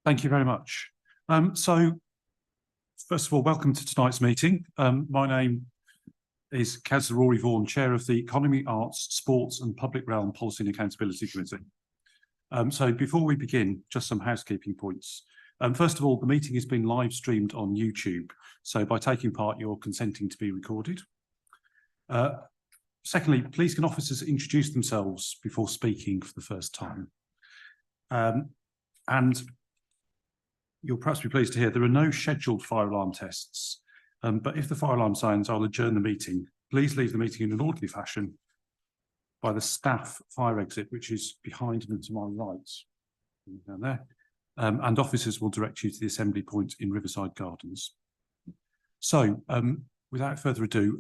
Thank you very much. So, first of all, welcome to tonight's meeting. My name is Councillor Rory Vaughan, Chair of the Economy, Arts, Sports and Public Realm Policy and Accountability Committee. So before we begin, just some housekeeping points. First of all, the meeting is being live streamed on YouTube. So by taking part, you're consenting to be recorded. Secondly, please can officers introduce themselves before speaking for the first time. And you'll perhaps be pleased to hear there are no scheduled fire alarm tests, but if the fire alarm sounds, I'll adjourn the meeting. Please leave the meeting in an orderly fashion by the staff fire exit, which is behind me to my right, down there, and officers will direct you to the assembly point in Riverside Gardens. So, without further ado,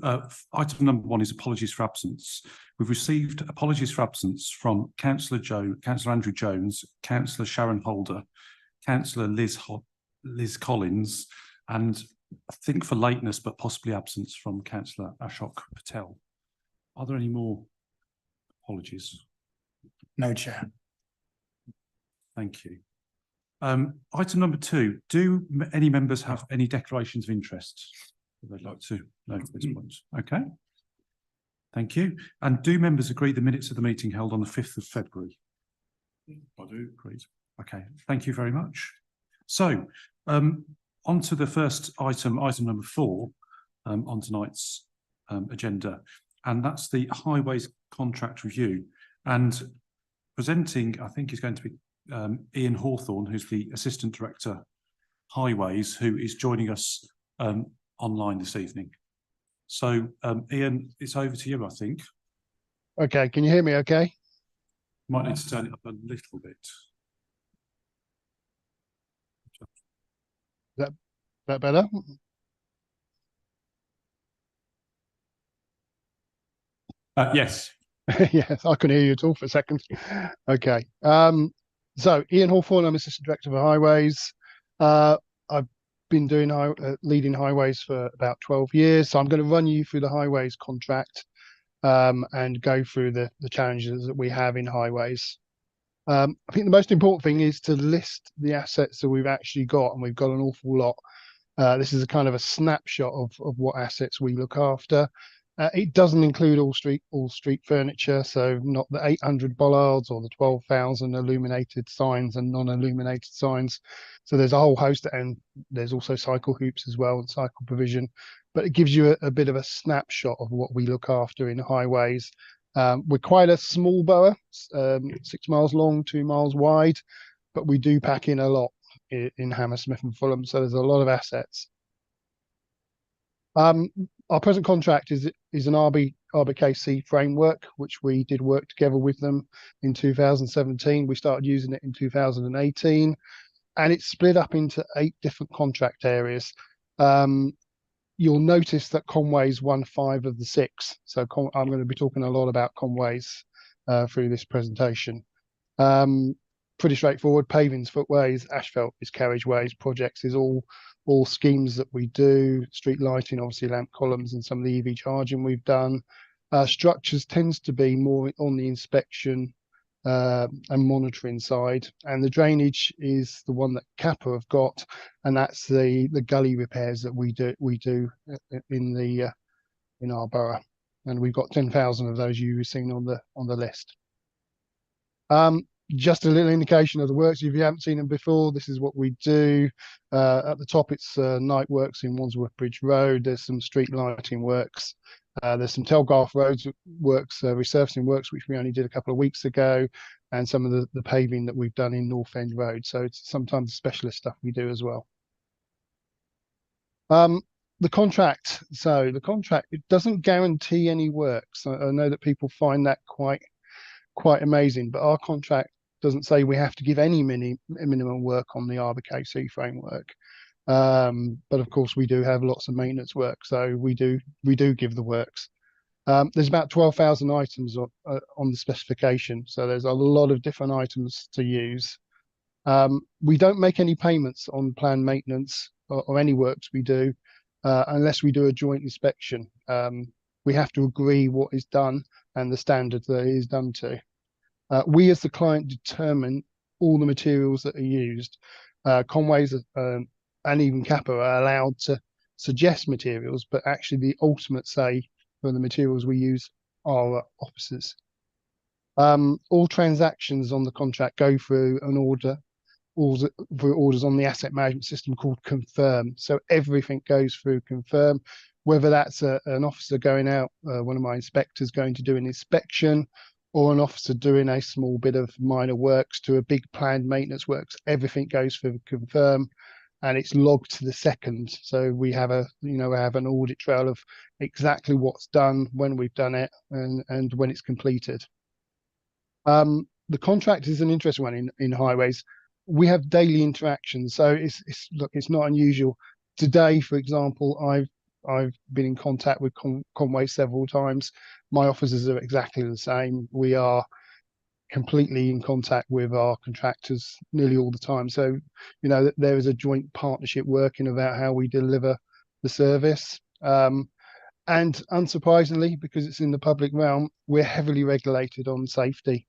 item number 1 is apologies for absence. We've received apologies for absence from Councillor Andrew Jones, Councillor Sharon Holder, Councillor Liz Collins, and I think for lateness, but possibly absence from Councillor Ashok Patel. Are there any more apologies? No, Chair. Thank you. Item number 2, do any members have any declarations of interest that they'd like to note at this point? Okay. Thank you. And do members agree the minutes of the meeting held on the 5th of February? I do. Great. Okay, thank you very much. So, on to the first item, item number 4, on tonight's agenda, and that's the Highways Contract Review. And presenting, I think, is going to be Ian Hawthorne, who's the Assistant Director, Highways, who is joining us online this evening. So, Ian, it's over to you, I think. Okay, can you hear me okay? Might need to turn it up a little bit. Is that better? Yes. Yes, I couldn't hear you at all for a second. Okay. So Ian Hawthorne, I'm Assistant Director for Highways. I've been doing leading Highways for about 12 years. So I'm going to run you through the Highways contract and go through the challenges that we have in Highways. I think the most important thing is to list the assets that we've actually got, and we've got an awful lot. This is a kind of a snapshot of what assets we look after. It doesn't include all street furniture, so not the 800 bollards or the 12,000 illuminated signs and non-illuminated signs. So there's a whole host, and there's also cycle hoops as well and cycle provision. But it gives you a bit of a snapshot of what we look after in Highways. We're quite a small borough, 6 miles long, 2 miles wide, but we do pack in a lot in Hammersmith and Fulham, so there's a lot of assets. Our present contract is an RBKC framework, which we did work together with them in 2017. We started using it in 2018, and it's split up into 8 different contract areas. You'll notice that Conway's won 5 of the 6. So I'm going to be talking a lot about Conway's through this presentation. Pretty straightforward. Paving's footways, asphalt is carriageways, projects is all schemes that we do. Street lighting, obviously lamp columns and some of the EV charging we've done. Structures tends to be more on the inspection and monitoring side, and the drainage is the one that Kappa have got, and that's the gully repairs that we do in our borough, and we've got 10,000 of those you've seen on the list. Just a little indication of the works. If you haven't seen them before, this is what we do. At the top, it's night works in Wandsworth Bridge Road. There's some street lighting works. There's some Telegraph Roads works, resurfacing works, which we only did a couple of weeks ago, and some of the paving that we've done in North End Road. So it's sometimes specialist stuff we do as well. The contract. So the contract, it doesn't guarantee any works. I know that people find that quite amazing, but our contract doesn't say we have to give any minimum work on the RBKC framework. But of course we do have lots of maintenance work, so we do give the works. There's about 12,000 items on the specification, so there's a lot of different items to use. We don't make any payments on planned maintenance or any works we do unless we do a joint inspection. We have to agree what is done and the standard that it is done to. We as the client determine all the materials that are used. Conways and even Kappa are allowed to suggest materials, but actually the ultimate say for the materials we use are officers. All transactions on the contract go through an order, through orders on the asset management system called Confirm. So everything goes through Confirm, whether that's an officer going out, one of my inspectors going to do an inspection, or an officer doing a small bit of minor works to a big planned maintenance works. Everything goes through Confirm, and it's logged to the second. So we have we have an audit trail of exactly what's done, when we've done it, and when it's completed. The contract is an interesting one in highways. We have daily interactions, so it's not unusual. Today, for example, I've been in contact with Conway several times. My officers are exactly the same. We are completely in contact with our contractors nearly all the time. So, there is a joint partnership working about how we deliver the service. And unsurprisingly, because it's in the public realm, we're heavily regulated on safety.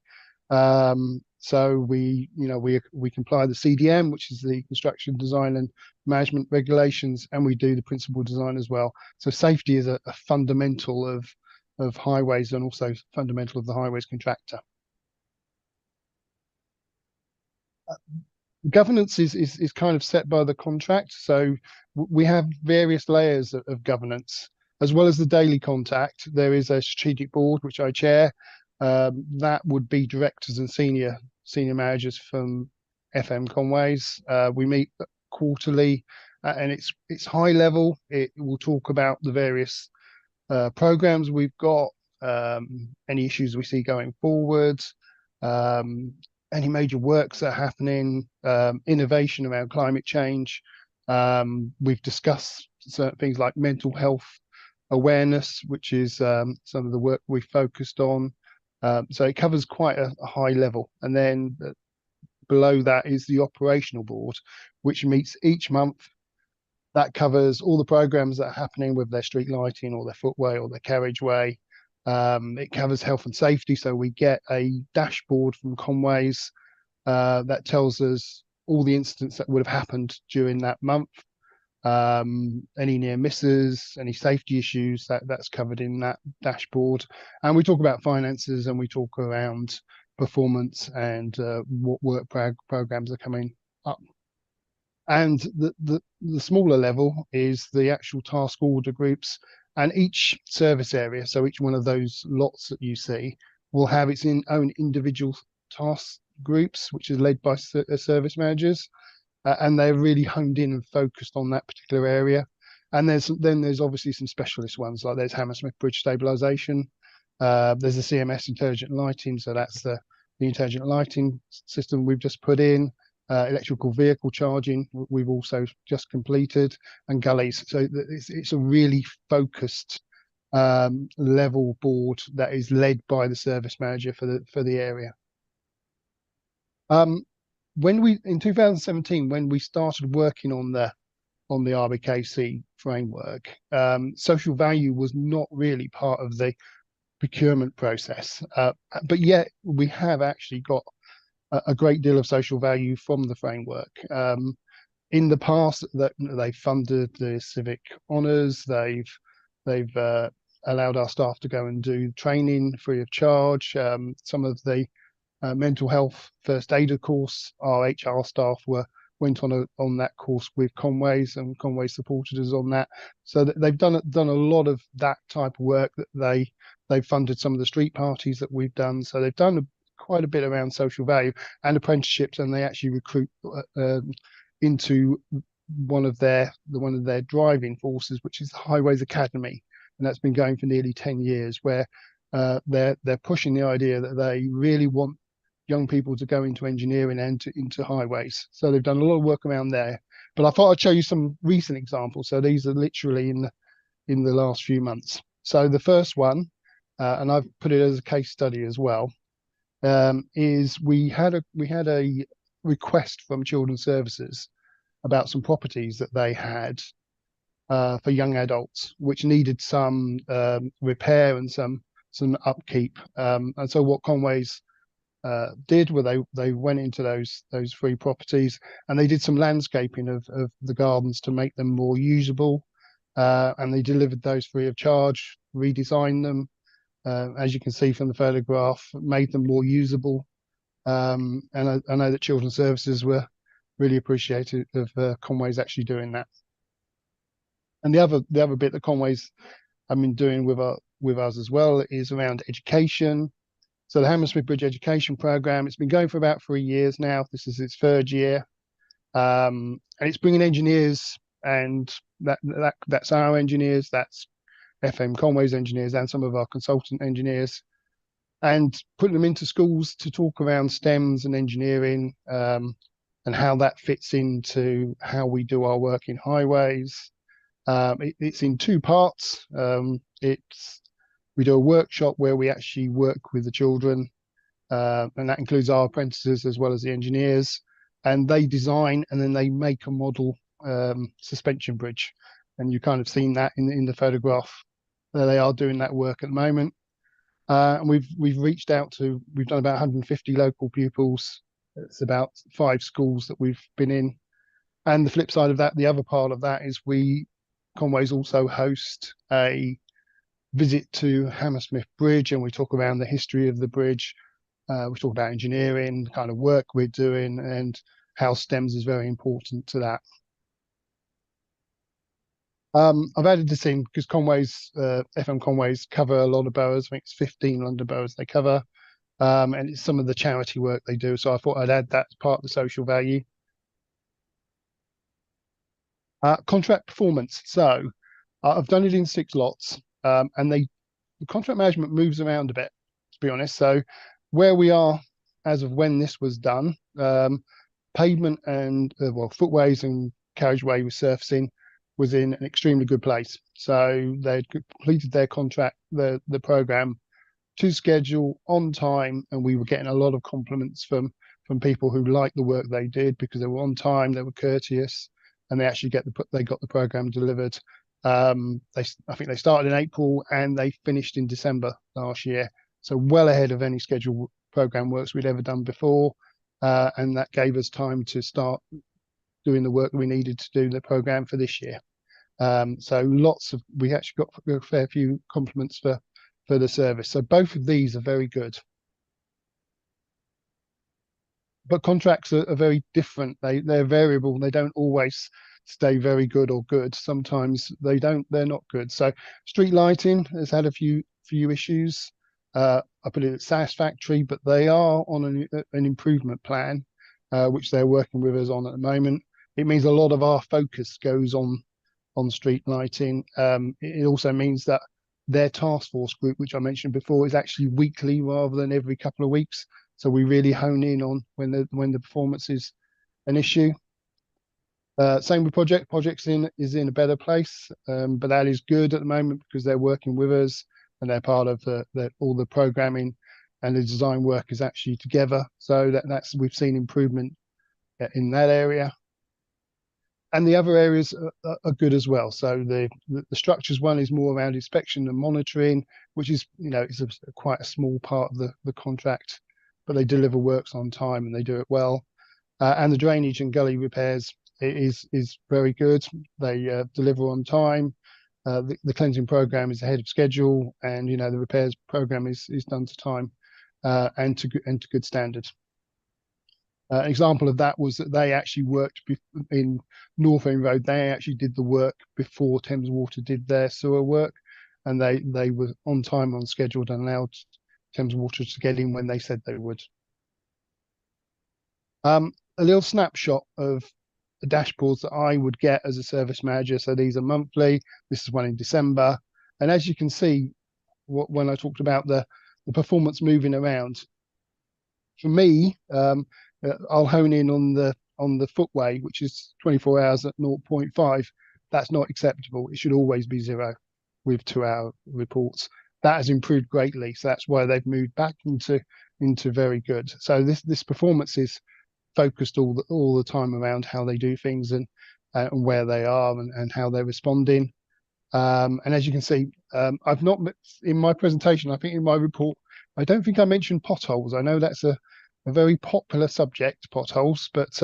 So we comply the CDM, which is the construction design and management regulations, and we do the principal design as well. So safety is a fundamental of highways, and also fundamental of the highways contractor. Governance is kind of set by the contract. So we have various layers of governance. As well as the daily contact, there is a strategic board, which I chair. That would be directors and senior managers from FM Conways. We meet quarterly, and it's high level. It will talk about the various programs we've got, any issues we see going forward, any major works that are happening, innovation around climate change. We've discussed certain things like mental health awareness, which is some of the work we focused on. So it covers quite a high level. And then below that is the operational board, which meets each month. That covers all the programs that are happening with their street lighting or their footway or their carriageway. It covers health and safety. So we get a dashboard from Conways that tells us all the incidents that would have happened during that month. Any near misses, any safety issues, that's covered in that dashboard. And we talk about finances, and we talk around performance and what work programs are coming up. And the smaller level is the actual task order groups, and each service area, so each one of those lots that you see, will have its own individual task groups, which is led by service managers. And they're really honed in and focused on that particular area. And there's obviously some specialist ones, like there's Hammersmith bridge stabilisation. There's the CMS intelligent lighting, so that's the intelligent lighting system we've just put in. Electrical vehicle charging we've also just completed, and gullies. So it's a really focused level board that is led by the service manager for the area. In 2017, when we started working on the RBKC framework, social value was not really part of the procurement process, but yet we have actually got a great deal of social value from the framework. In the past, that they funded the civic honours, they've allowed our staff to go and do training free of charge. Some of the mental health first aider course, our HR staff went on that course with Conways, and Conways supported us on that. So that they've done a lot of that type of work. That they've funded some of the street parties that we've done. So they've done quite a bit around social value and apprenticeships, and they actually recruit into one of their driving forces, which is the Highways Academy, and that's been going for nearly 10 years, where they're pushing the idea that they really want young people to go into engineering and into highways. So they've done a lot of work around there. But I thought I'd show you some recent examples. So these are literally in the last few months. So the first one, and I've put it as a case study as well, is we had a request from Children's Services about some properties that they had for young adults, which needed some repair and some upkeep. And so what Conways did, where they went into those 3 properties and they did some landscaping of the gardens to make them more usable, and they delivered those free of charge, redesigned them, as you can see from the photograph, made them more usable. And I know that Children's Services were really appreciative of Conway's actually doing that. And the other bit that Conway's been doing with us as well is around education. So the Hammersmith Bridge Education Programme, it's been going for about 3 years now. This is its 3rd year. And it's bringing engineers, and that's our engineers, that's FM Conway's engineers and some of our consultant engineers, and putting them into schools to talk around STEMs and engineering, and how that fits into how we do our work in highways. It's in 2 parts. We do a workshop where we actually work with the children, and that includes our apprentices as well as the engineers, and they design and then they make a model suspension bridge. And you kind of seen that in the photograph. They are doing that work at the moment. And we've reached out to, we've done about 150 local pupils. It's about 5 schools that we've been in. And the flip side of that, the other part of that is Conway's also host a visit to Hammersmith Bridge, and we talk around the history of the bridge. We talk about engineering, the kind of work we're doing, and how STEMs is very important to that. I've added this in because FM Conway's cover a lot of boroughs. I think it's 15 London boroughs they cover, and it's some of the charity work they do. So I thought I'd add that as part of the social value. Contract performance. So I've done it in 6 lots, and the contract management moves around a bit, to be honest. So where we are as of when this was done, pavement and footways and carriageway resurfacing was in an extremely good place. So they'd completed their contract, the program, to schedule, on time, and we were getting a lot of compliments from people who liked the work they did because they were on time, they were courteous, and they actually got the program delivered. I think they started in April and they finished in December last year, so well ahead of any scheduled program works we'd ever done before, and that gave us time to start doing the work we needed to do the program for this year. So we actually got a fair few compliments for the service. So both of these are very good. But contracts are very different. They're variable. They don't always stay very good or good. Sometimes they're not good. So street lighting has had a few issues. I put it at satisfactory, but they are on an improvement plan, which they're working with us on at the moment. It means a lot of our focus goes on street lighting. It also means that their task force group, which I mentioned before, is actually weekly rather than every couple of weeks. So we really hone in on when the performance is an issue. Same with projects is in a better place, but that is good at the moment because they're working with us and they're part of all the programming, and the design work is actually together. So we've seen improvement in that area. And the other areas are good as well. So the structures one is more around inspection and monitoring, which is it's quite a small part of the contract, but they deliver works on time and they do it well. And the drainage and gully repairs is very good. They deliver on time. The cleansing program is ahead of schedule, and the repairs program is done to time and to good standard. An example of that was that they actually worked in North End Road. They actually did the work before Thames Water did their sewer work, and they were on time, on schedule, and allowed Thames Water to get in when they said they would. A little snapshot of the dashboards that I would get as a service manager. So these are monthly. This is one in December, and as you can see, when I talked about the performance moving around, for me, I'll hone in on the footway, which is 24 hours at 0.5. That's not acceptable. It should always be 0 with 2-hour reports. That has improved greatly. So that's why they've moved back into very good. So this performance is focused all the time around how they do things and where they are and how they're responding. And as you can see, I've not, in my presentation, I think in my report, I don't think I mentioned potholes. I know that's a very popular subject, potholes, but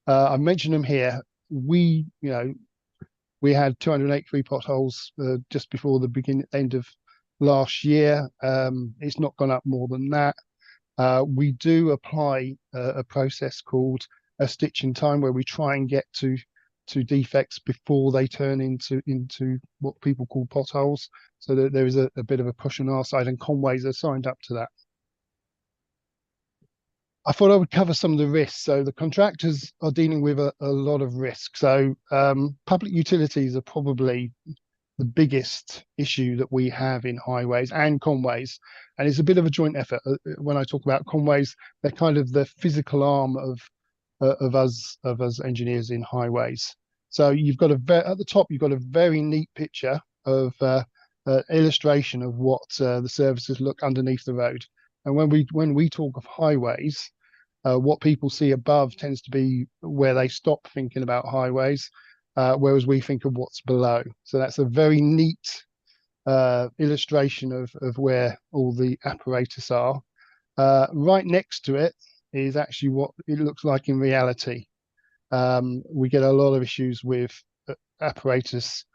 I mentioned them here. We had 283 potholes just before the end of last year. It's not gone up more than that. We do apply a process called a stitch in time, where we try and get to defects before they turn into what people call potholes. So that there is a bit of a push on our side, and Conways are signed up to that. I thought I would cover some of the risks. So the contractors are dealing with a lot of risk. So public utilities are probably the biggest issue that we have in highways and Conways, and it's a bit of a joint effort. When I talk about Conways, they're kind of the physical arm of us engineers in highways. So you've got at the top, you've got a very neat picture of illustration of what the services look underneath the road. And when we talk of highways, what people see above tends to be where they stop thinking about highways, whereas we think of what's below. So that's a very neat illustration of where all the apparatus are. Right next to it is actually what it looks like in reality. We get a lot of issues with apparatus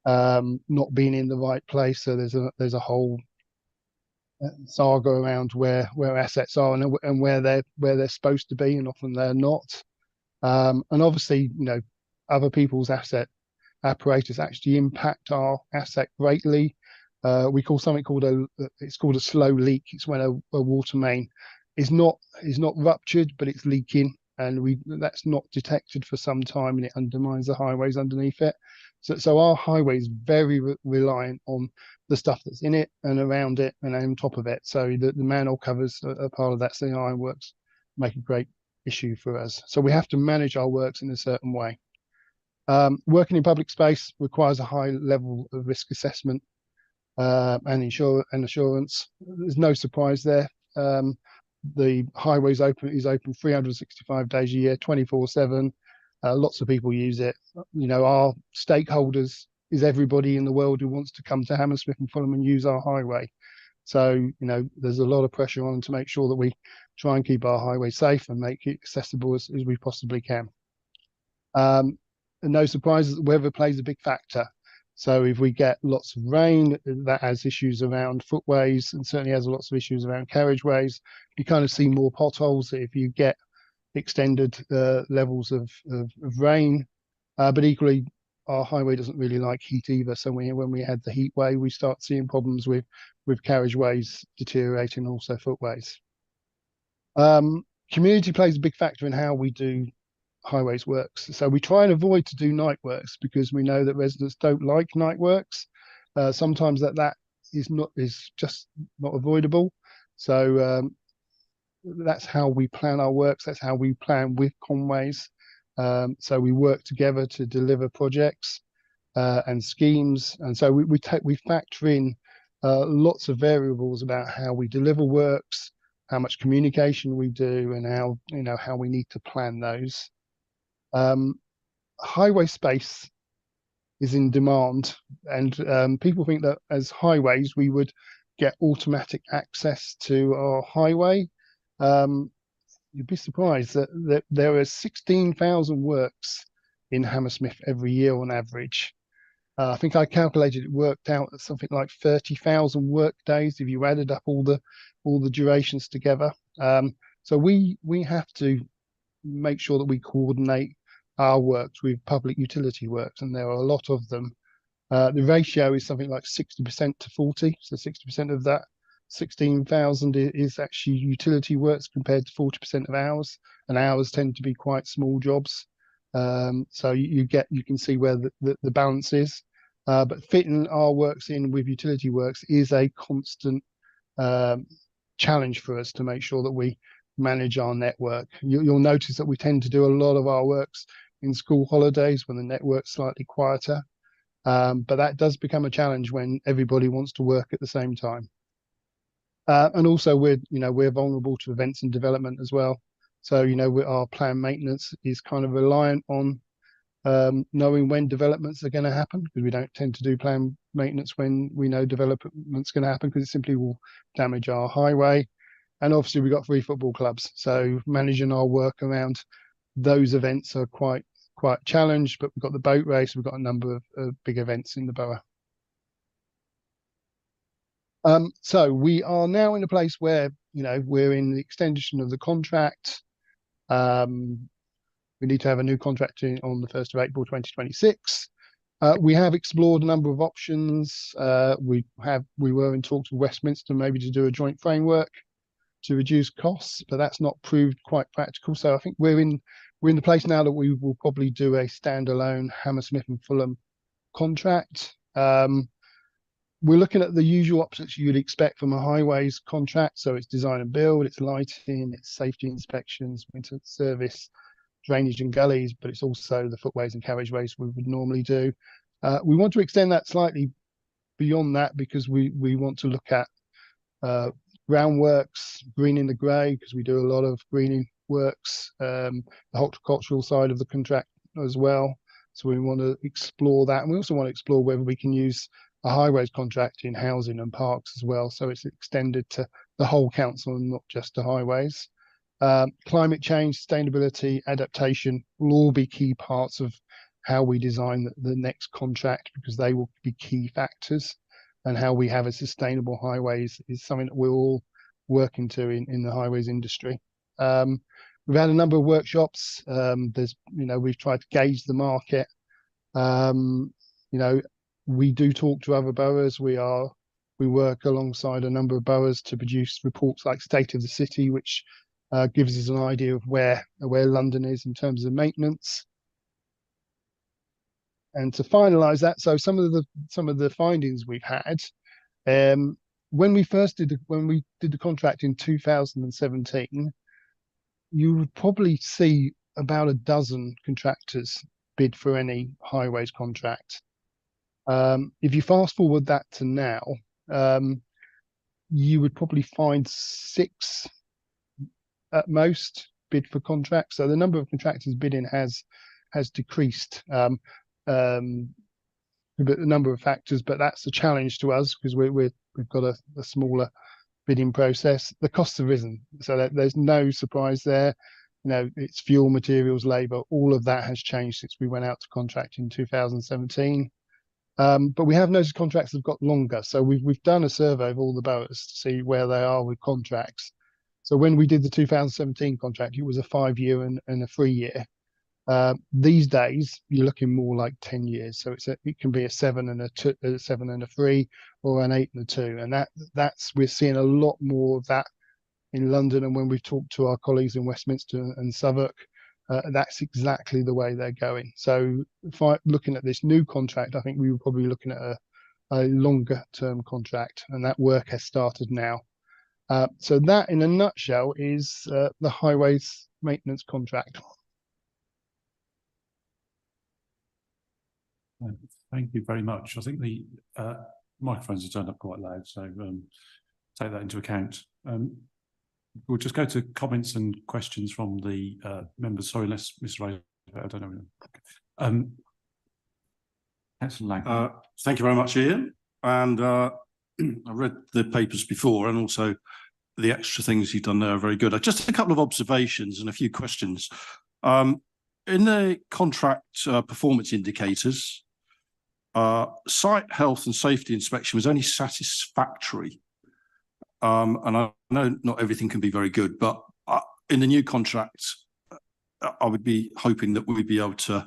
not being in the right place. So there's a whole saga around where assets are and where they're supposed to be, and often they're not. And obviously, other people's apparatus actually impact our asset greatly. We call something called it's called a slow leak. It's when a water main is not ruptured, but it's leaking, and that's not detected for some time, and it undermines the highways underneath it. So our highway is very reliant on the stuff that's in it and around it and on top of it. So the manhole covers are part of that. So the ironworks make a great issue for us. So we have to manage our works in a certain way. Working in public space requires a high level of risk assessment and assurance. There's no surprise there. The highway is open 365 days a year, 24/7. Lots of people use it. Our stakeholders is everybody in the world who wants to come to Hammersmith and Fulham and use our highway. So, there's a lot of pressure on to make sure that we try and keep our highway safe and make it accessible as we possibly can. And no surprises, weather plays a big factor. So if we get lots of rain, that has issues around footways, and certainly has lots of issues around carriageways. You kind of see more potholes if you get extended levels of rain. But equally, our highway doesn't really like heat either. So when we had the heat wave, we start seeing problems with carriageways deteriorating, also footways. Community plays a big factor in how we do highways works. So we try and avoid to do night works because we know that residents don't like night works. Sometimes that is just not avoidable. So that's how we plan our works. That's how we plan with Conways. So we work together to deliver projects and schemes. And so we factor in lots of variables about how we deliver works, how much communication we do, and how we need to plan those. Highway space is in demand, and people think that as highways we would get automatic access to our highway. You'd be surprised that there are 16,000 works in Hammersmith every year on average. I think I calculated it worked out at something like 30,000 work days if you added up all the durations together. So we have to make sure that we coordinate our works with public utility works, and there are a lot of them. The ratio is something like 60% to 40. So 60% of that 16,000 is actually utility works compared to 40% of ours, and ours tend to be quite small jobs. So you can see where the balance is. But fitting our works in with utility works is a constant challenge for us to make sure that we manage our network. You'll notice that we tend to do a lot of our works in school holidays when the network's slightly quieter. But that does become a challenge when everybody wants to work at the same time. And also we're vulnerable to events and development as well. So, our planned maintenance is kind of reliant on knowing when developments are going to happen, because we don't tend to do planned maintenance when we know development's going to happen, because it simply will damage our highway. And obviously we've got 3 football clubs. So managing our work around those events are quite challenged, but we've got the boat race, we've got a number of big events in the borough. So we are now in a place where, we're in the extension of the contract. We need to have a new contract on the 1st of April 2026. We have explored a number of options. We were in talks with Westminster maybe to do a joint framework to reduce costs, but that's not proved quite practical. So I think we're in the place now that we will probably do a standalone Hammersmith and Fulham contract. We're looking at the usual options you'd expect from a highways contract. So it's design and build, it's lighting, it's safety inspections, winter service, drainage and gullies, but it's also the footways and carriageways we would normally do. We want to extend that slightly beyond that because we want to look at groundworks, greening the grey, because we do a lot of greening works, the horticultural side of the contract as well. So we want to explore that. And we also want to explore whether we can use a highways contract in housing and parks as well. So it's extended to the whole council and not just to highways. Climate change, sustainability, adaptation will all be key parts of how we design the next contract, because they will be key factors. And how we have a sustainable highways is something that we're all working to in the highways industry. We've had a number of workshops. We've tried to gauge the market. We do talk to other boroughs. We work alongside a number of boroughs to produce reports like State of the City, which gives us an idea of where London is in terms of maintenance. And to finalise that, so some of the findings we've had, when we did the contract in 2017, you would probably see about a dozen contractors bid for any highways contract. If you fast forward that to now, you would probably find 6 at most bid for contracts. So the number of contractors bidding has decreased. But a number of factors, but that's a challenge to us because we've got a smaller bidding process. The costs have risen, so there's no surprise there. It's fuel, materials, labour, all of that has changed since we went out to contract in 2017. But we have noticed contracts have got longer. So we've done a survey of all the boroughs to see where they are with contracts. So when we did the 2017 contract, it was a 5-year and a 3-year. These days, you're looking more like 10 years. So it can be a 7 and a 3, or an 8 and a 2. And we're seeing a lot more of that in London. And when we've talked to our colleagues in Westminster and Southwark, that's exactly the way they're going. So looking at this new contract, I think we were probably looking at a longer term contract, and that work has started now. So that in a nutshell is the highways maintenance contract. Thank you very much. I think the microphones are turned up quite loud, so take that into account. We'll just go to comments and questions from the members. Sorry, unless Mr. Ray, I don't know. Councillor Lang. Thank you very much, Ian. And I read the papers before, and also the extra things you've done there are very good. Just a couple of observations and a few questions. In the contract performance indicators, site health and safety inspection was only satisfactory. And I know not everything can be very good, but in the new contract, I would be hoping that we'd be able to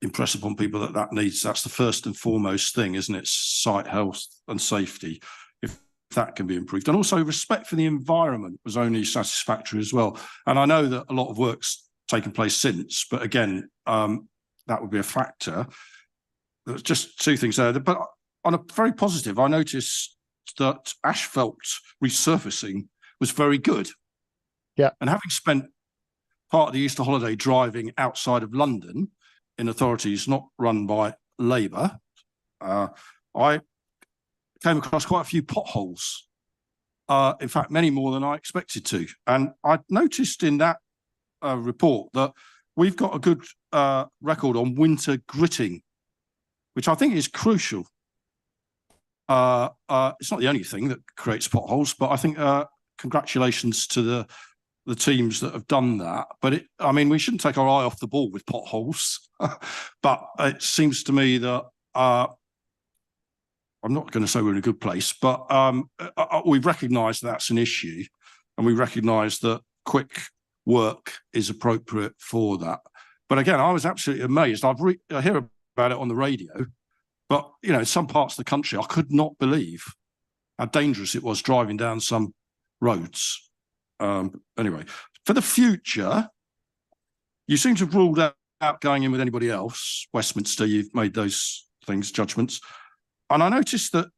impress upon people that that's the first and foremost thing, isn't it? Site health and safety, if that can be improved. And also respect for the environment was only satisfactory as well. And I know that a lot of work's taken place since, but again, that would be a factor. There's just 2 things there. But on a very positive, I noticed that asphalt resurfacing was very good. Yeah. And having spent part of the Easter holiday driving outside of London in authorities not run by Labour, I came across quite a few potholes. In fact, many more than I expected to. And I noticed in that report that we've got a good record on winter gritting, which I think is crucial. It's not the only thing that creates potholes, but I think congratulations to the teams that have done that. But we shouldn't take our eye off the ball with potholes. But it seems to me that I'm not going to say we're in a good place, but we recognise that's an issue, and we recognise that quick work is appropriate for that. But again, I was absolutely amazed. I hear about it on the radio, but in some parts of the country, I could not believe how dangerous it was driving down some roads. Anyway, for the future, you seem to have ruled out going in with anybody else. Westminster, you've made those judgments. And I noticed that,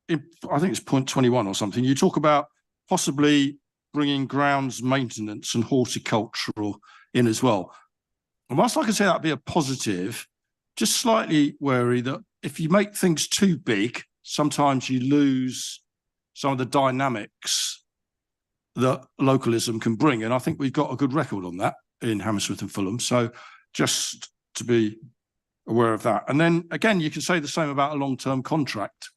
I think it's point 21 or something, you talk about possibly bringing grounds maintenance and horticultural in as well. And whilst I can say that'd be a positive, just slightly wary that if you make things too big, sometimes you lose some of the dynamics that localism can bring. And I think we've got a good record on that in Hammersmith and Fulham. So just to be aware of that. And then again, you can say the same about a long-term contract.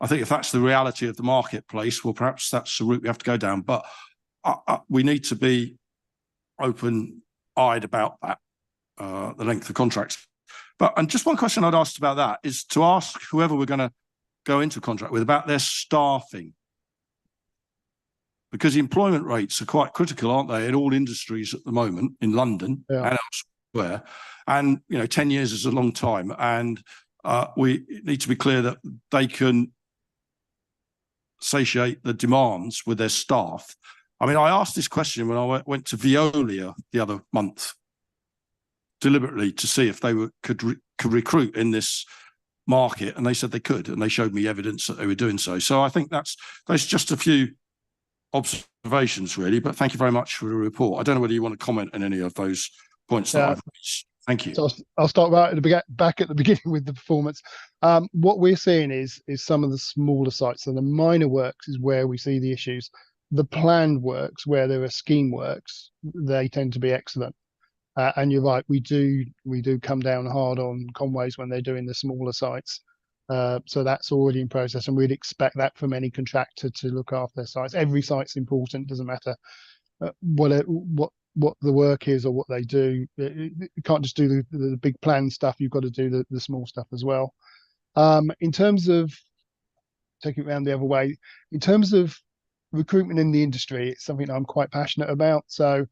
I think if that's the reality of the marketplace, well, perhaps that's the route we have to go down. But we need to be open-eyed about that, the length of contracts. And just one question I'd asked about that is to ask whoever we're going to go into contract with about their staffing. Because the employment rates are quite critical, aren't they, in all industries at the moment, in London and elsewhere. And, 10 years is a long time. And we need to be clear that they can satiate the demands with their staff. I asked this question when I went to Veolia the other month, deliberately to see if they could recruit in this market. And they said they could. And they showed me evidence that they were doing so. So I think that's just a few observations, really. But thank you very much for the report. I don't know whether you want to comment on any of those points that I've raised. Thank you. So I'll start back at the beginning with the performance. What we're seeing is some of the smaller sites. So the minor works is where we see the issues. The planned works, where there are scheme works, they tend to be excellent. And you're right, we do come down hard on Conways when they're doing the smaller sites. So that's already in process, and we'd expect that from any contractor to look after their sites. Every site's important, doesn't matter what the work is or what they do. You can't just do the big plan stuff. You've got to do the small stuff as well. In terms of taking it around the other way, in terms of recruitment in the industry, it's something I'm quite passionate about. So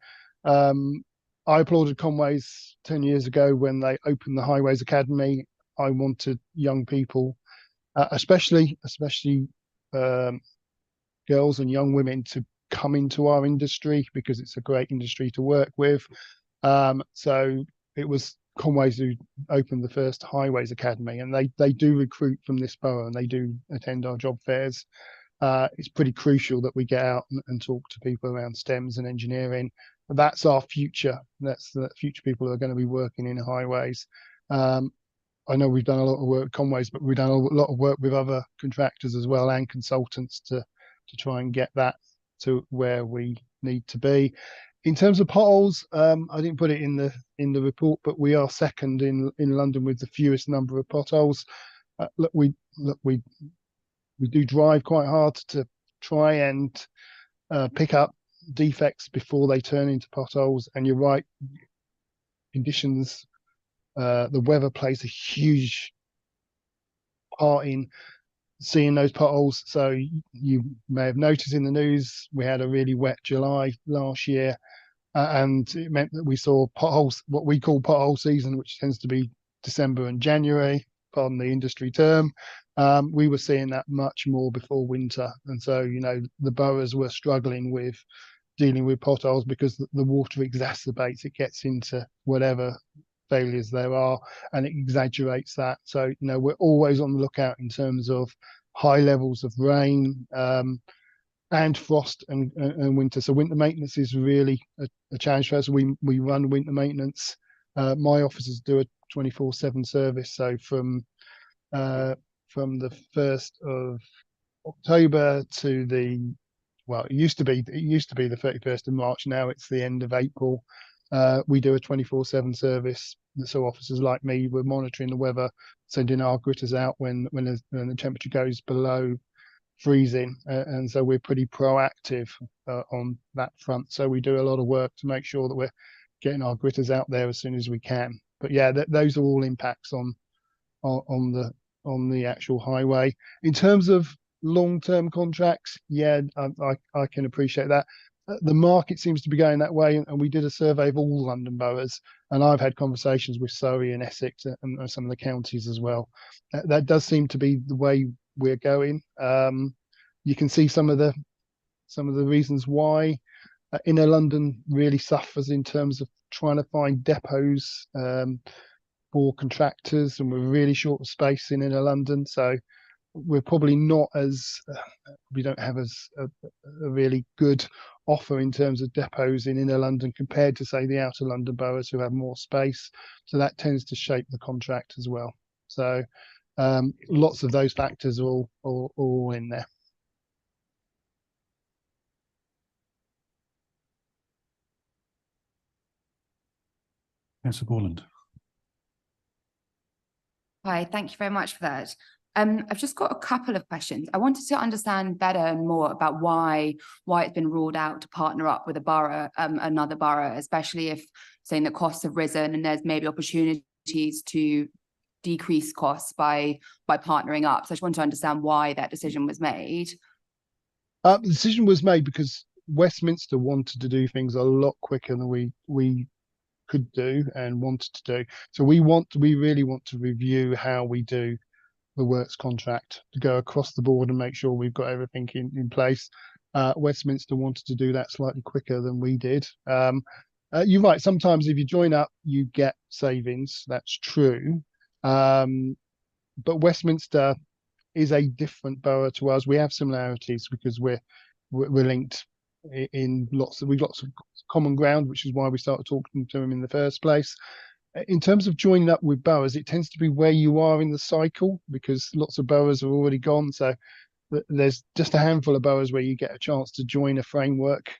I applauded Conways 10 years ago when they opened the Highways Academy. I wanted young people, especially girls and young women, to come into our industry because it's a great industry to work with. So it was Conways who opened the first Highways Academy, and they do recruit from this borough and they do attend our job fairs. It's pretty crucial that we get out and talk to people around STEMs and engineering. That's our future. That's the future people who are going to be working in highways. I know we've done a lot of work with Conways, but we've done a lot of work with other contractors as well and consultants to try and get that to where we need to be. In terms of potholes, I didn't put it in the report, but we are second in London with the fewest number of potholes. We do drive quite hard to try and pick up defects before they turn into potholes. And you're right, conditions, the weather plays a huge part in seeing those potholes. So you may have noticed in the news, we had a really wet July last year, and it meant that we saw potholes, what we call pothole season, which tends to be December and January, pardon the industry term. We were seeing that much more before winter. And so, the boroughs were struggling with dealing with potholes because the water exacerbates, it gets into whatever failures there are, and it exaggerates that. So we're always on the lookout in terms of high levels of rain and frost and winter. So winter maintenance is really a challenge for us. We run winter maintenance. My officers do a 24/7 service. So from the 1st of October to it used to be the 31st of March. Now it's the end of April. We do a 24/7 service. So officers like me, we're monitoring the weather, sending our gritters out when the temperature goes below freezing, and so we're pretty proactive on that front. So we do a lot of work to make sure that we're getting our gritters out there as soon as we can. But yeah, those are all impacts on the actual highway. In terms of long-term contracts, yeah, I can appreciate that. The market seems to be going that way, and we did a survey of all London boroughs, and I've had conversations with Surrey and Essex and some of the counties as well. That does seem to be the way we're going. You can see some of the reasons why inner London really suffers in terms of trying to find depots for contractors, and we're really short of space in inner London. So we're probably not as we don't have as a really good offer in terms of depots in inner London compared to, say, the outer London boroughs who have more space. So that tends to shape the contract as well. So lots of those factors are all in there. Councillor Borland. Hi, thank you very much for that. I've just got a couple of questions. I wanted to understand better and more about why it's been ruled out to partner up with a borough, another borough, especially if saying that costs have risen and there's maybe opportunities to decrease costs by partnering up. So I just want to understand why that decision was made. The decision was made because Westminster wanted to do things a lot quicker than we could do and wanted to do. So we really want to review how we do the works contract, to go across the board and make sure we've got everything in place. Westminster wanted to do that slightly quicker than we did. You're right, sometimes if you join up you get savings, that's true, but Westminster is a different borough to us. We have similarities because we're linked in we've got lots of common ground, which is why we started talking to them in the first place. In terms of joining up with boroughs, it tends to be where you are in the cycle, because lots of boroughs are already gone. So there's just a handful of boroughs where you get a chance to join a framework.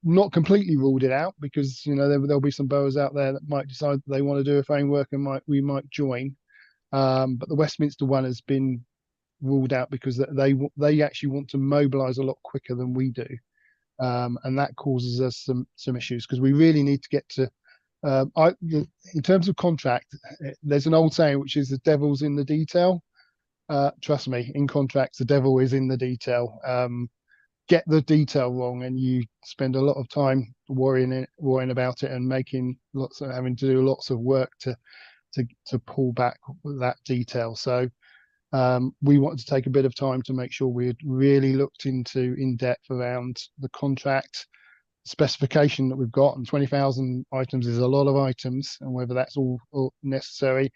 Not completely ruled it out, because there'll be some boroughs out there that might decide they want to do a framework and we might join. But the Westminster one has been ruled out because they actually want to mobilise a lot quicker than we do, and that causes us some issues, because we really need to get to. In terms of contract, there's an old saying which is the devil's in the detail. Trust me, in contracts the devil is in the detail. Get the detail wrong and you spend a lot of time worrying about it and having to do lots of work to pull back that detail. So we wanted to take a bit of time to make sure we had really looked in depth around the contract specification that we've got, and 20,000 items is a lot of items, and whether that's all necessary.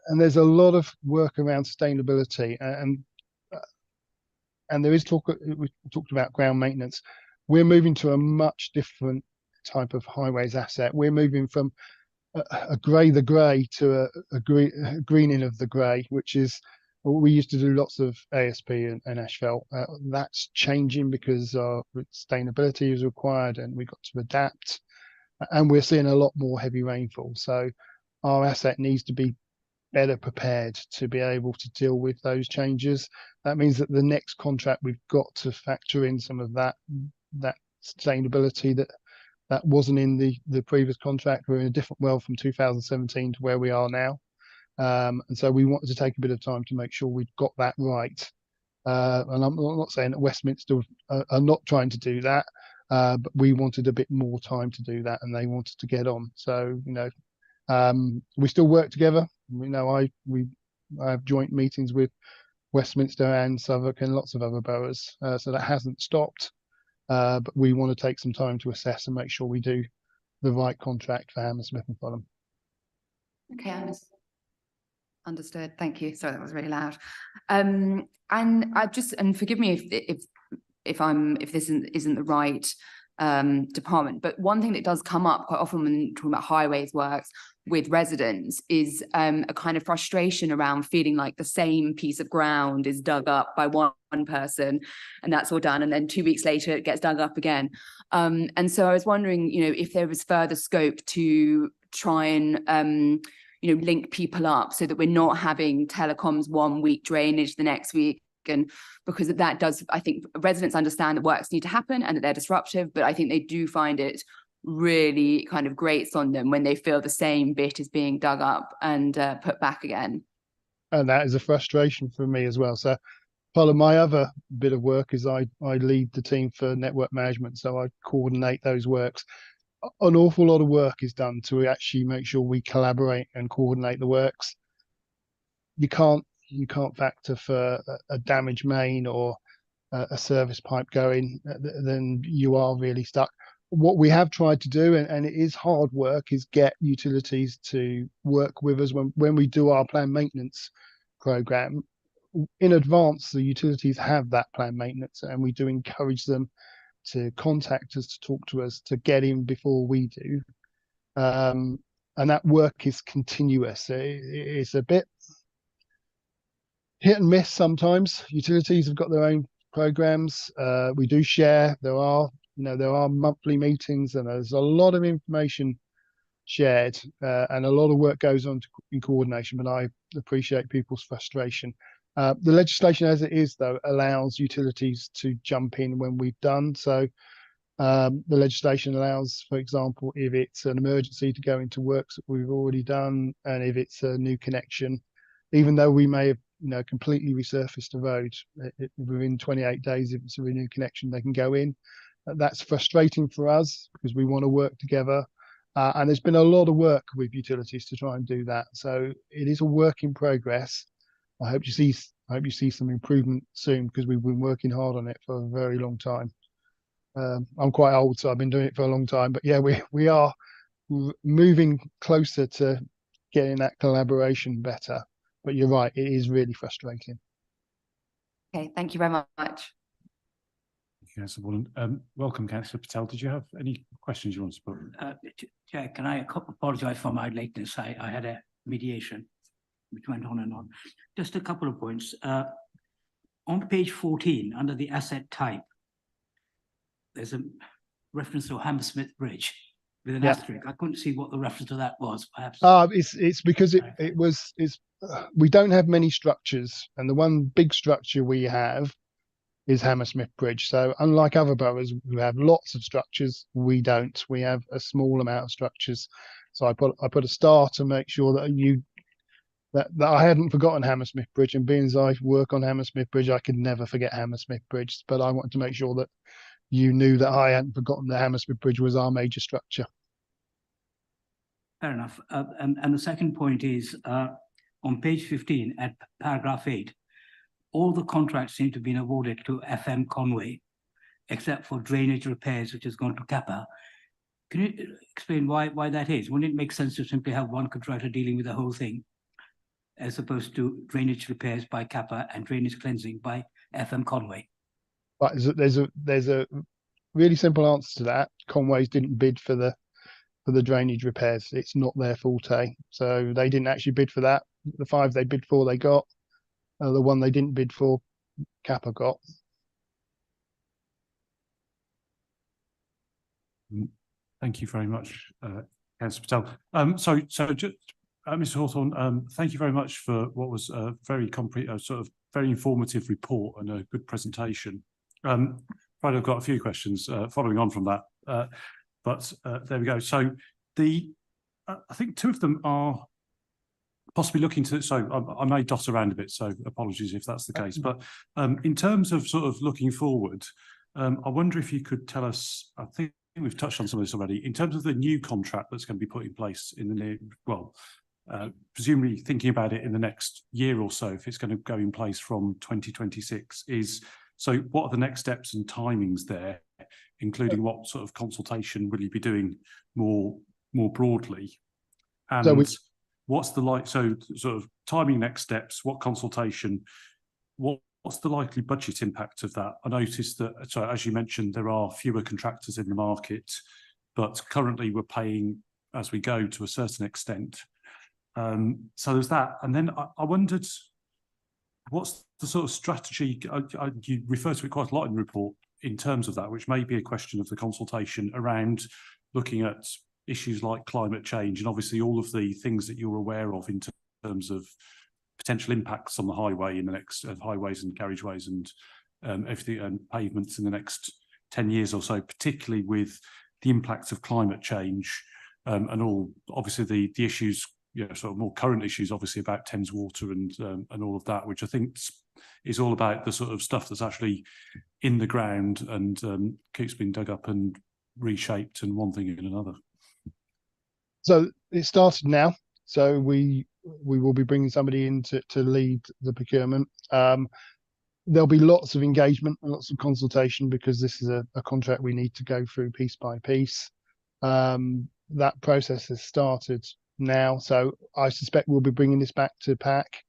And there's a lot of work around sustainability, and there is we talked about ground maintenance. We're moving to a much different type of highways asset. We're moving from a grey the grey to a greening of the grey, which is, we used to do lots of ASP and asphalt. That's changing because our sustainability is required and we've got to adapt. And we're seeing a lot more heavy rainfall. So our asset needs to be better prepared to be able to deal with those changes. That means that the next contract, we've got to factor in some of that sustainability that wasn't in the previous contract. We're in a different world from 2017 to where we are now. And so we wanted to take a bit of time to make sure we've got that right. And I'm not saying that Westminster are not trying to do that, but we wanted a bit more time to do that, and they wanted to get on. So we still work together. I have joint meetings with Westminster and Southwark and lots of other boroughs, so that hasn't stopped. But we want to take some time to assess and make sure we do the right contract for Hammersmith and Fulham. Okay, understood. Thank you. Sorry, that was really loud. And forgive me if this isn't the right department, but one thing that does come up quite often when talking about highways works with residents is a kind of frustration around feeling like the same piece of ground is dug up by one person and that's all done, and then 2 weeks later it gets dug up again. And so I was wondering, if there was further scope to try and you know, link people up so that we're not having telecoms 1 week, drainage the next week. And because that does, I think residents understand that works need to happen and that they're disruptive, but I think they do find it really kind of grates on them when they feel the same bit is being dug up and put back again. And that is a frustration for me as well. So part of my other bit of work is I lead the team for network management. So I coordinate those works. An awful lot of work is done to actually make sure we collaborate and coordinate the works. You can't factor for a damaged main or a service pipe going, then you are really stuck. What we have tried to do, and it is hard work, is get utilities to work with us when we do our planned maintenance program. In advance, the utilities have that planned maintenance, and we do encourage them to contact us, to talk to us, to get in before we do. And that work is continuous. It's a bit hit and miss sometimes. Utilities have got their own programs. We do share. There are monthly meetings, and there's a lot of information shared, and a lot of work goes on in coordination. But I appreciate people's frustration. The legislation as it is, though, allows utilities to jump in when we've done. So the legislation allows, for example, if it's an emergency, to go into works that we've already done, and if it's a new connection, even though we may have completely resurfaced the road, within 28 days, if it's a renewed connection, they can go in. That's frustrating for us because we want to work together. And there's been a lot of work with utilities to try and do that. So it is a work in progress. I hope you see some improvement soon, because we've been working hard on it for a very long time. I'm quite old, so I've been doing it for a long time. But yeah, we are moving closer to getting that collaboration better. But you're right, it is really frustrating. Okay, thank you very much. Yes, welcome, Councillor Patel. Did you have any questions you want to put? Chair, can I apologise for my lateness? I had a mediation which went on and on. Just a couple of points. On page 14, under the asset type, there's a reference to Hammersmith Bridge with an asterisk. I couldn't see what the reference to that was. Perhaps. It's because we don't have many structures, and the one big structure we have is Hammersmith Bridge. So unlike other boroughs who have lots of structures, we don't. We have a small amount of structures. So I put a star to make sure that I hadn't forgotten Hammersmith Bridge, and being as I work on Hammersmith Bridge, I could never forget Hammersmith Bridge. But I wanted to make sure that you knew that I hadn't forgotten that Hammersmith Bridge was our major structure. Fair enough. And the second point is on page 15 at paragraph 8, all the contracts seem to have been awarded to FM Conway, except for drainage repairs, which has gone to Kappa. Can you explain why that is? Wouldn't it make sense to simply have one contractor dealing with the whole thing, as opposed to drainage repairs by Kappa and drainage cleansing by FM Conway? But there's a really simple answer to that. Conway's didn't bid for the drainage repairs. It's not their forte, so they didn't actually bid for that. The 5 they bid for, they got. The one they didn't bid for, Kappa got. Thank you very much, Councillor Patel. So just, Mr. Hawthorne, thank you very much for what was a very very informative report and a good presentation. Right, I've got a few questions following on from that, but there we go. So I think 2 of them are possibly looking to, so I may dot around a bit, so apologies if that's the case. But in terms of sort of looking forward, I wonder if you could tell us, I think we've touched on some of this already, in terms of the new contract that's going to be put in place in the near, presumably thinking about it in the next year or so, if it's going to go in place from 2026, so what are the next steps and timings there, including what sort of consultation will you be doing more broadly? And what's the sort of timing, next steps, what consultation, what's the likely budget impact of that? I noticed that, so as you mentioned, there are fewer contractors in the market, but currently we're paying as we go to a certain extent. So there's that. And then I wondered, what's the sort of strategy, you refer to it quite a lot in the report in terms of that, which may be a question of the consultation around looking at issues like climate change and obviously all of the things that you're aware of in terms of potential impacts on the highway in the next highways and carriageways and everything and pavements in the next 10 years or so, particularly with the impacts of climate change and all obviously the issues, you know, sort of more current issues, obviously about Thames Water and all of that, which I think is all about the sort of stuff that's actually in the ground and keeps being dug up and reshaped and one thing and another. So it started now. So we will be bringing somebody in to lead the procurement. There'll be lots of engagement and lots of consultation because this is a contract we need to go through piece by piece. That process has started now. So I suspect we'll be bringing this back to PAC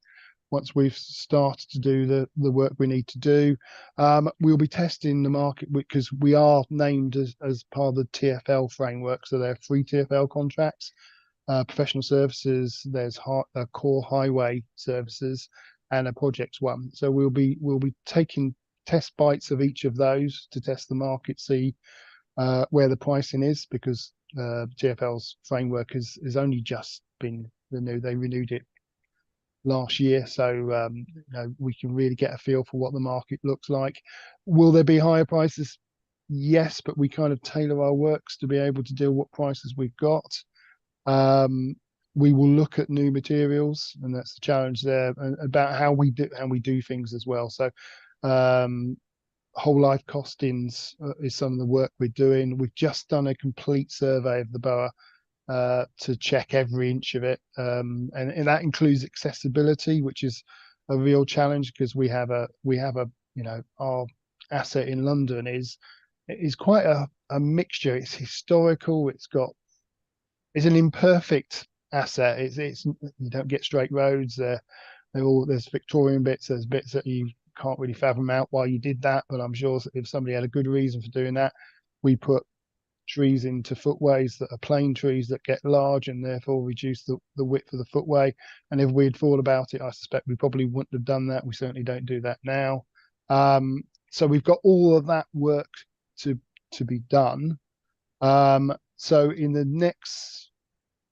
once we've started to do the work we need to do. We'll be testing the market because we are named as part of the TfL framework. So there are 3 TfL contracts, professional services, there's core highway services and a projects one. So we'll be taking test bites of each of those to test the market, see where the pricing is, because TfL's framework has only just been renewed. They renewed it last year, so you know, we can really get a feel for what the market looks like. Will there be higher prices? Yes, but we kind of tailor our works to be able to deal what prices we've got. We will look at new materials, and that's the challenge there, and about how we do things as well. So whole life costings is some of the work we're doing. We've just done a complete survey of the borough to check every inch of it, and that includes accessibility, which is a real challenge because we have a you know, our asset in London is quite a mixture. It's historical. It's an imperfect asset. It's you don't get straight roads. There's Victorian bits. There's bits that you can't really fathom out why you did that. But I'm sure if somebody had a good reason for doing that, we put trees into footways that are plain trees that get large and therefore reduce the width of the footway. And if we'd thought about it, I suspect we probably wouldn't have done that. We certainly don't do that now. So we've got all of that work to be done. So in the next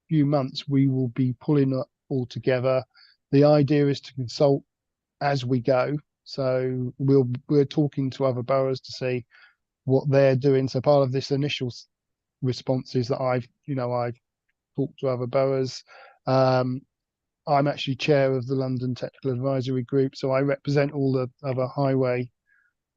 few months, we will be pulling it all together. The idea is to consult as we go. So we're talking to other boroughs to see what they're doing. So part of this initial response is that I've talked to other boroughs. I'm actually chair of the London Technical Advisory Group, so I represent all the other highway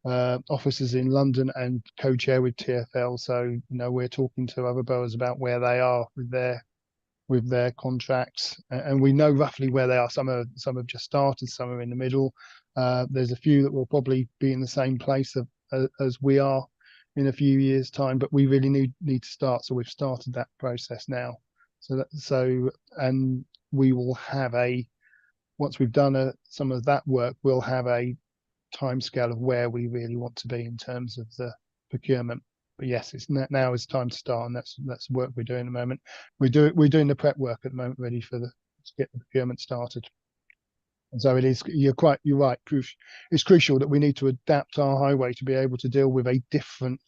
officers in London and co-chair with TfL. So you know, we're talking to other boroughs about where they are with their contracts, and we know roughly where they are. Some have just started, some are in the middle. There's a few that will probably be in the same place as we are in a few years' time, but we really need to start. So we've started that process now. And we will have once we've done some of that work, we'll have a timescale of where we really want to be in terms of the procurement. But yes, now is time to start, and that's the work we're doing at the moment. We're doing the prep work at the moment, ready to get the procurement started. And so it is. You're right. It's crucial that we need to adapt our highway to be able to deal with a different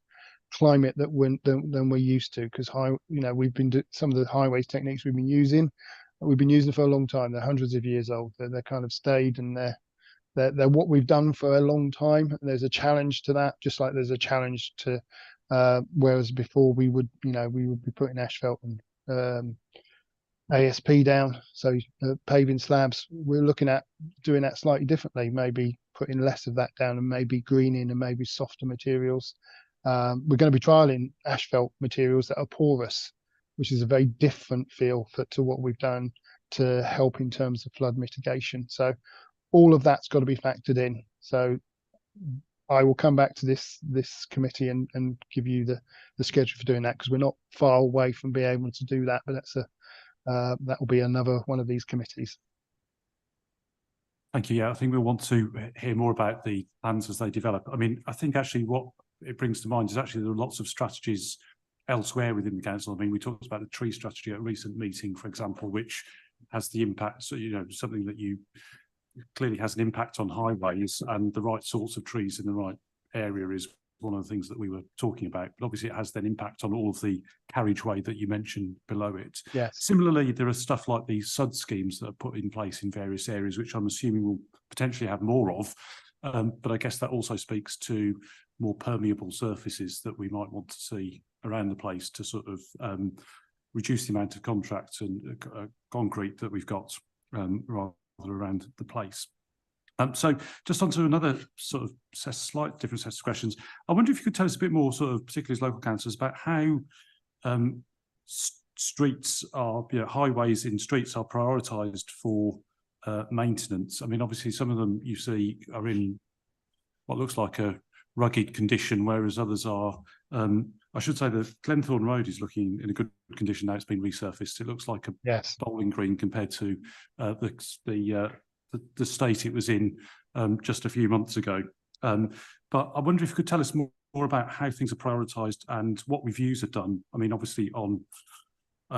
climate than we're used to. Because we've been some of the highways techniques we've been using for a long time. They're hundreds of years old. They're kind of stayed, and they're what we've done for a long time. And there's a challenge to that, just like there's a challenge to whereas before we would be putting asphalt and ASP down, so paving slabs. We're looking at doing that slightly differently, maybe putting less of that down and maybe greening and maybe softer materials. We're going to be trialing asphalt materials that are porous, which is a very different feel to what we've done to help in terms of flood mitigation. So all of that's got to be factored in. So I will come back to this committee and give you the schedule for doing that, because we're not far away from being able to do that, but that will be another one of these committees. Thank you. Yeah, I think we'll want to hear more about the plans as they develop. I mean, I think actually what it brings to mind is actually there are lots of strategies elsewhere within the council. I mean, we talked about the tree strategy at a recent meeting, for example, which has the impact, so, something that clearly has an impact on highways, and the right sorts of trees in the right area is one of the things that we were talking about, but obviously it has then impact on all of the carriageway that you mentioned below it. Yes. Similarly, there are stuff like these SUD schemes that are put in place in various areas, which I'm assuming will potentially have more of. But I guess that also speaks to more permeable surfaces that we might want to see around the place to sort of reduce the amount of contracts and concrete that we've got rather around the place. So just onto another sort of slight different set of questions. I wonder if you could tell us a bit more, sort of particularly as local councillors, about how streets are, highways in streets are prioritised for maintenance. I mean, obviously some of them you see are in what looks like a rugged condition, whereas others are, I should say that Glenthorne Road is looking in a good condition now. It's been resurfaced. It looks like a Yes. bowling green compared to the state it was in just a few months ago. But I wonder if you could tell us more about how things are prioritised and what reviews have done. I mean, obviously on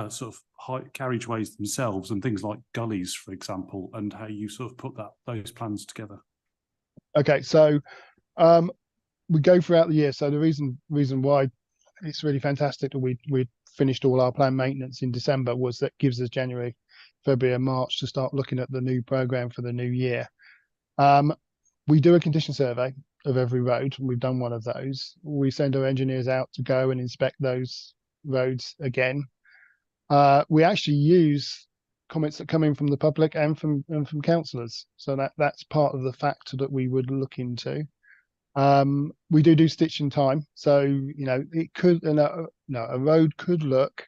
sort of high carriageways themselves and things like gullies, for example, and how you sort of put those plans together. Okay, so we go throughout the year. So the reason why it's really fantastic that we finished all our planned maintenance in December was that gives us January, February and March to start looking at the new programme for the new year. We do a condition survey of every road. We've done one of those. We send our engineers out to go and inspect those roads again. We actually use comments that come in from the public and from councillors. So that's part of the factor that we would look into. We do stitch in time. So, it could, a road could look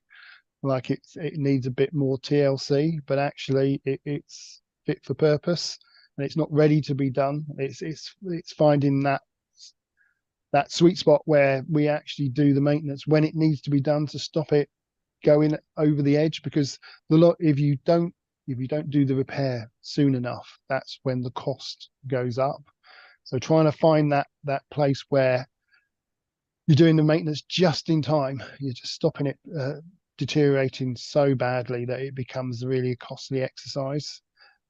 like it needs a bit more TLC, but actually it's fit for purpose and it's not ready to be done. It's finding that sweet spot where we actually do the maintenance when it needs to be done to stop it going over the edge, because if you don't do the repair soon enough, that's when the cost goes up. So trying to find that place where you're doing the maintenance just in time, you're just stopping it deteriorating so badly that it becomes really a costly exercise.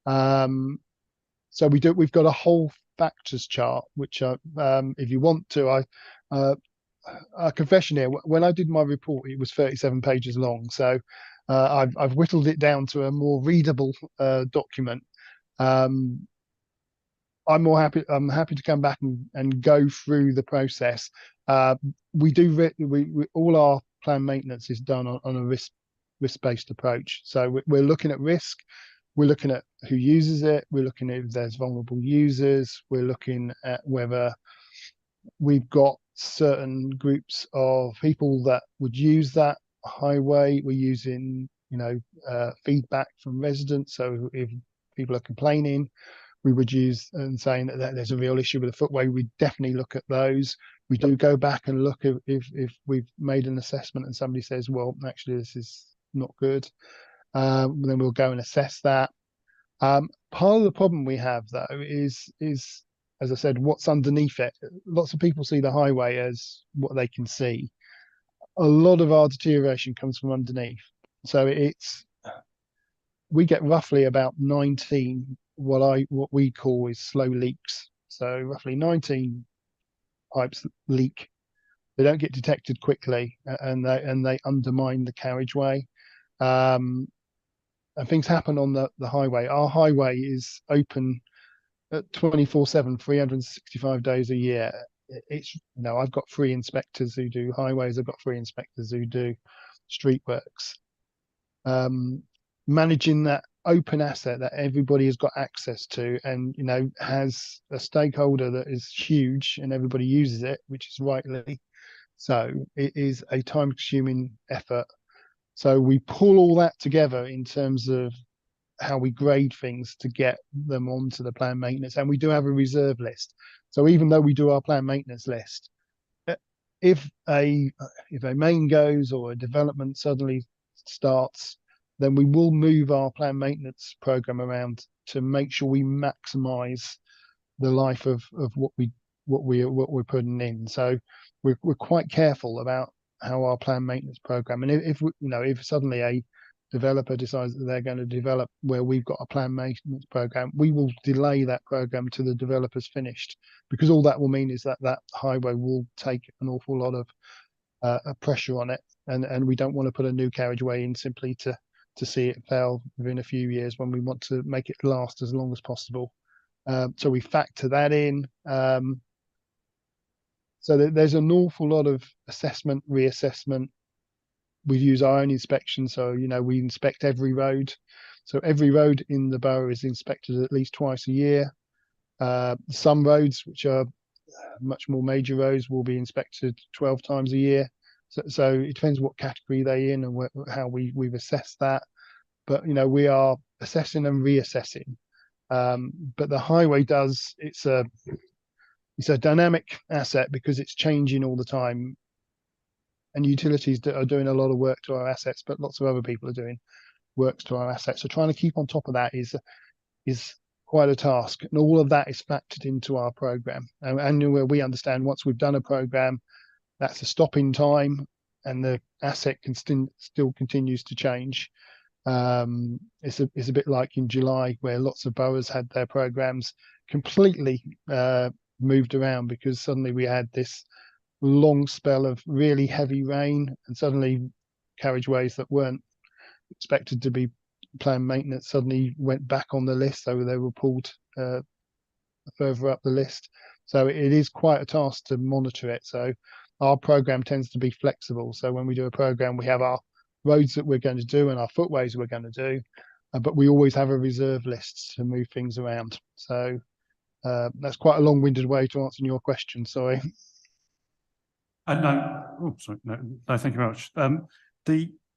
So we've got a whole factors chart, which if you want to, a confession here, when I did my report, it was 37 pages long. So I've whittled it down to a more readable document. I'm happy to come back and go through the process. We all our planned maintenance is done on a risk-based approach. So we're looking at risk, we're looking at who uses it, we're looking at if there's vulnerable users, we're looking at whether we've got certain groups of people that would use that highway. We're using, feedback from residents. So if people are complaining, we would use and saying that there's a real issue with the footway, we definitely look at those. We do go back and look if we've made an assessment and somebody says, well, actually this is not good. Then we'll go and assess that. Part of the problem we have though is as I said, what's underneath it. Lots of people see the highway as what they can see. A lot of our deterioration comes from underneath. So we get roughly about 19 what we call is slow leaks. So roughly 19 pipes leak. They don't get detected quickly, and they undermine the carriageway. And things happen on the highway. Our highway is open 24/7, 365 days a year. It's I've got 3 inspectors who do highways. I've got 3 inspectors who do street works. Managing that open asset that everybody has got access to, and has a stakeholder that is huge, and everybody uses it, which is rightly so. It is a time-consuming effort. So we pull all that together in terms of how we grade things to get them onto the planned maintenance, and we do have a reserve list. So even though we do our planned maintenance list, if a main goes or a development suddenly starts, then we will move our planned maintenance program around to make sure we maximize the life of what we're putting in. So we're quite careful about how our planned maintenance program, and if suddenly developer decides that they're going to develop where we've got a planned maintenance program, we will delay that program till the developer's finished, because all that will mean is that that highway will take an awful lot of pressure on it, and we don't want to put a new carriageway in simply to see it fail within a few years, when we want to make it last as long as possible. So we factor that in. So there's an awful lot of assessment, reassessment. We use our own inspection, so we inspect every road. So every road in the borough is inspected at least twice a year. Some roads, which are much more major roads, will be inspected 12 times a year. So it depends what category they're in and how we've assessed that. But we are assessing and reassessing. But the highway it's a dynamic asset because it's changing all the time. And utilities are doing a lot of work to our assets, but lots of other people are doing works to our assets. So trying to keep on top of that is quite a task. And all of that is factored into our program. And where we understand once we've done a program, that's a stop in time, and the asset can still continues to change. It's a bit like in July, where lots of boroughs had their programs completely moved around because suddenly we had this long spell of really heavy rain, and suddenly carriageways that weren't expected to be planned maintenance suddenly went back on the list, so they were pulled further up the list. So it is quite a task to monitor it. So our program tends to be flexible. So when we do a program, we have our roads that we're going to do and our footways we're going to do, but we always have a reserve list to move things around. So that's quite a long-winded way to answer your question. Sorry. No, thank you very much.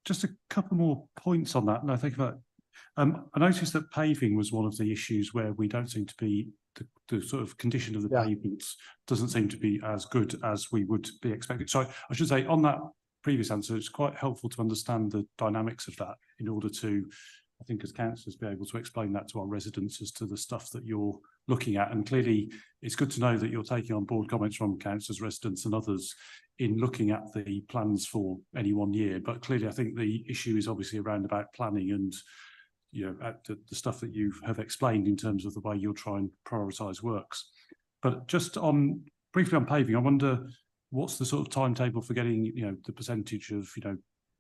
Just a couple more points on that. No, thank you for that. I noticed that paving was one of the issues where we don't seem to be, the sort of condition of the pavements doesn't seem to be as good as we would be expecting. So I should say, on that previous answer, it's quite helpful to understand the dynamics of that in order to, I think, as councillors, be able to explain that to our residents as to the stuff that you're looking at. And clearly, it's good to know that you're taking on board comments from councillors, residents and others in looking at the plans for any 1 year. But clearly, I think the issue is obviously around about planning and, at the stuff that you have explained in terms of the way you'll try and prioritise works. But just briefly on paving, I wonder what's the sort of timetable for getting, the percentage of,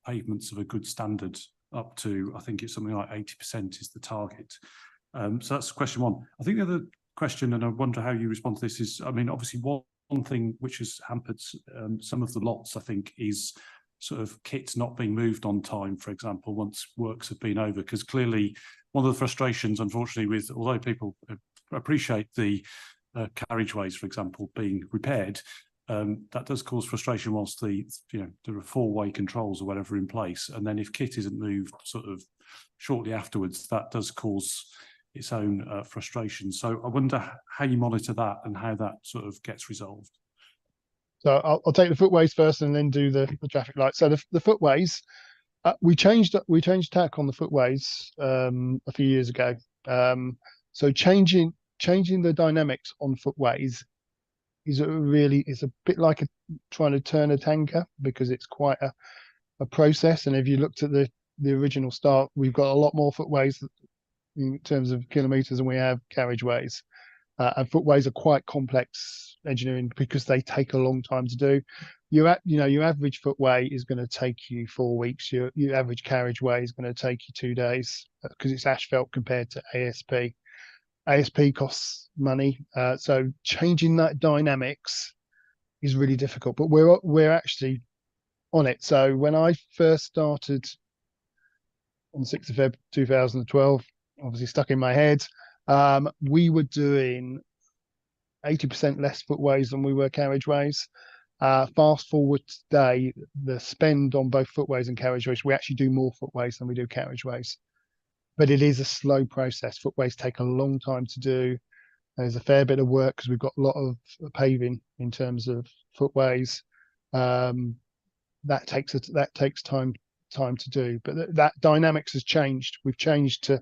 pavements of a good standard up to, I think it's something like 80% is the target. So that's question one. I think the other question, and I wonder how you respond to this, is, obviously one thing which has hampered some of the lots, I think, is sort of kit not being moved on time, for example, once works have been over. Because clearly one of the frustrations, unfortunately, although people appreciate the carriageways, for example, being repaired, that does cause frustration whilst there are four-way controls or whatever in place. And then if kit isn't moved sort of shortly afterwards, that does cause its own frustration. So I wonder how you monitor that and how that sort of gets resolved. So I'll take the footways first and then do the traffic lights. So the footways, we changed tack on the footways a few years ago. So changing the dynamics on footways is a bit like trying to turn a tanker, because it's quite a process. And if you looked at the original start, we've got a lot more footways in terms of kilometres than we have carriageways. And footways are quite complex engineering because they take a long time to do. Your average footway is going to take you 4 weeks. Your average carriageway is going to take you 2 days because it's asphalt compared to ASP. ASP costs money, so changing that dynamics is really difficult. But we're actually on it. So when I first started on the 6th of Feb 2012, obviously stuck in my head, we were doing 80% less footways than we were carriageways. Fast forward today, the spend on both footways and carriageways, we actually do more footways than we do carriageways. But it is a slow process. Footways take a long time to do. There's a fair bit of work because we've got a lot of paving in terms of footways. That takes time to do. But that dynamics has changed. We've changed to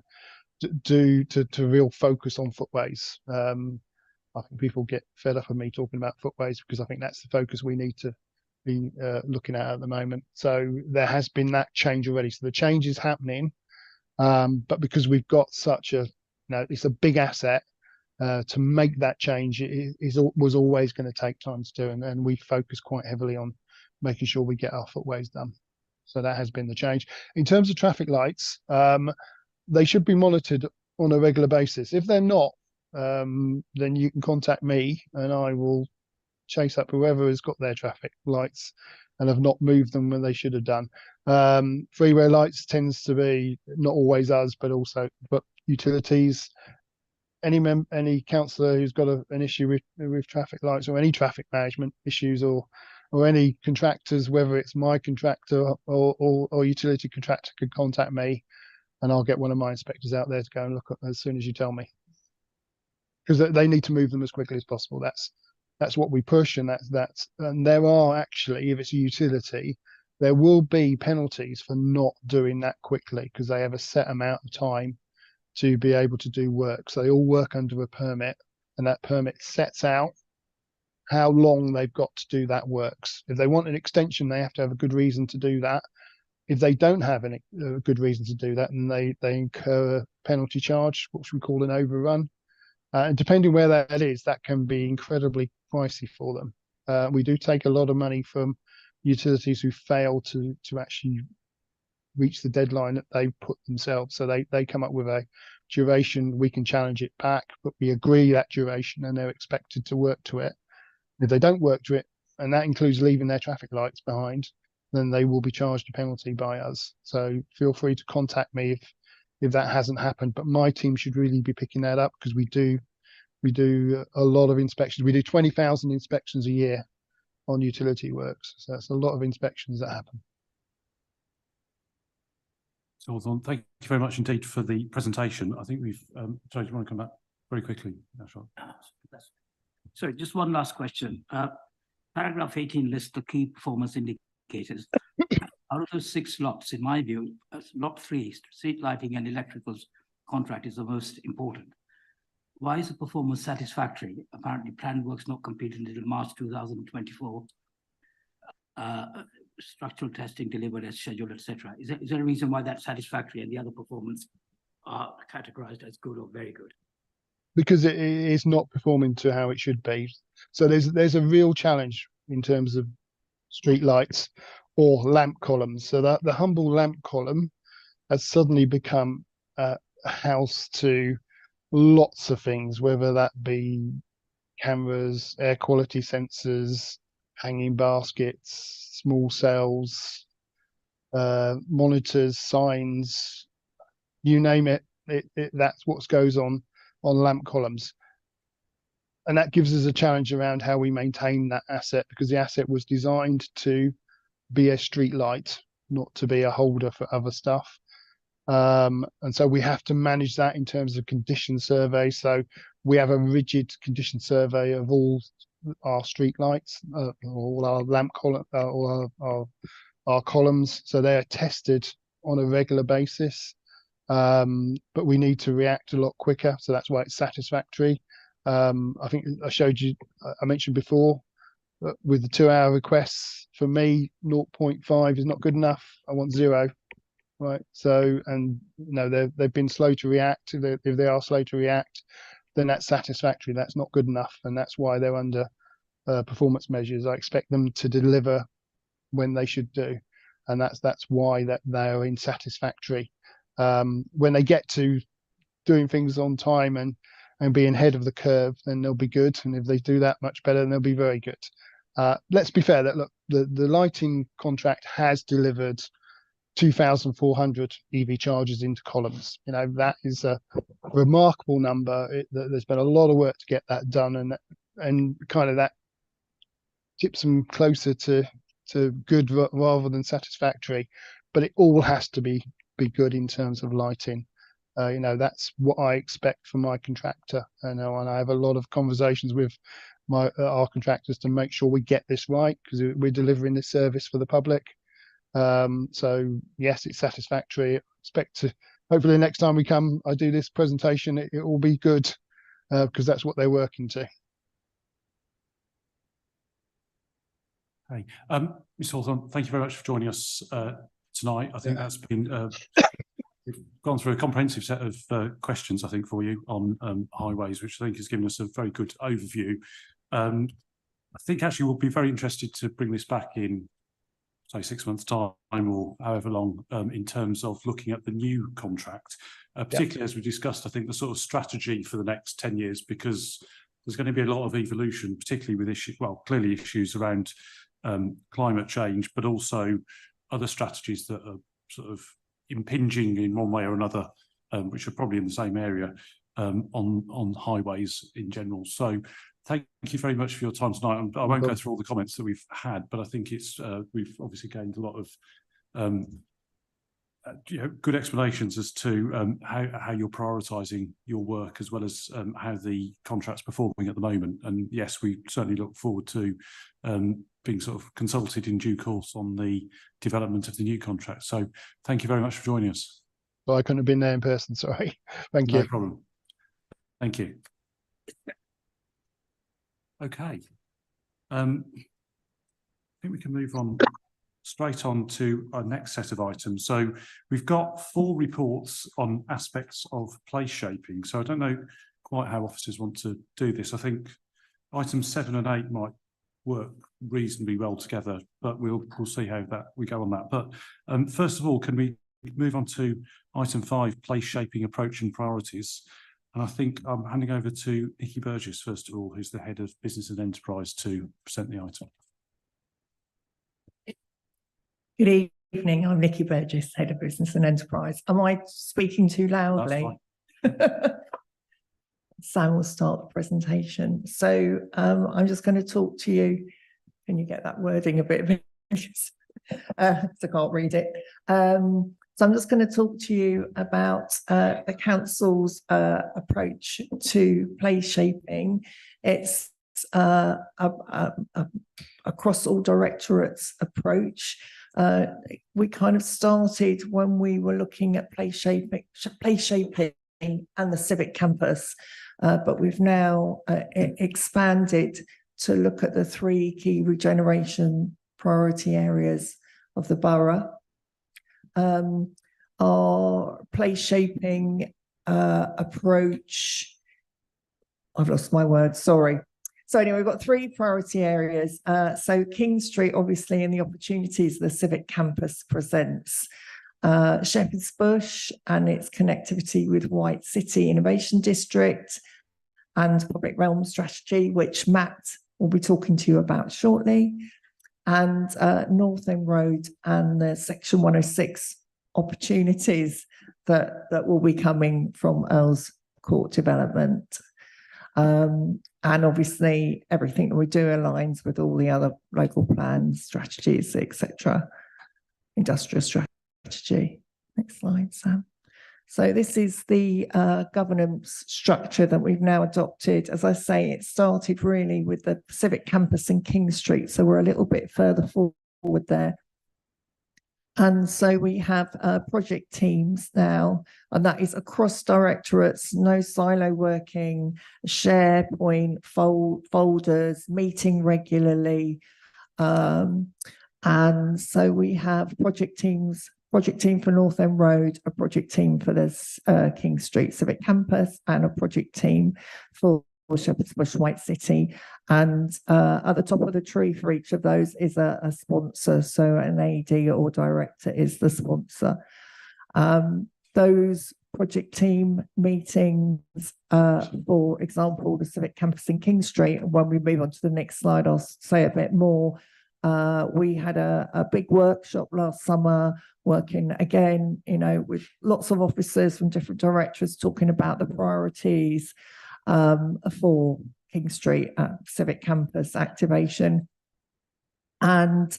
real focus on footways. I think people get fed up of me talking about footways because I think that's the focus we need to currently looking at the moment. So there has been that change already. So the change is happening, but because we've got such a, it's a big asset, to make that change was always going to take time to do, and we focus quite heavily on making sure we get our footways done. So that has been the change. In terms of traffic lights, they should be monitored on a regular basis. If they're not, then you can contact me and I will chase up whoever has got their traffic lights and have not moved them when they should have done. Freeway lights tends to be not always us, but utilities. Any councillor who's got an issue with traffic lights or any traffic management issues, or any contractors, whether it's my contractor or utility contractor, could contact me, and I'll get one of my inspectors out there to go and look at as soon as you tell me, because they need to move them as quickly as possible. That's what we push, and and there are actually, if it's a utility, there will be penalties for not doing that quickly, because they have a set amount of time to be able to do work. So they all work under a permit, and that permit sets out how long they've got to do that works. If they want an extension, they have to have a good reason to do that. If they don't have any good reason to do that, then they incur a penalty charge, which we call an overrun. And depending where that is, that can be incredibly pricey for them. We do take a lot of money from utilities who fail to actually reach the deadline that they put themselves. So they come up with a duration. We can challenge it back, but we agree that duration, and they're expected to work to it. If they don't work to it, and that includes leaving their traffic lights behind, then they will be charged a penalty by us. So feel free to contact me if that hasn't happened. But my team should really be picking that up, because we do a lot of inspections. We do 20,000 inspections a year on utility works. So that's a lot of inspections that happen. So thank you very much indeed for the presentation. I think we've, sorry, do you want to come back very quickly? That's right. Sorry, just one last question. Paragraph 18 lists the key performance indicators. Out of those 6 lots, in my view, lot 3, street lighting and electricals contract, is the most important. Why is the performance satisfactory? Apparently planned works not completed until March 2024. Structural testing delivered as scheduled, etc. Is there a reason why that's satisfactory and the other performance are categorized as good or very good? Because it is not performing to how it should be. So there's a real challenge in terms of street lights or lamp columns. So that the humble lamp column has suddenly become a house to lots of things, whether that be cameras, air quality sensors, hanging baskets, small cells, monitors, signs, you name it. That's what goes on lamp columns. And that gives us a challenge around how we maintain that asset, because the asset was designed to be a street light, not to be a holder for other stuff. And so we have to manage that in terms of condition survey. So we have a rigid condition survey of all our street lights, all our lamp column, all our columns. So they are tested on a regular basis. But we need to react a lot quicker. So that's why it's satisfactory. I think I mentioned before, with the 2-hour requests, for me, 0.5 is not good enough. I want 0. Right. So, and they've been slow to react. If they are slow to react, then that's satisfactory. That's not good enough. And that's why they're under performance measures. I expect them to deliver when they should do. And that's why they are in satisfactory. When they get to doing things on time and being ahead of the curve, then they'll be good. And if they do that much better, then they'll be very good. Let's be fair that, look, the lighting contract has delivered 2,400 EV chargers into columns. That is a remarkable number. There's been a lot of work to get that done, and kind of that tips them closer to good rather than satisfactory. But it all has to be good in terms of lighting. That's what I expect from my contractor. And I have a lot of conversations with our contractors to make sure we get this right, because we're delivering this service for the public. So yes, it's satisfactory. I expect to, hopefully the next time I do this presentation, it will be good, because that's what they're working to. Okay, Ms Hawthorne, thank you very much for joining us tonight. I think that's been we've gone through a comprehensive set of questions, I think, for you on highways, which I think has given us a very good overview. I think actually we'll be very interested to bring this back in, say, 6 months' time or however long, in terms of looking at the new contract, particularly as we discussed, I think, the sort of strategy for the next 10 years, because there's going to be a lot of evolution, particularly with issues, well, clearly issues around climate change, but also other strategies that are sort of impinging in one way or another, which are probably in the same area, on highways in general. So thank you very much for your time tonight. I won't go through all the comments that we've had, but I think it's we've obviously gained a lot of good explanations as to how you're prioritising your work, as well as how the contract's performing at the moment. And yes, we certainly look forward to being sort of consulted in due course on the development of the new contract. So thank you very much for joining us. Well, I couldn't have been there in person, sorry. Thank you. No problem. Thank you. Okay. I think we can move on straight on to our next set of items. So we've got 4 reports on aspects of place shaping. So I don't know quite how officers want to do this. I think items 7 and 8 might work reasonably well together, but we'll see how we go on that. But first of all, can we move on to item 5, place shaping approach and priorities? And I think I'm handing over to Nikki Burgess, first of all, who's the head of business and enterprise, to present the item. Good evening, I'm Nikki Burgess, Head of Business and Enterprise. Am I speaking too loudly? Sam will start the presentation. So I'm just going to talk to you. Can you get that wording a bit? I can't read it. So I'm just going to talk to you about the council's approach to place shaping. It's across all directorates approach. We kind of started when we were looking at place shaping and the civic campus, but we've now expanded to look at the 3 key regeneration priority areas of the borough. Our place shaping approach, I've lost my words, sorry. So anyway, we've got 3 priority areas. So King Street, obviously, and the opportunities the civic campus presents. Shepherd's Bush and its connectivity with White City Innovation District and public realm strategy, which Matt will be talking to you about shortly. And North End Road and the Section 106 opportunities that will be coming from Earl's Court development. And obviously everything that we do aligns with all the other local plans, strategies, etc. Industrial strategy. Next slide, Sam. So this is the governance structure that we've now adopted. As I say, it started really with the civic campus in King Street, so we're a little bit further forward there. And so we have project teams now, and that is across directorates, no silo working, SharePoint, folders, meeting regularly. And so we have project teams, project team for North End Road, a project team for this King Street Civic Campus, and a project team for Shepherd's Bush White City. And at the top of the tree for each of those is a sponsor, so an AD or director is the sponsor. Those project team meetings, for example, the Civic Campus in King Street, when we move on to the next slide, I'll say a bit more. We had a big workshop last summer, working again, with lots of officers from different directorates talking about the priorities for King Street Civic Campus activation. And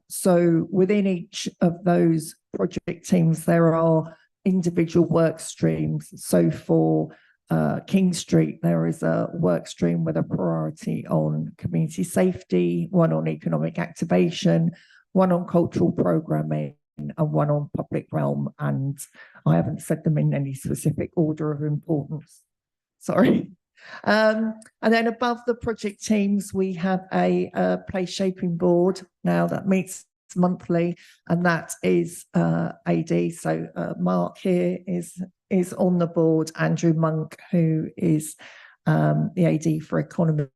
so within each of those project teams, there are individual work streams. So for King Street, there is a work stream with a priority on community safety, one on economic activation, one on cultural programming, and one on public realm. And I haven't said them in any specific order of importance. Sorry. And then above the project teams, we have a place shaping board now that meets monthly, and that is AD. So Mark here is on the board. Andrew Monk, who is the AD for economy.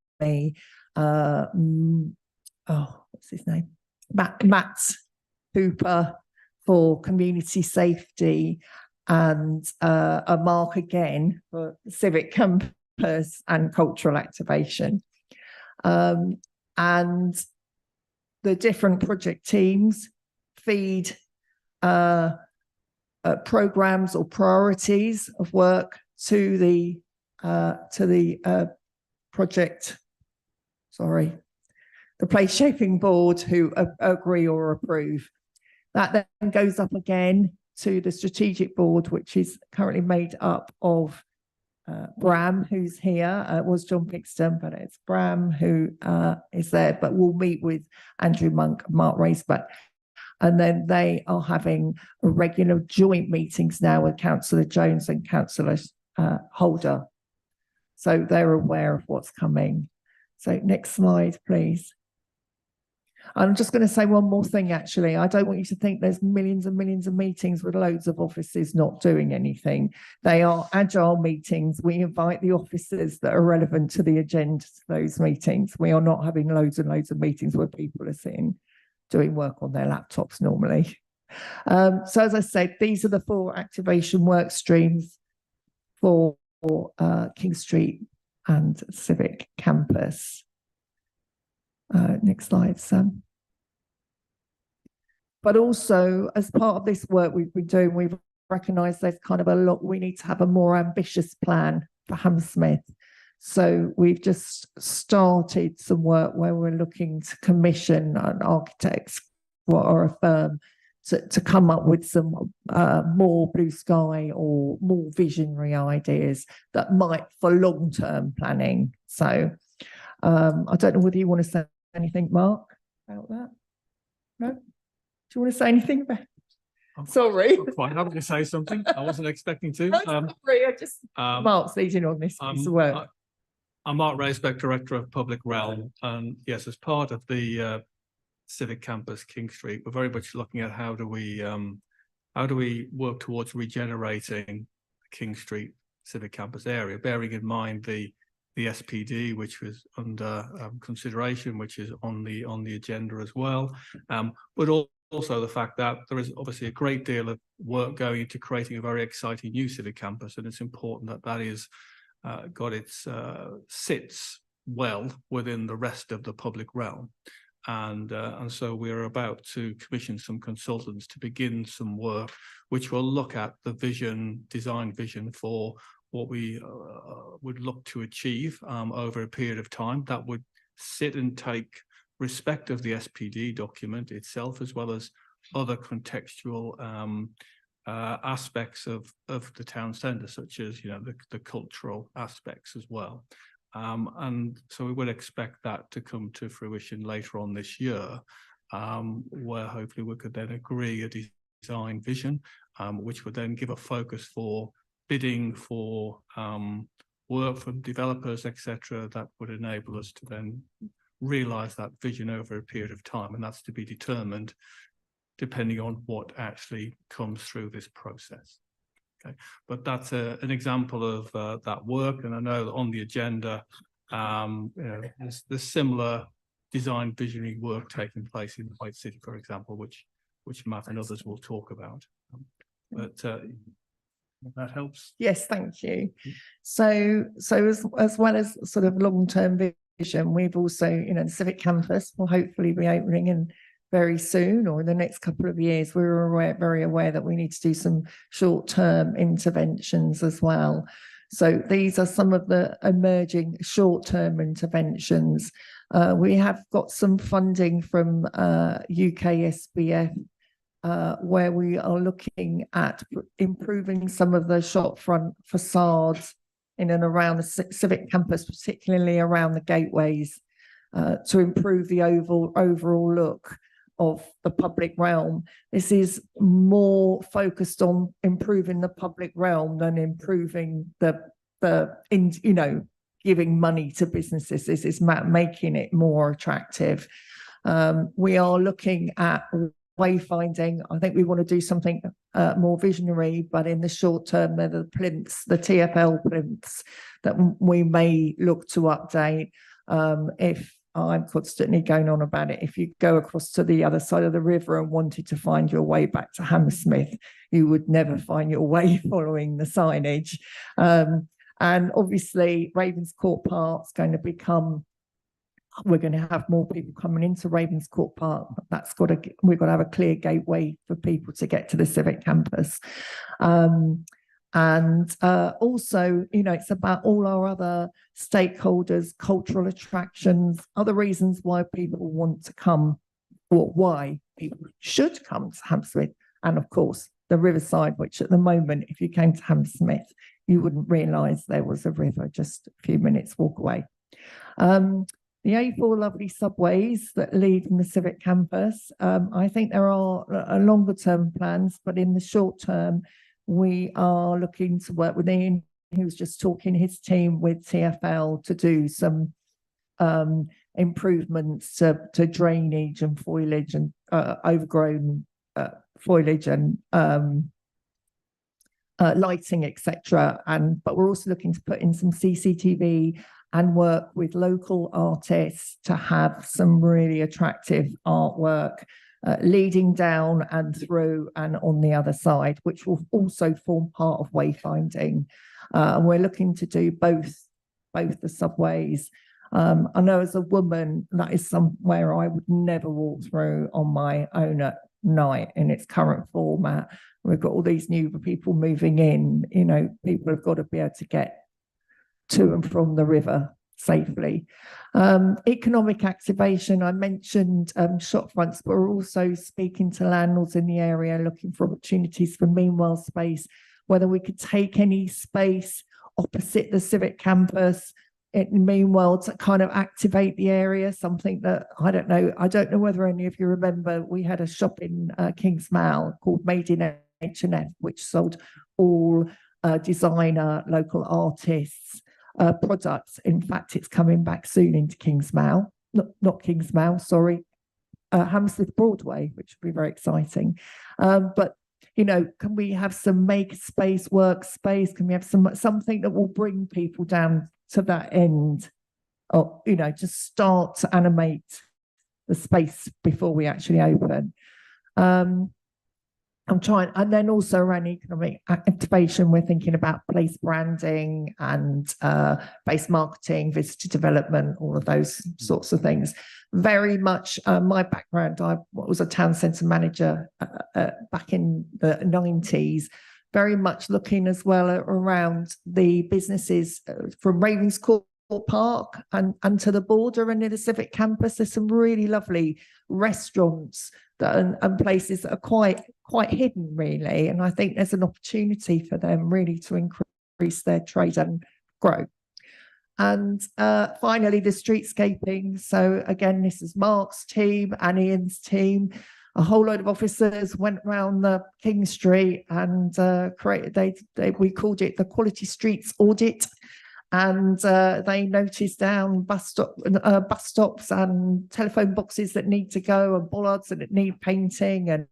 What's his name? Matt Hooper for community safety, and a Mark again for civic campus and cultural activation. And the different project teams feed programs or priorities of work to the project, the place shaping board, who agree or approve. That then goes up again to the strategic board, which is currently made up of Bram, who's here. It was John Pixton, but it's Bram who is there, but we'll meet with Andrew Monk, Mark Raceback. And then they are having regular joint meetings now with Councillor Jones and Councillor Holder. So they're aware of what's coming. So next slide, please. I'm just going to say one more thing, actually. I don't want you to think there's millions and millions of meetings with loads of officers not doing anything. They are agile meetings. We invite the officers that are relevant to the agenda to those meetings. We are not having loads and loads of meetings where people are sitting doing work on their laptops normally. So as I said, these are the 4 activation work streams for King Street and Civic Campus. Next slide, Sam. But also, as part of this work we've been doing, we've recognised there's kind of a lot, we need to have a more ambitious plan for Hammersmith. So we've just started some work where we're looking to commission an architect or a firm to come up with some more blue sky or more visionary ideas that might for long-term planning. So I don't know whether you want to say anything, Mark, about that? No? Do you want to say anything about it? Sorry. I'm quite happy to say something. I wasn't expecting to. Sorry, I just Mark's leading on this piece of work. I'm Mark Raceback, Director of Public Realm, and yes, as part of the Civic Campus King Street, we're very much looking at how do we work towards regenerating the King Street Civic Campus area, bearing in mind the SPD, which was under consideration, which is on the agenda as well, but also the fact that there is obviously a great deal of work going into creating a very exciting new civic campus, and it's important that that is got its sits well within the rest of the public realm, and so we're about to commission some consultants to begin some work which will look at the design vision for what we would look to achieve over a period of time that would sit and take respect of the SPD document itself, as well as other contextual aspects of the town centre, such as the cultural aspects as well. And so we would expect that to come to fruition later on this year, where hopefully we could then agree a design vision, which would then give a focus for bidding for work from developers, etc., that would enable us to then realise that vision over a period of time, and that's to be determined depending on what actually comes through this process. Okay, but that's an example of that work, and I know that on the agenda there's similar design visionary work taking place in White City, for example, which Matt and others will talk about. But that helps. Yes, thank you. So as well as sort of long-term vision, we've also, the Civic Campus will hopefully be opening in very soon or in the next couple of years. We're very aware that we need to do some short-term interventions as well. So these are some of the emerging short-term interventions. We have got some funding from UK SBF, where we are looking at improving some of the shopfront facades in and around the Civic Campus, particularly around the gateways, to improve the overall look of the public realm. This is more focused on improving the public realm than improving the giving money to businesses. This is making it more attractive. We are looking at wayfinding. I think we want to do something more visionary, but in the short term, they're the plinths, the TfL plinths that we may look to update. If I'm constantly going on about it, if you go across to the other side of the river and wanted to find your way back to Hammersmith, you would never find your way following the signage. And obviously, Ravenscourt Park's going to become, we're going to have more people coming into Ravenscourt Park. We've got to have a clear gateway for people to get to the civic campus. And also, you know, it's about all our other stakeholders, cultural attractions, other reasons why people want to come, or why people should come to Hammersmith. And of course, the riverside, which at the moment, if you came to Hammersmith, you wouldn't realise there was a river just a few minutes walk away. The A4 lovely subways that lead from the civic campus, I think there are longer term plans, but in the short term, we are looking to work with Ian, who's just talking his team with TfL to do some improvements to drainage and foliage and overgrown foliage and lighting, etc. But we're also looking to put in some CCTV and work with local artists to have some really attractive artwork leading down and through and on the other side, which will also form part of wayfinding. And we're looking to do both the subways. I know as a woman, that is somewhere I would never walk through on my own at night in its current format. We've got all these new people moving in, you know, people have got to be able to get to and from the river safely. Economic activation, I mentioned shop fronts, but we're also speaking to landlords in the area looking for opportunities for meanwhile space, whether we could take any space opposite the civic campus meanwhile to kind of activate the area, something that I don't know whether any of you remember, we had a shop in Kingsmouth called Made in H&F, which sold all designer local artists products. In fact, it's coming back soon into Kingsmouth, not Kingsmouth, sorry, Hammersmith Broadway, which would be very exciting. But you know, can we have some make space, workspace? Can we have something that will bring people down to that end, or you know, just start to animate the space before we actually open? I'm trying, and then also around economic activation, we're thinking about place branding and base marketing, visitor development, all of those sorts of things. Very much my background, I was a town centre manager back in the 90s, very much looking as well around the businesses from Ravenscourt Park and to the border and near the civic campus. There's some really lovely restaurants and places that are quite hidden, really, and I think there's an opportunity for them really to increase their trade and grow. And finally, the streetscaping. So again, this is Mark's team and Ian's team. A whole load of officers went around the King Street and created. We called it the Quality Streets Audit. And they noticed down bus stops and telephone boxes that need to go, and bollards that need painting, and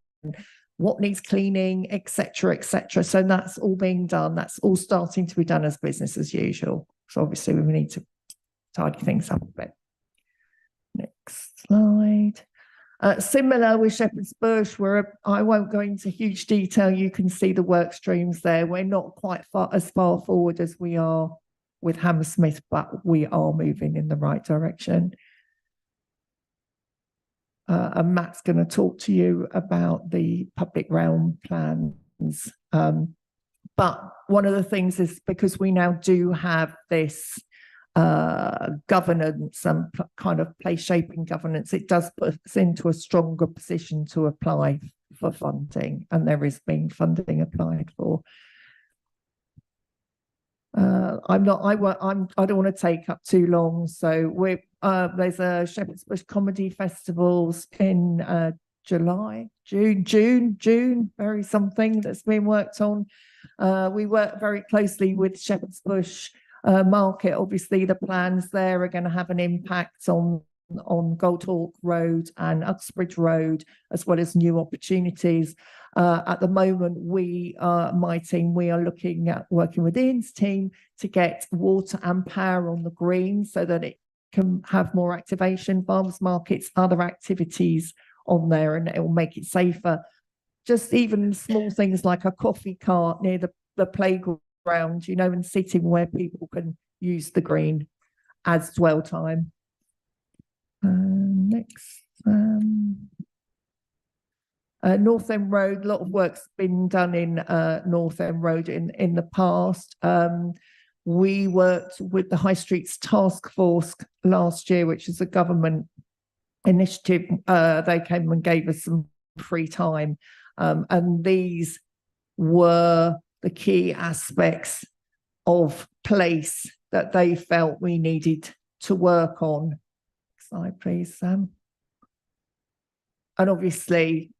what needs cleaning, etc., etc. So that's all being done. That's all starting to be done as business as usual. So obviously we need to tidy things up a bit. Next slide. Similar with Shepherd's Bush, where I won't go into huge detail. You can see the work streams there. We're not quite as far forward as we are with Hammersmith, but we are moving in the right direction. And Matt's going to talk to you about the public realm plans. But one of the things is, because we now do have this governance and kind of place shaping governance, it does put us into a stronger position to apply for funding, and there is being funding applied for. I don't want to take up too long. So there's a Shepherd's Bush Comedy Festivals in June, very something that's been worked on. We work very closely with Shepherd's Bush market. Obviously, the plans there are going to have an impact on Goldhawk Road and Uxbridge Road, as well as new opportunities. At the moment, my team, we are looking at working with Ian's team to get water and power on the green so that it can have more activation, farmers markets, other activities on there, and it will make it safer. Just even small things like a coffee cart near the playground, you know, and sitting where people can use the green as dwell time. Next. North End Road, a lot of work's been done in North End Road in the past. We worked with the High Streets Task Force last year, which is a government initiative. They came and gave us some free time. And these were the key aspects of place that they felt we needed to work on. Next slide, please, Sam. And obviously,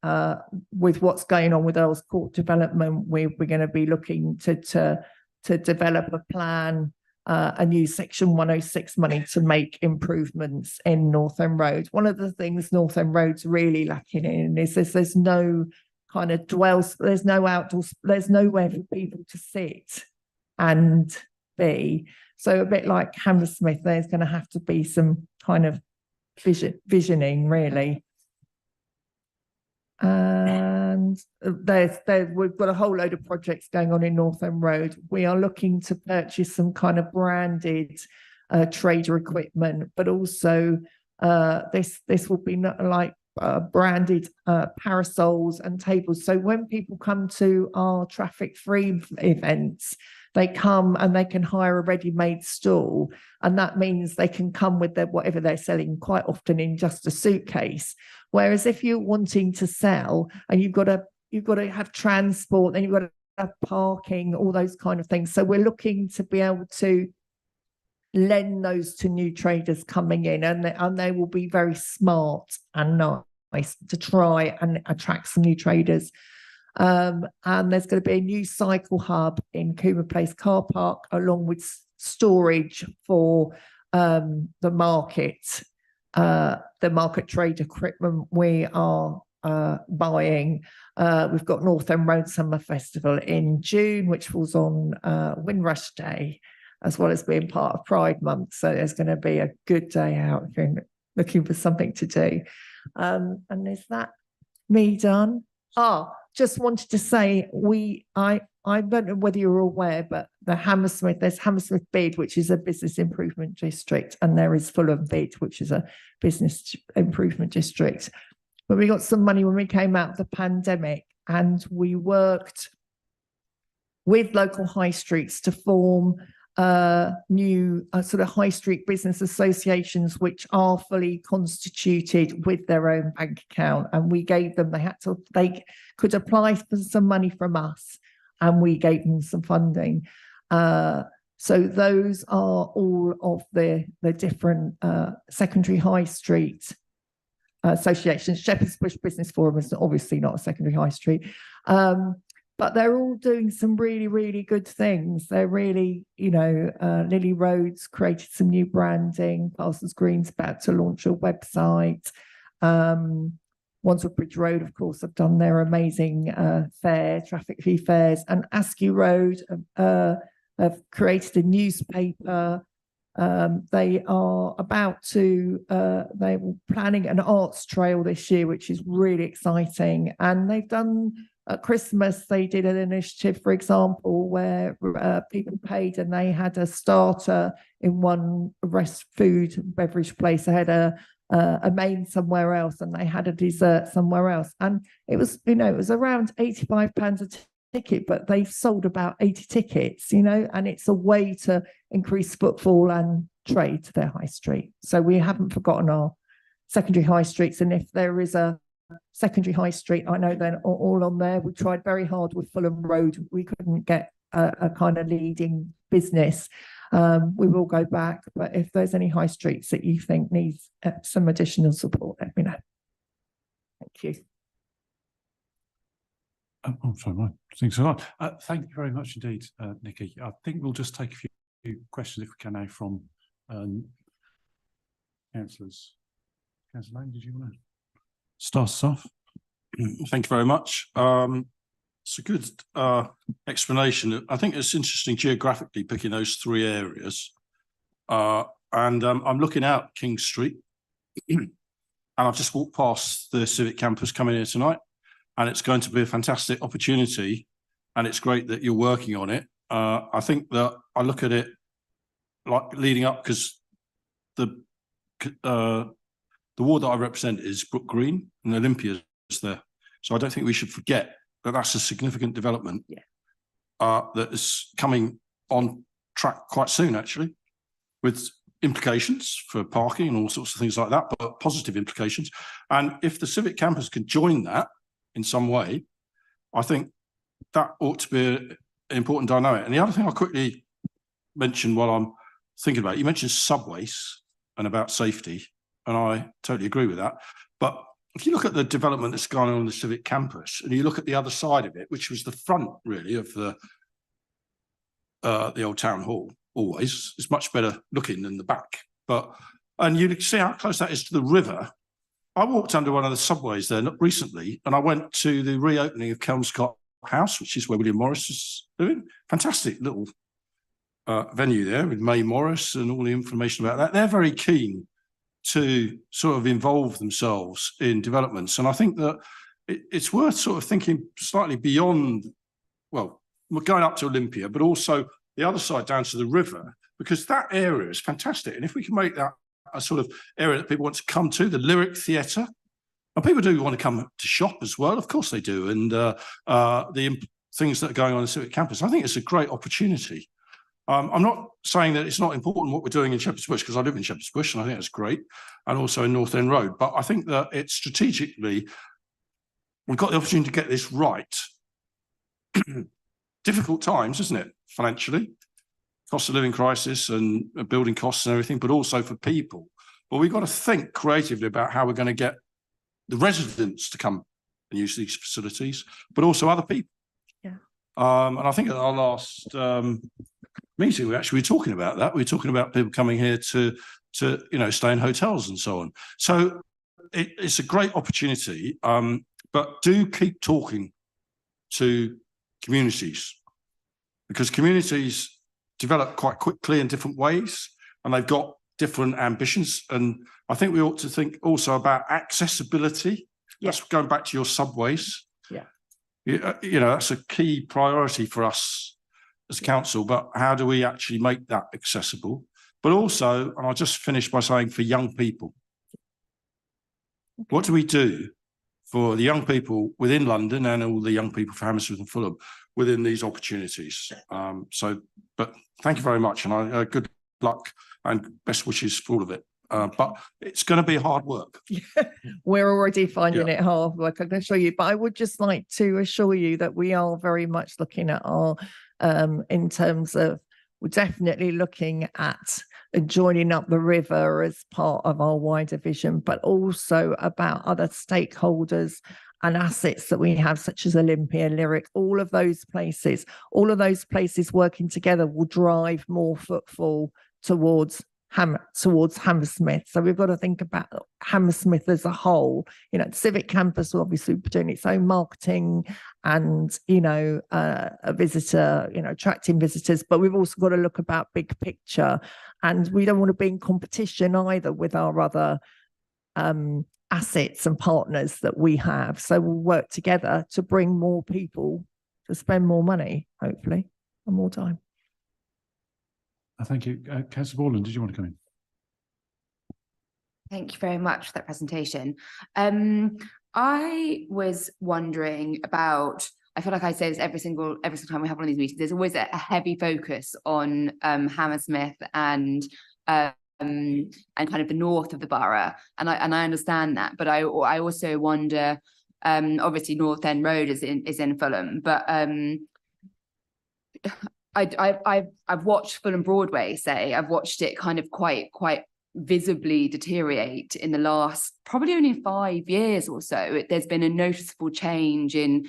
with what's going on with Earls Court development, we're going to be looking to develop a plan and use Section 106 money to make improvements in North End Road. One of the things North End Road's really lacking in is there's no kind of there's no outdoors, there's nowhere for people to sit and be. So a bit like Hammersmith, there's going to have to be some kind of visioning, really. And we've got a whole load of projects going on in North End Road. We are looking to purchase some kind of branded trader equipment, but also this will be not like branded parasols and tables. So when people come to our traffic-free events, they come and they can hire a ready-made stall, and that means they can come with their whatever they're selling, quite often in just a suitcase. Whereas if you're wanting to sell and you've got to have transport, then you've got to have parking, all those kind of things. So we're looking to be able to lend those to new traders coming in, and they will be very smart and nice to try and attract some new traders. And there's going to be a new cycle hub in Coomer Place car park, along with storage for the market trade equipment we are buying. We've got North End Road Summer Festival in June, which falls on Windrush Day, as well as being part of Pride Month. So there's going to be a good day out if you're looking for something to do. And is that me done? Just wanted to say, I don't know whether you're aware, but there's Hammersmith Bid, which is a business improvement district, and there is Fulham Bid, which is a business improvement district. But we got some money when we came out of the pandemic, and we worked with local high streets to form new sort of high street business associations, which are fully constituted with their own bank account. And we gave them, they could apply for some money from us, and we gave them some funding. So those are all of the different secondary high street associations. Shepherd's Bush Business Forum is obviously not a secondary high street. But they're all doing some really, really good things. They're really, Lily Rhodes created some new branding. Parsons Green's about to launch a website. Wandsworth Bridge Road, of course, have done their amazing traffic fee fairs. And Askew Road have created a newspaper. They are they were planning an arts trail this year, which is really exciting. And they've done, at Christmas, they did an initiative, for example, where people paid and they had a starter in one food and beverage place. They had a main somewhere else, and they had a dessert somewhere else. And it was, it was around £85 a ticket, but they've sold about 80 tickets, and it's a way to increase footfall and trade to their high street. So we haven't forgotten our secondary high streets. And if there is a secondary high street, I know they're all on there. We tried very hard with Fulham Road. We couldn't get a kind of leading business. We will go back, but if there's any high streets that you think needs some additional support, let me know. Thank you. I'm sorry, my things are on. Thank you very much indeed, Nikki. I think we'll just take a few questions, if we can now, from councillors. Councillor Lane, did you want to start us off? Thank you very much. It's a good explanation. I think it's interesting geographically picking those three areas. And I'm looking out King Street, and I've just walked past the Civic Campus coming here tonight, and it's going to be a fantastic opportunity, and it's great that you're working on it. I think that I look at it like leading up, because the ward that I represent is Brook Green, and Olympia is there. So I don't think we should forget that that's a significant development that is coming on track quite soon, actually, with implications for parking and all sorts of things like that, but positive implications. And if the Civic Campus can join that in some way, I think that ought to be an important dynamic. And the other thing I'll quickly mention while I'm thinking about it, you mentioned subways and about safety, and I totally agree with that. But if you look at the development that's gone on the Civic Campus, and you look at the other side of it, which was the front really of the old town hall, always, it's much better looking than the back. And you can see how close that is to the river. I walked under one of the subways there recently, and I went to the reopening of Kelmscott House, which is where William Morris is doing. Fantastic little venue there with May Morris and all the information about that. They're very keen to sort of involve themselves in developments. And I think that it's worth sort of thinking slightly beyond, well, we're going up to Olympia, but also the other side down to the river, because that area is fantastic. And if we can make that a sort of area that people want to come to, the Lyric Theatre, and people do want to come to shop as well, of course they do, and the things that are going on in the Civic Campus, I think it's a great opportunity. I'm not saying that it's not important what we're doing in Shepherd's Bush, because I live in Shepherd's Bush and I think that's great, and also in North End Road, but I think that it's strategically, we've got the opportunity to get this right. Difficult times, isn't it, financially? Cost of living crisis and building costs and everything, but also for people. But we've got to think creatively about how we're going to get the residents to come and use these facilities, but also other people. Yeah. And I think at our last meeting, we actually were talking about that. We were talking about people coming here to stay in hotels and so on. So it's a great opportunity, but do keep talking to communities, because communities develop quite quickly in different ways, and they've got different ambitions. And I think we ought to think also about accessibility. Yeah. That's going back to your subways. Yeah. That's a key priority for us as council, but how do we actually make that accessible? But also, and I'll just finish by saying, for young people, what do we do for the young people within London and all the young people for Hammersmith and Fulham within these opportunities? But thank you very much, and good luck and best wishes for all of it. But it's going to be hard work. We're already finding it hard work, I can assure you. But I would just like to assure you that we are very much looking at our, in terms of, we're definitely looking at joining up the river as part of our wider vision, but also about other stakeholders and assets that we have, such as Olympia, Lyric, all of those places working together will drive more footfall towards Hammersmith. So we've got to think about Hammersmith as a whole. The Civic Campus will obviously be doing its own marketing and, a visitor, attracting visitors, but we've also got to look about big picture, and we don't want to be in competition either with our other assets and partners that we have. So we'll work together to bring more people to spend more money, hopefully, and more time. Thank you. Councillor Borland, did you want to come in? Thank you very much for that presentation. I was wondering about, I feel like I say this every single time we have one of these meetings, there's always a heavy focus on Hammersmith and kind of the north of the borough, and I understand that, but I also wonder, obviously North End Road is in Fulham, but I've watched Fulham Broadway, say I've watched it kind of quite visibly deteriorate in the last probably only 5 years or so. There's been a noticeable change in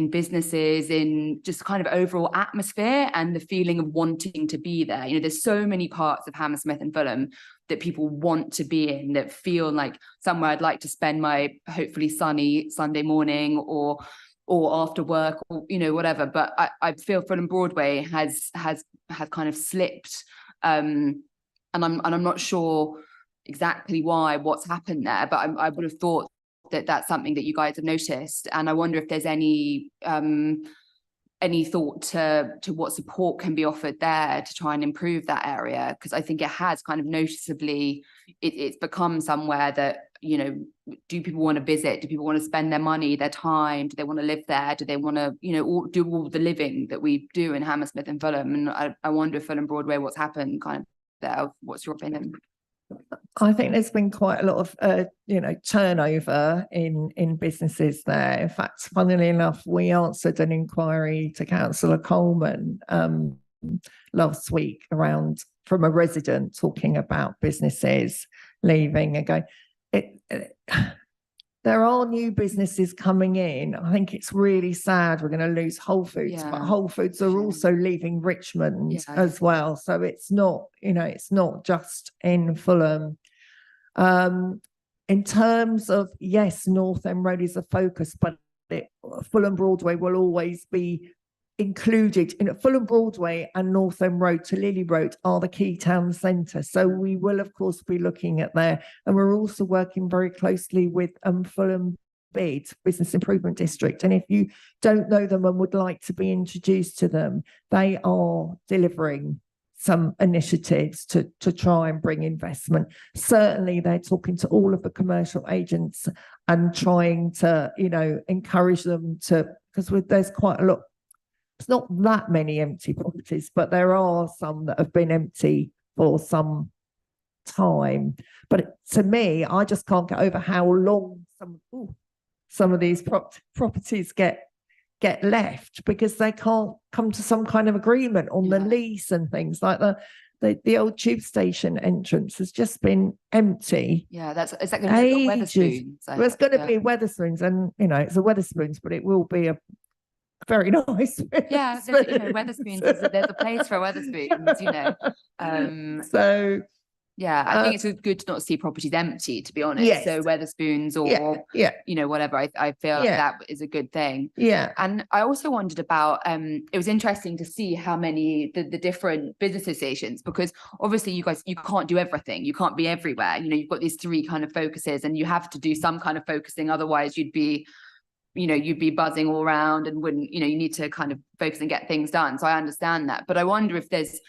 businesses, in just kind of overall atmosphere and the feeling of wanting to be there. You know, there's so many parts of Hammersmith and Fulham that people want to be in, that feel like somewhere I'd like to spend my hopefully sunny Sunday morning or after work, or, you know, whatever. But I feel Fulham Broadway has kind of slipped. And I'm not sure exactly what's happened there, but I would have thought that that's something that you guys have noticed. And I wonder if there's any thought to what support can be offered there to try and improve that area, because I think it has kind of noticeably, it's become somewhere that, you know, do people want to visit? Do people want to spend their money, their time? Do they want to live there? Do they want to, you know, do all the living that we do in Hammersmith and Fulham? And I wonder if Fulham Broadway, what's happened kind of there? What's your opinion? I think there's been quite a lot of, you know, turnover in businesses there. In fact, funnily enough, we answered an inquiry to Councillor Coleman last week from a resident talking about businesses leaving and going. There are new businesses coming in. I think it's really sad we're going to lose Whole Foods, but Whole Foods are also leaving Richmond as well. So it's not, you know, it's not just in Fulham. In terms of, yes, North End Road is a focus, but Fulham Broadway will always be included in Fulham Broadway, and North End Road to Lily Road are the key town centre. So we will, of course, be looking at there. And we're also working very closely with Fulham BID, Business Improvement District. And if you don't know them and would like to be introduced to them, they are delivering some initiatives to try and bring investment. Certainly, they're talking to all of the commercial agents and trying to, you know, encourage them to, because there's quite a lot. It's not that many empty properties, but there are some that have been empty for some time. But to me, I just can't get over how long some of these properties get left, because they can't come to some kind of agreement on the lease and things like the old tube station entrance has just been empty. Yeah, is that going to be Wetherspoons? Well, it's going to be Wetherspoons, and you know, it's a Wetherspoons, but it will be a very nice. Yeah, you know, Wetherspoons, there's a place for Wetherspoons, you know. So yeah, I think it's good to not see properties empty, to be honest. Yes. So Wetherspoons or you know, whatever, I feel like that is a good thing. Yeah. And I also wondered about it was interesting to see how many the different business associations, because obviously you can't do everything, you can't be everywhere. You know, you've got these three kind of focuses, and you have to do some kind of focusing, otherwise you'd be buzzing all around and wouldn't, you know, you need to kind of focus and get things done. So I understand that, but I wonder if there's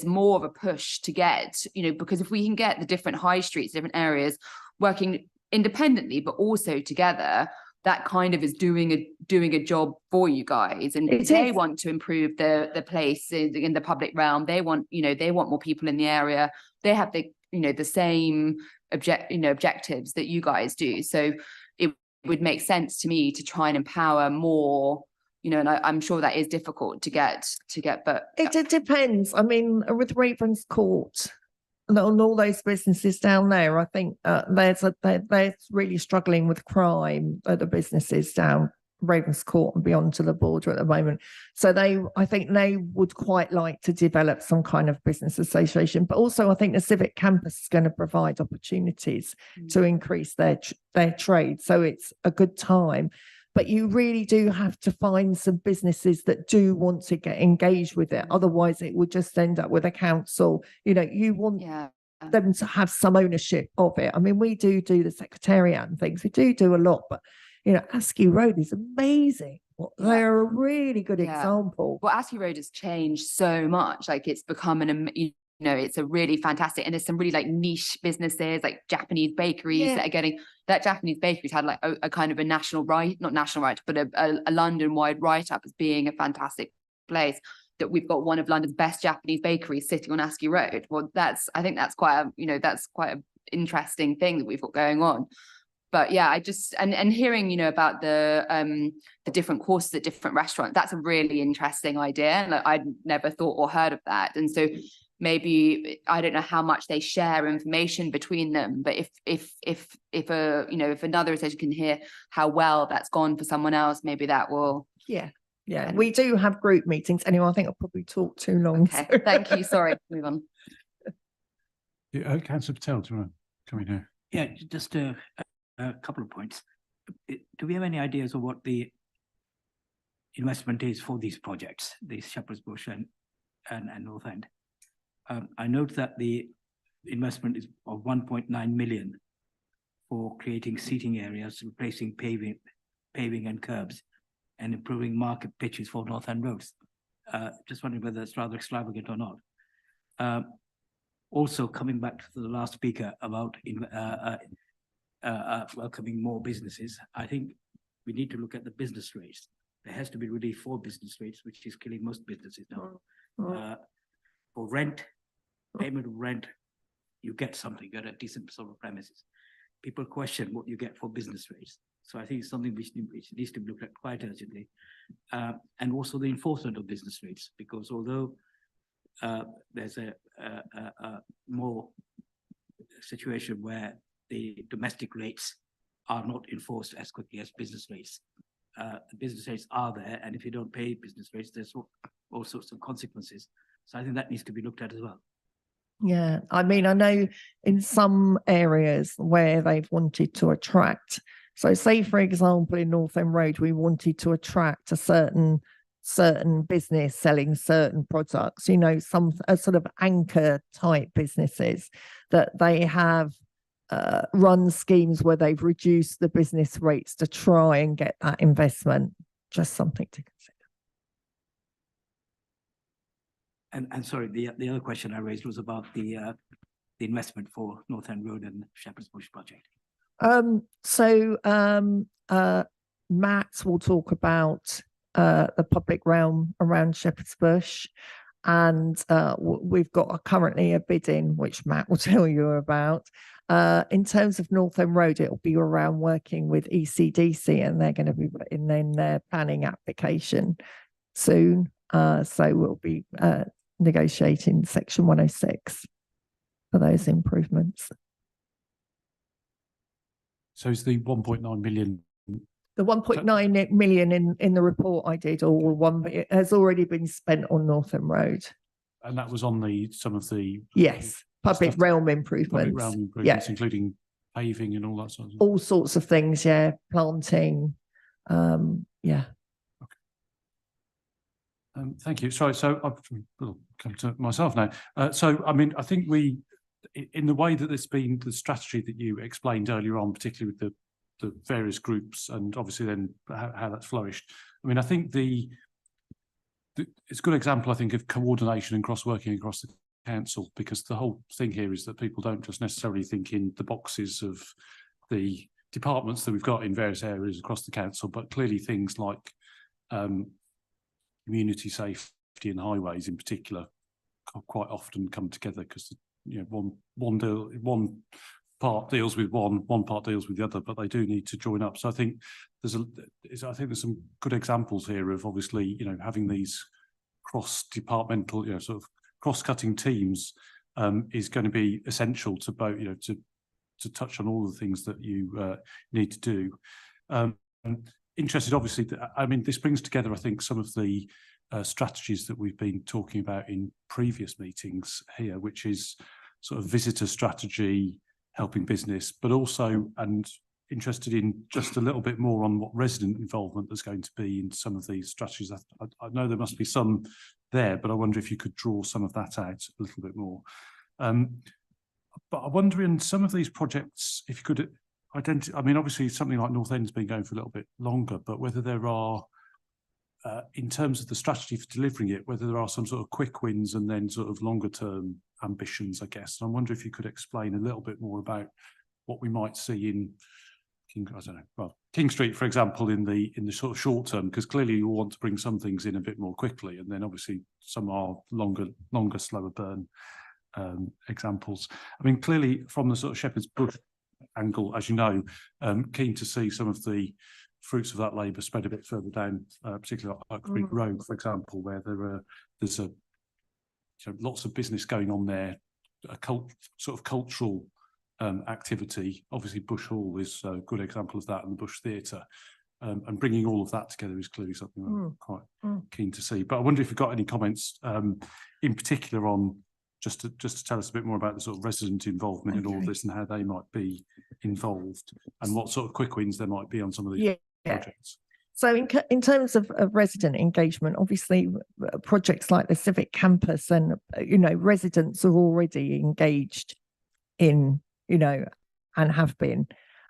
more of a push to get, you know, because if we can get the different high streets, different areas working independently, but also together, that kind of is doing a job for you guys. And they want to improve the place in the public realm. They want more people in the area. They have the same objectives that you guys do. So it would make sense to me to try and empower more, you know, and I'm sure that is difficult to get, but it depends. I mean, with Ravens Court and all those businesses down there, I think they're really struggling with crime at the businesses down Ravens Court and beyond to the border at the moment. So I think they would quite like to develop some kind of business association, but also I think the civic campus is going to provide opportunities to increase their trade. So it's a good time, but you really do have to find some businesses that do want to get engaged with it. Otherwise it would just end up with a council. You know, you want them to have some ownership of it. I mean, we do the secretariat and things. We do a lot, but you know, Askew Road is amazing. They're a really good example. Well, Askew Road has changed so much. Like it's become it's a really fantastic, and there's some really like niche businesses, like Japanese bakeries that are getting, that Japanese bakeries had like a kind of a not national right, but a London-wide write-up as being a fantastic place, that we've got one of London's best Japanese bakeries sitting on Askew Road. Well, I think that's quite a interesting thing that we've got going on. But yeah, I just and hearing, you know, about the different courses at different restaurants, that's a really interesting idea. Like I'd never thought or heard of that. And so maybe, I don't know how much they share information between them, but if a, you know, if another association can hear how well that's gone for someone else, maybe that will. Yeah. And- We do have group meetings. Anyway, I think I'll probably talk too long. Okay, so- thank you. Sorry, move on. Yeah, Councillor Patel, do you want to come in here? Yeah, just a couple of points. Do we have any ideas of what the investment is for these projects, the Shepherd's Bush and North End? I note that the investment is of 1.9 million for creating seating areas, replacing paving and curbs, and improving market pitches for North End roads. Just wondering whether it's rather extravagant or not. Also, coming back to the last speaker about welcoming more businesses, I think we need to look at the business rates. There has to be relief for business rates, which is killing most businesses now. For rent, payment of rent, you get something at a decent sort of premises. People question what you get for business rates. So I think it's something which needs to be looked at quite urgently. And also the enforcement of business rates, because although there's a more situation where the domestic rates are not enforced as quickly as business rates. The business rates are there, and if you don't pay business rates, there's all sorts of consequences. So I think that needs to be looked at as well. Yeah, I mean, I know in some areas where they've wanted to attract, so say for example in North End Road, we wanted to attract a certain business selling certain products, you know, some sort of anchor type businesses that they have run schemes where they've reduced the business rates to try and get that investment. Just something to consider. And sorry, the other question I raised was about the investment for North End Road and Shepherd's Bush project. Matt will talk about the public realm around Shepherd's Bush, and we've got currently a bid in, which Matt will tell you about. In terms of North End Road, it'll be around working with ECDC, and they're going to be putting in their planning application soon. So we'll be negotiating Section 106 for those improvements. So is the 1.9 million? The 1.9 million in the report I did, or one, it has already been spent on North End Road. And that was on some of the Yes, public stuff- realm improvements. public realm improvements, including paving and all that sort of stuff. All sorts of things, yeah, planting, yeah. Thank you. Sorry, so I'll come to myself now. So, I mean, I think in the way that there's been the strategy that you explained earlier on, particularly with the various groups and obviously then how that's flourished. I mean, I think it's a good example, I think, of coordination and cross-working across the council, because the whole thing here is that people don't just necessarily think in the boxes of the departments that we've got in various areas across the council, but clearly things like community safety and highways in particular quite often come together, because you know one part deals with one part deals with the other, but they do need to join up. So I think there's some good examples here of obviously, you know, having these cross-departmental, you know, sort of cross-cutting teams is going to be essential to both, you know, to touch on all the things that you need to do. Interested, obviously, I mean, this brings together, I think, some of the strategies that we've been talking about in previous meetings here, which is sort of visitor strategy, helping business, but also, and interested in just a little bit more on what resident involvement there's going to be in some of these strategies. I know there must be some there, but I wonder if you could draw some of that out a little bit more. But I wonder in some of these projects, if you could identify, I mean, obviously something like North End's been going for a little bit longer, but whether there are, in terms of the strategy for delivering it, whether there are some sort of quick wins and then sort of longer term ambitions, I guess. And I wonder if you could explain a little bit more about what we might see in King Street, for example, in the sort of short term, because clearly you want to bring some things in a bit more quickly, and then obviously some are longer, slower burn examples. I mean, clearly from the sort of Shepherd's Bush angle, as you know, keen to see some of the fruits of that labour spread a bit further down, particularly like Green Road, for example, where there's a lots of business going on there, a sort of cultural activity. Obviously, Bush Hall is a good example of that, and the Bush Theatre. And bringing all of that together is clearly something I'm quite keen to see. But I wonder if you've got any comments in particular on just to tell us a bit more about the sort of resident involvement in all of this and how they might be involved and what sort of quick wins there might be on some of these projects. So in terms of resident engagement, obviously projects like the Civic Campus and, residents are already engaged in, and have been.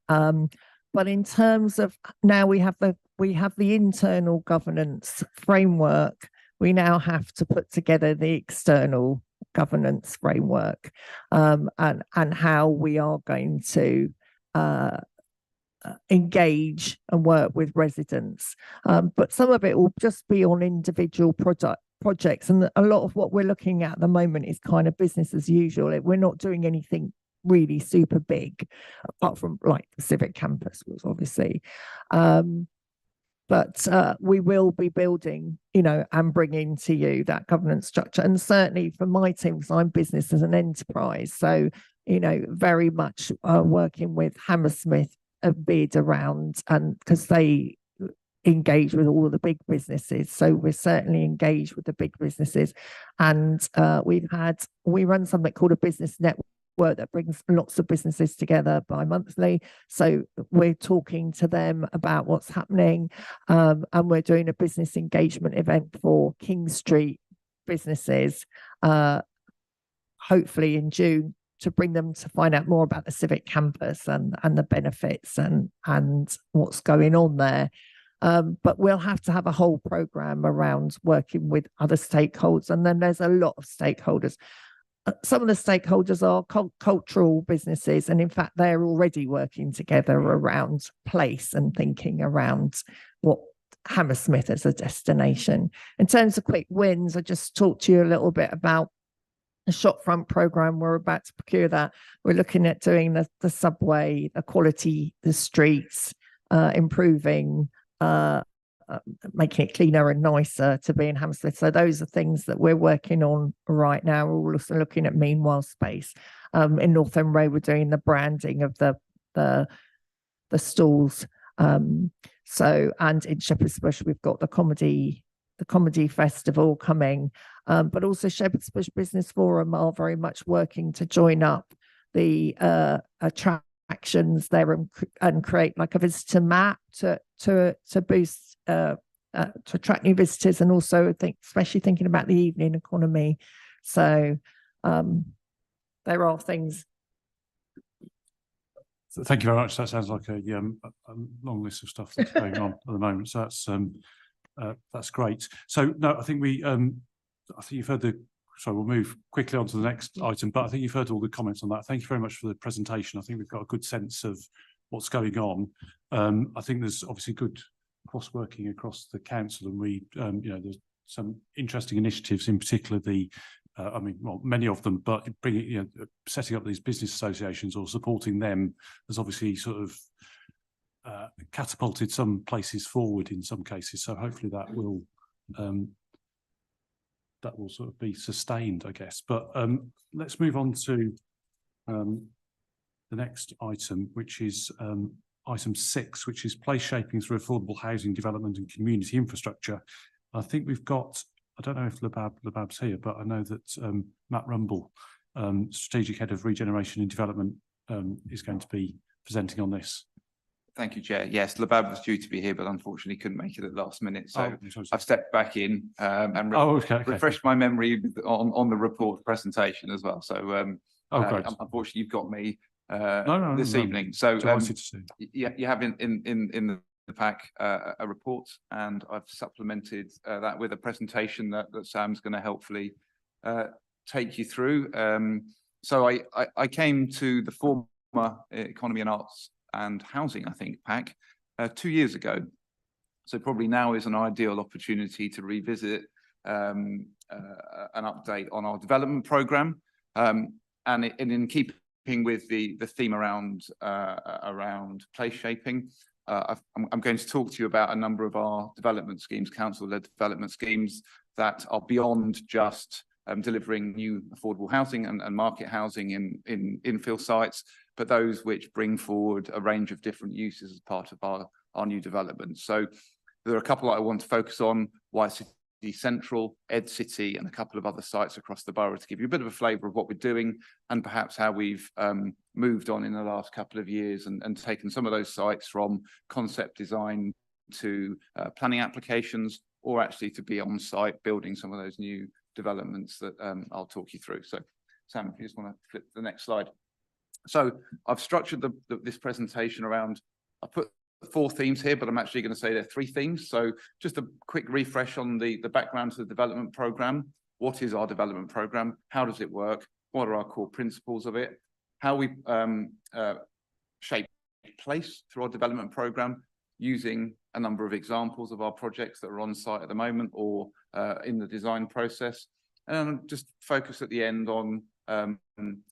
But in terms of now we have the internal governance framework, we now have to put together the external governance framework and how we are going to engage and work with residents. But some of it will just be on individual projects. And a lot of what we're looking at the moment is kind of business as usual. We're not doing anything really super big, apart from like the Civic Campus was obviously. But we will be building, and bringing to you that governance structure. And certainly for my team, because I'm business as an enterprise. So, very much working with Hammersmith a bid around, and because they engage with all of the big businesses. So we're certainly engaged with the big businesses. And we run something called a business network that brings lots of businesses together bi-monthly. So we're talking to them about what's happening, and we're doing a business engagement event for King Street businesses, hopefully in June, to bring them to find out more about the Civic Campus and the benefits and what's going on there. But we'll have to have a whole program around working with other stakeholders, and then there's a lot of stakeholders. Some of the stakeholders are cultural businesses, and in fact, they're already working together around place and thinking around what Hammersmith as a destination. In terms of quick wins, I just talked to you a little bit about the shopfront program. We're about to procure that. We're looking at doing the subway, the quality, the streets, improving, making it cleaner and nicer to be in Hammersmith. So those are things that we're working on right now. We're also looking at meanwhile space. In North End Road, we're doing the branding of the stalls. So, and in Shepherd's Bush, we've got the comedy festival coming, but also Shepherd's Bush Business Forum are very much working to join up the attractions there and create like a visitor map to boost to attract new visitors, and also especially thinking about the evening economy. So there are things. So thank you very much. That sounds like a long list of stuff that's going on at the moment. So that's great. So no, I think I think you've heard so we'll move quickly on to the next item, but I think you've heard all the comments on that. Thank you very much for the presentation. I think we've got a good sense of what's going on. I think there's obviously good cross-working across the council, and we, there's some interesting initiatives, in particular many of them, but bringing, setting up these business associations or supporting them has obviously sort of catapulted some places forward in some cases. So hopefully that will sort of be sustained, I guess. But let's move on to the next item, which is item 6, which is place shaping through affordable housing development and community infrastructure. I think we've got, I don't know if Labab's here, but I know that Matt Rumble, Strategic Head of Regeneration and Development, is going to be presenting on this. Thank you, Chair. Yes, Labab was due to be here, but unfortunately couldn't make it at the last minute. So I've stepped back in and refreshed my memory on the report presentation as well. So great. Unfortunately, you've got me this no. evening. So you have in the PAC a report, and I've supplemented that with a presentation that Sam's going to helpfully take you through. So I came to the former Economy and Arts and Housing, I think, PAC 2 years ago. So probably now is an ideal opportunity to revisit an update on our development programme, and in keeping with the theme around place shaping. I'm going to talk to you about a number of our development schemes, council-led development schemes that are beyond just delivering new affordable housing and market housing in infill sites, but those which bring forward a range of different uses as part of our new developments. So there are a couple that I want to focus on: White City Central, Ed City, and a couple of other sites across the borough to give you a bit of a flavour of what we're doing and perhaps how we've moved on in the last couple of years and taken some of those sites from concept design to planning applications, or actually to be on site building some of those new developments that I'll talk you through. So Sam, if you just want to flip the next slide. So I've structured this presentation around, I put 4 themes here, but I'm actually going to say there are 3 themes. So just a quick refresh on the background to the development programme. What is our development programme? How does it work? What are our core principles of it? How we shape place through our development programme, using a number of examples of our projects that are on site at the moment or in the design process. And just focus at the end on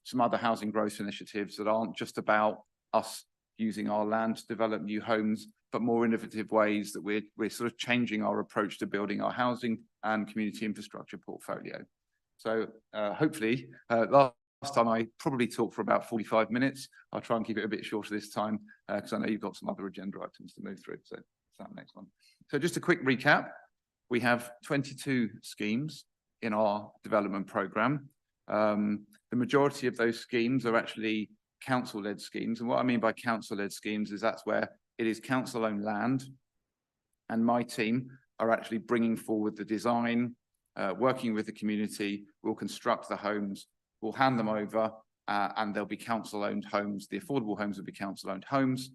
some other housing growth initiatives that aren't just about us using our land to develop new homes, but more innovative ways that we're sort of changing our approach to building our housing and community infrastructure portfolio. So hopefully, last time I probably talked for about 45 minutes. I'll try and keep it a bit shorter this time because I know you've got some other agenda items to move through. So that next one. So just a quick recap. We have 22 schemes in our development programme. The majority of those schemes are actually council-led schemes. And what I mean by council-led schemes is that's where it is council-owned land. And my team are actually bringing forward the design, working with the community. We'll construct the homes, we'll hand them over, and they'll be council-owned homes. The affordable homes will be council-owned homes.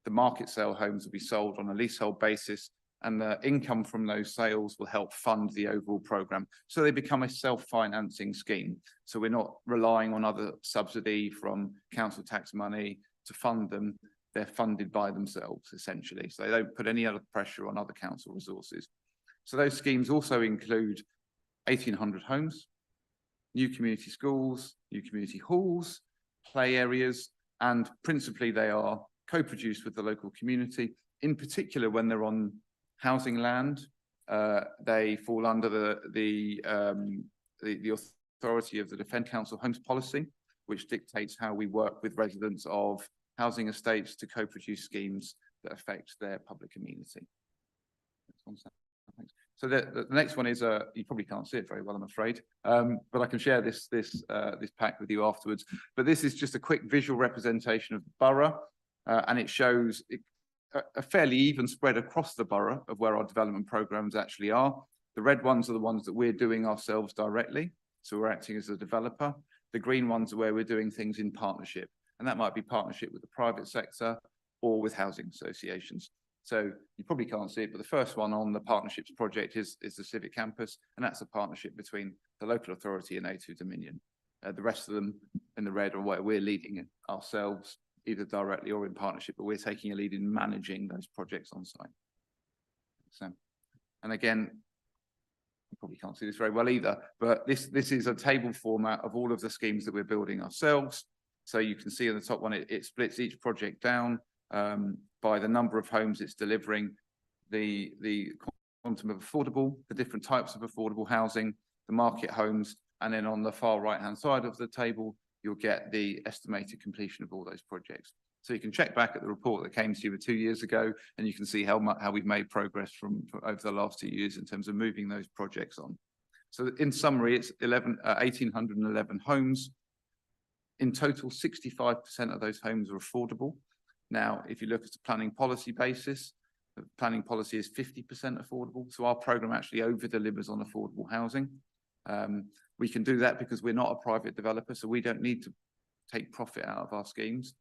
The market sale homes will be sold on a leasehold basis, and the income from those sales will help fund the overall programme. So they become a self-financing scheme. So we're not relying on other subsidy from council tax money to fund them. They're funded by themselves, essentially. So they don't put any other pressure on other council resources. So those schemes also include 1,800 homes, new community schools, new community halls, play areas, and principally they are co-produced with the local community. In particular, when they're on housing land, they fall under the authority of the Defence Council Homes Policy, which dictates how we work with residents of housing estates to co-produce schemes that affect their public amenity. So the next one is, you probably can't see it very well, I'm afraid, but I can share this pack with you afterwards. But this is just a quick visual representation of the borough, and it shows a fairly even spread across the borough of where our development programs actually are. The red ones are the ones that we're doing ourselves directly, so we're acting as a developer. The green ones are where we're doing things in partnership, and that might be partnership with the private sector or with housing associations. So you probably can't see it, but the first one on the partnerships project is the Civic Campus, and that's a partnership between the local authority and A2 Dominion. The rest of them in the red are where we're leading it ourselves, either directly or in partnership, but we're taking a lead in managing those projects on site. So, and again, you probably can't see this very well either, but this is a table format of all of the schemes that we're building ourselves. So you can see on the top one, it splits each project down by the number of homes it's delivering, the quantum of affordable, the different types of affordable housing, the market homes, and then on the far right-hand side of the table, you'll get the estimated completion of all those projects. So you can check back at the report that came to you 2 years ago, and you can see how we've made progress from over the last 2 years in terms of moving those projects on. So in summary, it's 1,811 homes. In total, 65% of those homes are affordable. Now, if you look at a planning policy basis, the planning policy is 50% affordable. So our programme actually over-delivers on affordable housing. We can do that because we're not a private developer, so we don't need to take profit out of our schemes.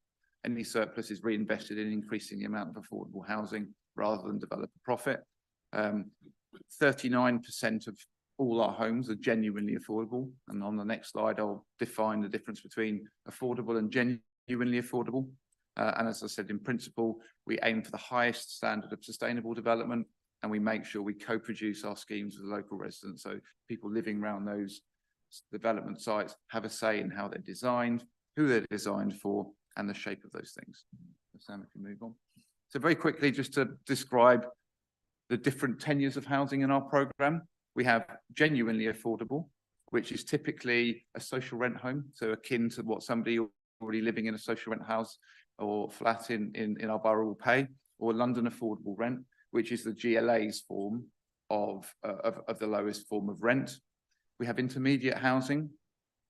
Any surplus is reinvested in increasing the amount of affordable housing rather than develop a profit. 39% of all our homes are genuinely affordable. And on the next slide, I'll define the difference between affordable and genuinely affordable. And as I said, in principle, we aim for the highest standard of sustainable development, and we make sure we co-produce our schemes with local residents. So people living around those development sites have a say in how they're designed, who they're designed for, and the shape of those things. Sam, if you move on. So very quickly, just to describe the different tenures of housing in our programme, we have genuinely affordable, which is typically a social rent home, so akin to what somebody already living in a social rent house or flat in our borough will pay, or London affordable rent, which is the GLA's form of the lowest form of rent. We have intermediate housing,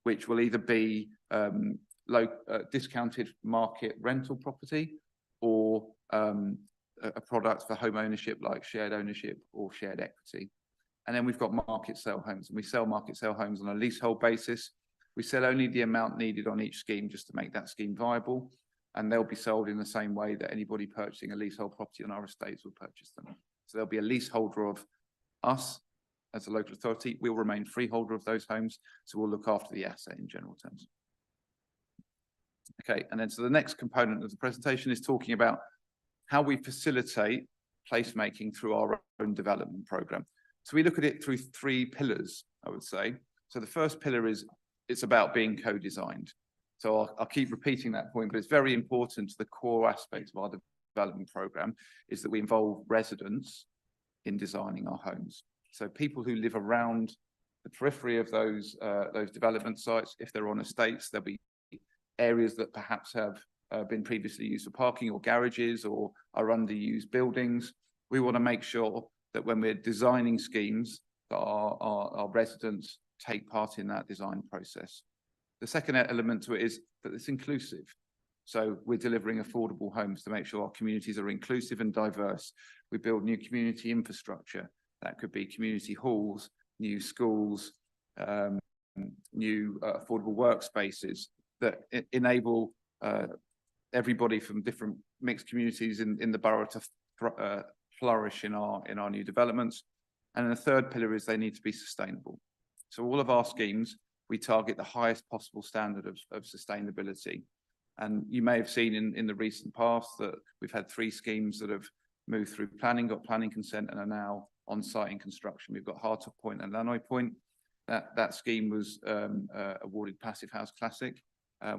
which will either be discounted market rental property or a product for home ownership like shared ownership or shared equity. And then we've got market sale homes, and we sell market sale homes on a leasehold basis. We sell only the amount needed on each scheme just to make that scheme viable, and they'll be sold in the same way that anybody purchasing a leasehold property on our estates will purchase them. So there'll be a leaseholder of us as a local authority. We'll remain freeholder of those homes, so we'll look after the asset in general terms. Okay, and then so the next component of the presentation is talking about how we facilitate placemaking through our own development programme. So we look at it through 3 pillars, I would say. So the first pillar is it's about being co-designed. So I'll keep repeating that point, but it's very important to the core aspect of our development programme is that we involve residents in designing our homes. So people who live around the periphery of those development sites, if they're on estates, there'll be areas that perhaps have been previously used for parking or garages or are underused buildings. We want to make sure that when we're designing schemes, that our residents take part in that design process. The second element to it is that it's inclusive. So we're delivering affordable homes to make sure our communities are inclusive and diverse. We build new community infrastructure. That could be community halls, new schools, new affordable workspaces that enable everybody from different mixed communities in the borough to flourish in our new developments. And then the third pillar is they need to be sustainable. So all of our schemes, we target the highest possible standard of sustainability. And you may have seen in the recent past that we've had 3 schemes that have moved through planning, got planning consent, and are now on site in construction. We've got Hartop Point and Lannoy Point. That scheme was awarded Passive House Classic,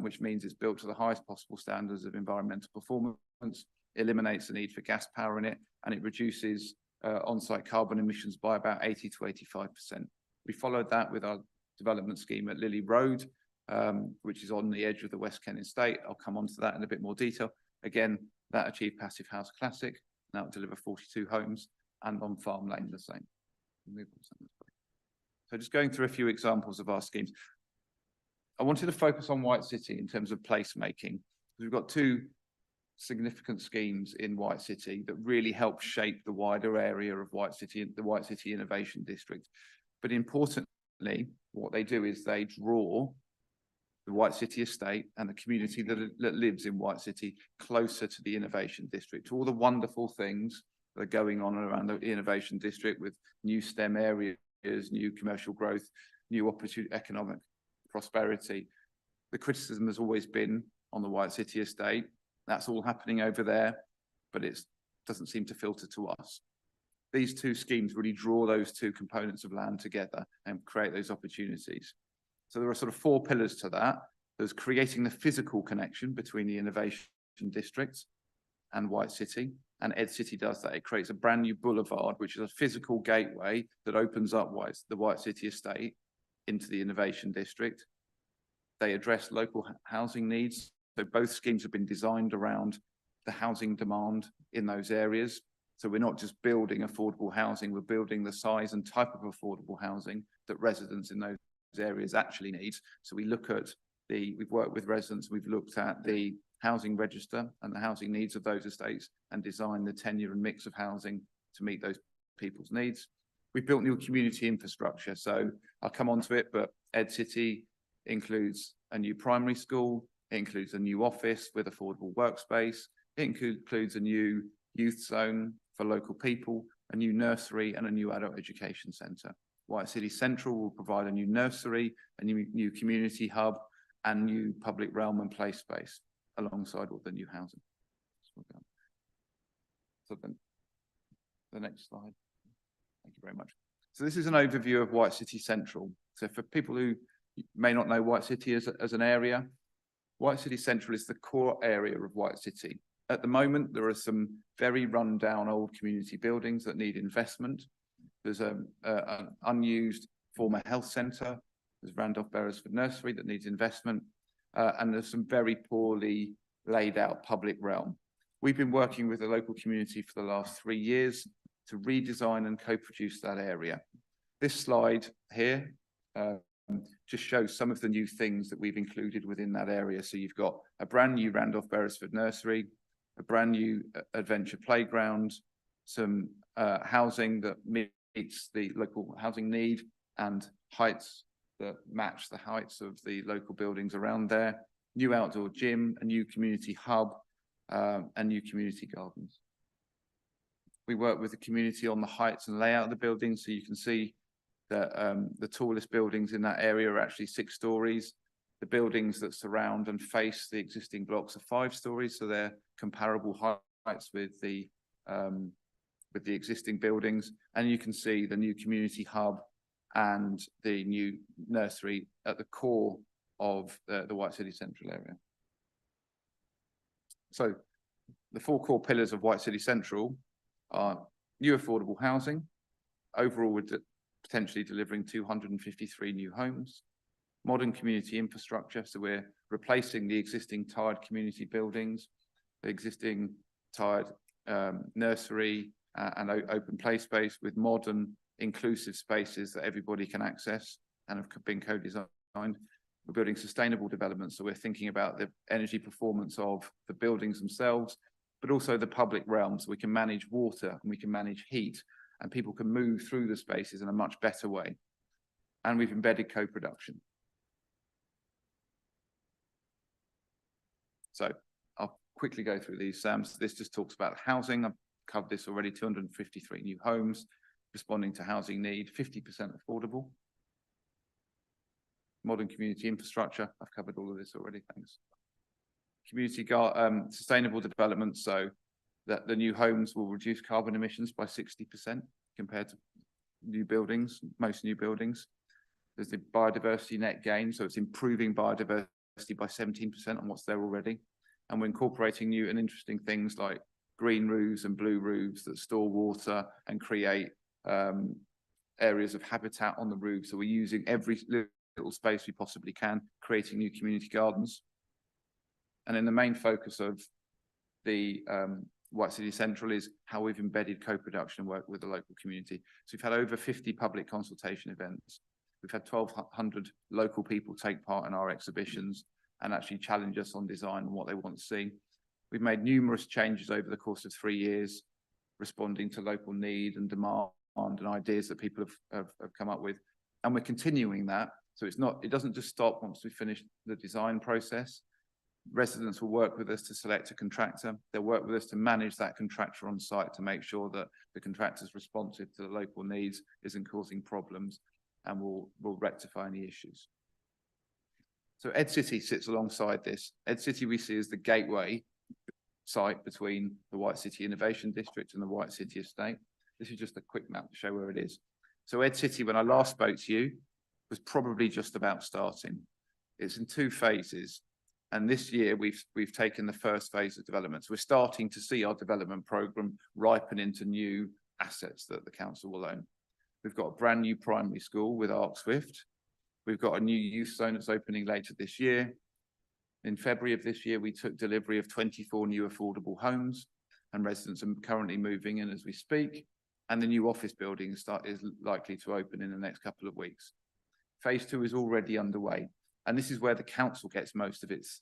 which means it's built to the highest possible standards of environmental performance, eliminates the need for gas power in it, and it reduces on-site carbon emissions by about 80 to 85%. We followed that with our development scheme at Lily Road, which is on the edge of the West Kent estate. I'll come on to that in a bit more detail. Again, that achieved Passive House Classic, now deliver 42 homes, and on Farm Lane the same. So just going through a few examples of our schemes. I wanted to focus on White City in terms of placemaking. We've got 2 significant schemes in White City that really help shape the wider area of White City, the White City Innovation District. But importantly, what they do is they draw the White City estate and the community that lives in White City closer to the Innovation District, to all the wonderful things that are going on around the Innovation District with new STEM areas, new commercial growth, new opportunity, economic prosperity. The criticism has always been on the White City estate. That's all happening over there, but it doesn't seem to filter to us. These 2 schemes really draw those 2 components of land together and create those opportunities. So there are sort of 4 pillars to that. There's creating the physical connection between the Innovation District and White City, and Ed City does that. It creates a brand new boulevard, which is a physical gateway that opens up the White City estate into the Innovation District. They address local housing needs. So both schemes have been designed around the housing demand in those areas. So we're not just building affordable housing, we're building the size and type of affordable housing that residents in those areas actually need. So we look at we've worked with residents, we've looked at the housing register and the housing needs of those estates and designed the tenure and mix of housing to meet those people's needs. We've built new community infrastructure. So I'll come on to it, but Ed City includes a new primary school, it includes a new office with affordable workspace, it includes a new youth zone for local people, a new nursery and a new adult education centre. White City Central will provide a new nursery, a new community hub and new public realm and play space alongside all the new housing. So then the next slide. Thank you very much. So this is an overview of White City Central. So for people who may not know White City as an area, White City Central is the core area of White City. At the moment, there are some very run-down old community buildings that need investment. There's an unused former health centre. There's Randolph Beresford Nursery that needs investment, and there's some very poorly laid out public realm. We've been working with the local community for the last 3 years to redesign and co-produce that area. This slide here just shows some of the new things that we've included within that area. So you've got a brand new Randolph Beresford Nursery, a brand new adventure playground, some housing that meets the local housing need and heights that match the heights of the local buildings around there, new outdoor gym, a new community hub, and new community gardens. We work with the community on the heights and layout of the buildings, so you can see that the tallest buildings in that area are actually 6 stories. The buildings that surround and face the existing blocks are 5 stories, so they're comparable heights with the existing buildings. And you can see the new community hub and the new nursery at the core of the White City Central area. So the 4 core pillars of White City Central are new affordable housing. Overall, we're potentially delivering 253 new homes, modern community infrastructure. So we're replacing the existing tired community buildings, the existing tired nursery and open play space with modern inclusive spaces that everybody can access and have been co-designed. We're building sustainable development. So we're thinking about the energy performance of the buildings themselves, but also the public realm. So we can manage water and we can manage heat, and people can move through the spaces in a much better way. And we've embedded co-production. So I'll quickly go through these, Sam. So this just talks about housing. I've covered this already, 253 new homes, responding to housing need, 50% affordable. Modern community infrastructure, I've covered all of this already, thanks. Community sustainable development, so that the new homes will reduce carbon emissions by 60% compared to new buildings, most new buildings. There's the biodiversity net gain, so it's improving biodiversity by 17% on what's there already. And we're incorporating new and interesting things like green roofs and blue roofs that store water and create areas of habitat on the roof. So we're using every little space we possibly can, creating new community gardens. And then the main focus of the White City Central is how we've embedded co-production and work with the local community. So we've had over 50 public consultation events. We've had 1,200 local people take part in our exhibitions and actually challenge us on design and what they want to see. We've made numerous changes over the course of 3 years, responding to local need and demand and ideas that people have come up with. And we're continuing that. So it doesn't just stop once we finish the design process. Residents will work with us to select a contractor. They'll work with us to manage that contractor on site to make sure that the contractor's responsive to the local needs, isn't causing problems, and will rectify any issues. So Ed City sits alongside this. Ed City we see as the gateway site between the White City Innovation District and the White City Estate. This is just a quick map to show where it is. So Ed City, when I last spoke to you, was probably just about starting. It's in 2 phases. And this year we've taken the first phase of development. So we're starting to see our development program ripen into new assets that the council will own. We've got a brand new primary school with Arc Swift. We've got a new youth zone that's opening later this year. In February of this year, we took delivery of 24 new affordable homes, and residents are currently moving in as we speak. And the new office building is likely to open in the next couple of weeks. Phase 2 is already underway. And this is where the council gets most of its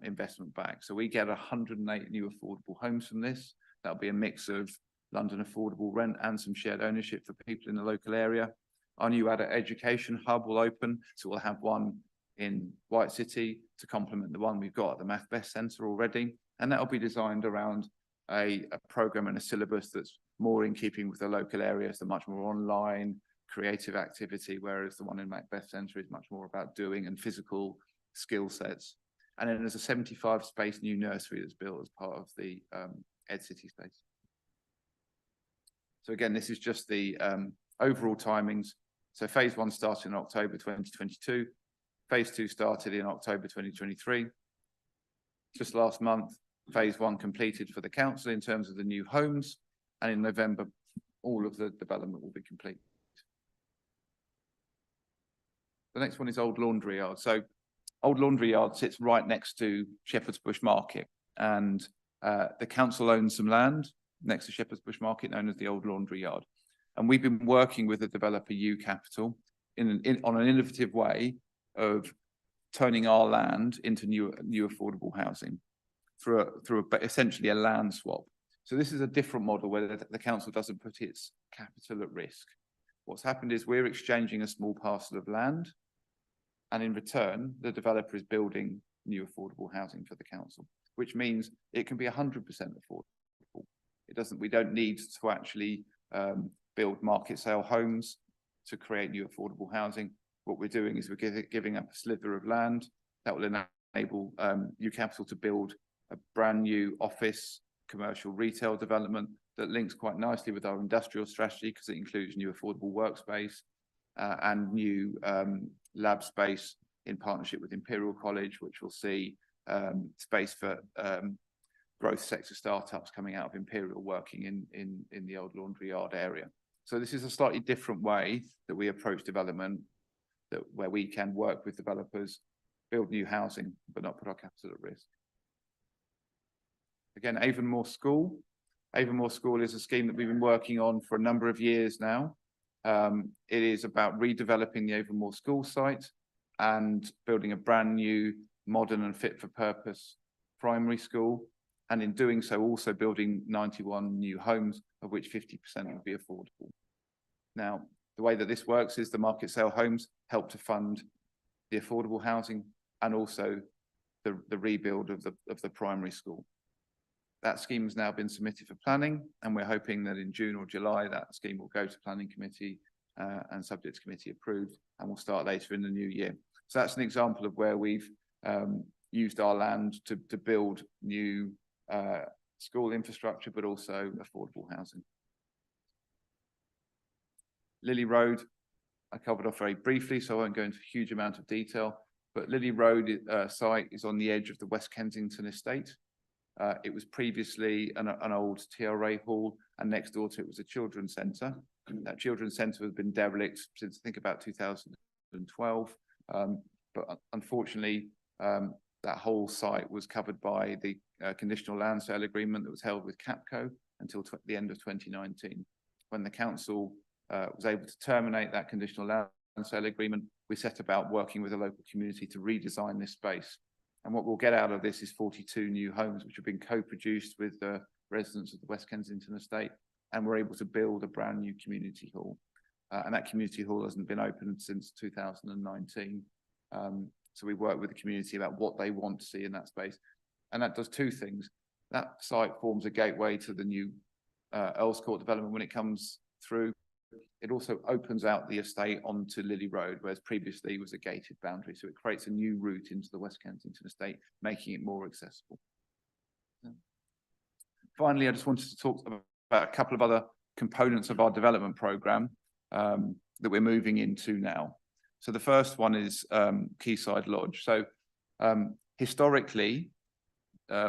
investment back. So we get 108 new affordable homes from this. That'll be a mix of London affordable rent and some shared ownership for people in the local area. Our new adult education hub will open. So we'll have one in White City to complement the one we've got at the Math Best Centre already. And that'll be designed around a program and a syllabus that's more in keeping with the local areas, so much more online, creative activity, whereas the one in Macbeth Centre is much more about doing and physical skill sets. And then there's a 75 space new nursery that's built as part of the Ed City space. So again, this is just the overall timings. So phase 1 started in October 2022. Phase 2 started in October 2023. Just last month, phase 1 completed for the council in terms of the new homes. And in November, all of the development will be complete. The next one is Old Laundry Yard. So Old Laundry Yard sits right next to Shepherd's Bush Market, and the council owns some land next to Shepherd's Bush Market known as the Old Laundry Yard. And we've been working with the developer U Capital on an innovative way of turning our land into new affordable housing through essentially a land swap. So this is a different model where the council doesn't put its capital at risk. What's happened is we're exchanging a small parcel of land, and in return, the developer is building new affordable housing for the council, which means it can be 100% affordable. We don't need to actually build market sale homes to create new affordable housing. What we're doing is we're giving up a slither of land that will enable U Capital to build a brand new office, commercial retail development that links quite nicely with our industrial strategy because it includes new affordable workspace and new lab space in partnership with Imperial College, which will see space for growth sector startups coming out of Imperial working in the Old Laundry Yard area. So this is a slightly different way that we approach development, where we can work with developers, build new housing, but not put our capital at risk. Again, Avonmore School. Avonmore School is a scheme that we've been working on for a number of years now. It is about redeveloping the Avonmore School site and building a brand new, modern and fit for purpose primary school. And in doing so, also building 91 new homes, of which 50% will be affordable. Now, the way that this works is the market sale homes help to fund the affordable housing and also the rebuild of the primary school. That scheme has now been submitted for planning, and we're hoping that in June or July that scheme will go to planning committee and subject to committee approved, and will start later in the new year. So that's an example of where we've used our land to build new school infrastructure, but also affordable housing. Lily Road, I covered off very briefly, so I won't go into a huge amount of detail, but Lily Road site is on the edge of the West Kensington estate. It was previously an old TRA hall, and next door to it was a children's centre. That children's centre has been derelict since I think about 2012, but unfortunately that whole site was covered by the conditional land sale agreement that was held with Capco until the end of 2019. When the council was able to terminate that conditional land sale agreement, we set about working with the local community to redesign this space. And what we'll get out of this is 42 new homes, which have been co-produced with the residents of the West Kensington estate. And we're able to build a brand new community hall. And that community hall hasn't been opened since 2019. So we work with the community about what they want to see in that space. And that does two things. That site forms a gateway to the new Earls Court development when it comes through. It also opens out the estate onto Lily Road, whereas previously it was a gated boundary. So it creates a new route into the West Kensington estate, making it more accessible. Finally, I just wanted to talk about a couple of other components of our development programme that we're moving into now. So the first one is Quayside Lodge. So historically,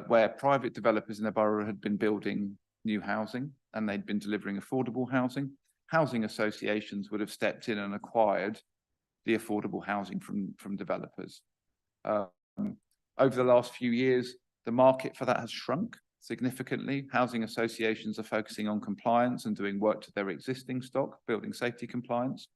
where private developers in the borough had been building new housing and they'd been delivering affordable housing, housing associations would have stepped in and acquired the affordable housing from developers. Over the last few years, the market for that has shrunk significantly. Housing associations are focusing on compliance and doing work to their existing stock, building safety compliance.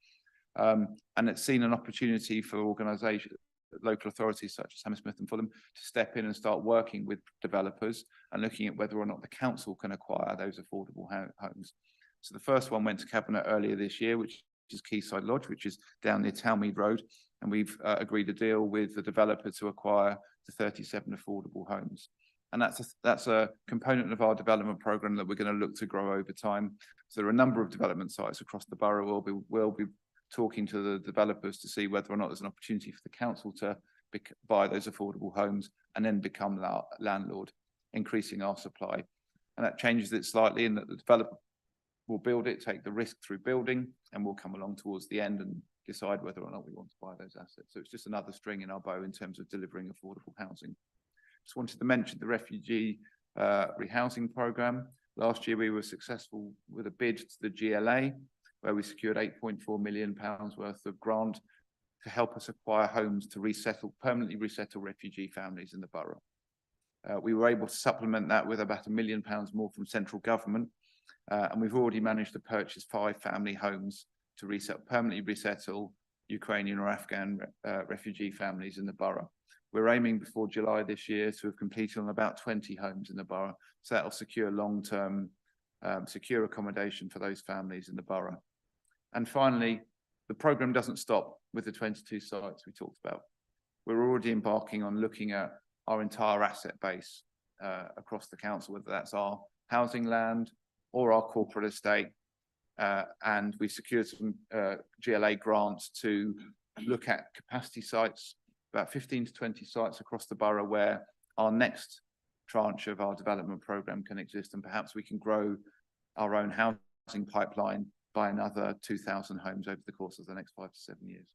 And it's seen an opportunity for organisations, local authorities such as Hammersmith and Fulham, to step in and start working with developers and looking at whether or not the council can acquire those affordable homes. So the first one went to Cabinet earlier this year, which is Quayside Lodge, which is down near Townmead Road. And we've agreed a deal with the developer to acquire the 37 affordable homes. And that's a component of our development programme that we're going to look to grow over time. So there are a number of development sites across the borough. We'll be talking to the developers to see whether or not there's an opportunity for the council to buy those affordable homes and then become the landlord, increasing our supply. And that changes it slightly in that the developer will build it, take the risk through building, and we'll come along towards the end and decide whether or not we want to buy those assets. So it's just another string in our bow in terms of delivering affordable housing. Just wanted to mention the refugee rehousing programme. Last year we were successful with a bid to the GLA, where we secured £8.4 million worth of grant to help us acquire homes to permanently resettle refugee families in the borough. We were able to supplement that with about £1 million more from central government, and we've already managed to purchase 5 family homes to permanently resettle Ukrainian or Afghan refugee families in the borough. We're aiming before July this year to have completed on about 20 homes in the borough, so that will secure long-term secure accommodation for those families in the borough. And finally, the programme doesn't stop with the 22 sites we talked about. We're already embarking on looking at our entire asset base across the council, whether that's our housing land or our corporate estate. And we secured some GLA grants to look at capacity sites, about 15 to 20 sites across the borough where our next tranche of our development programme can exist, and perhaps we can grow our own housing pipeline by another 2,000 homes over the course of the next 5 to 7 years.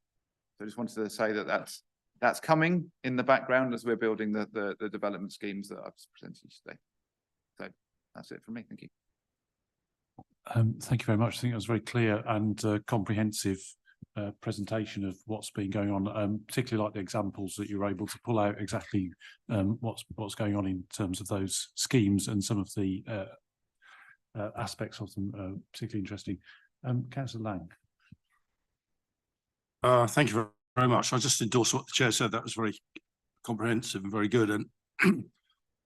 So I just wanted to say that that's coming in the background as we're building the development schemes that I've presented today. So that's it from me. Thank you. Thank you very much. I think it was very clear and comprehensive presentation of what's been going on, particularly like the examples that you were able to pull out exactly what's going on in terms of those schemes, and some of the aspects of them particularly interesting. Councillor Lang. Thank you very much. I just endorse what the chair said. That was very comprehensive and very good. And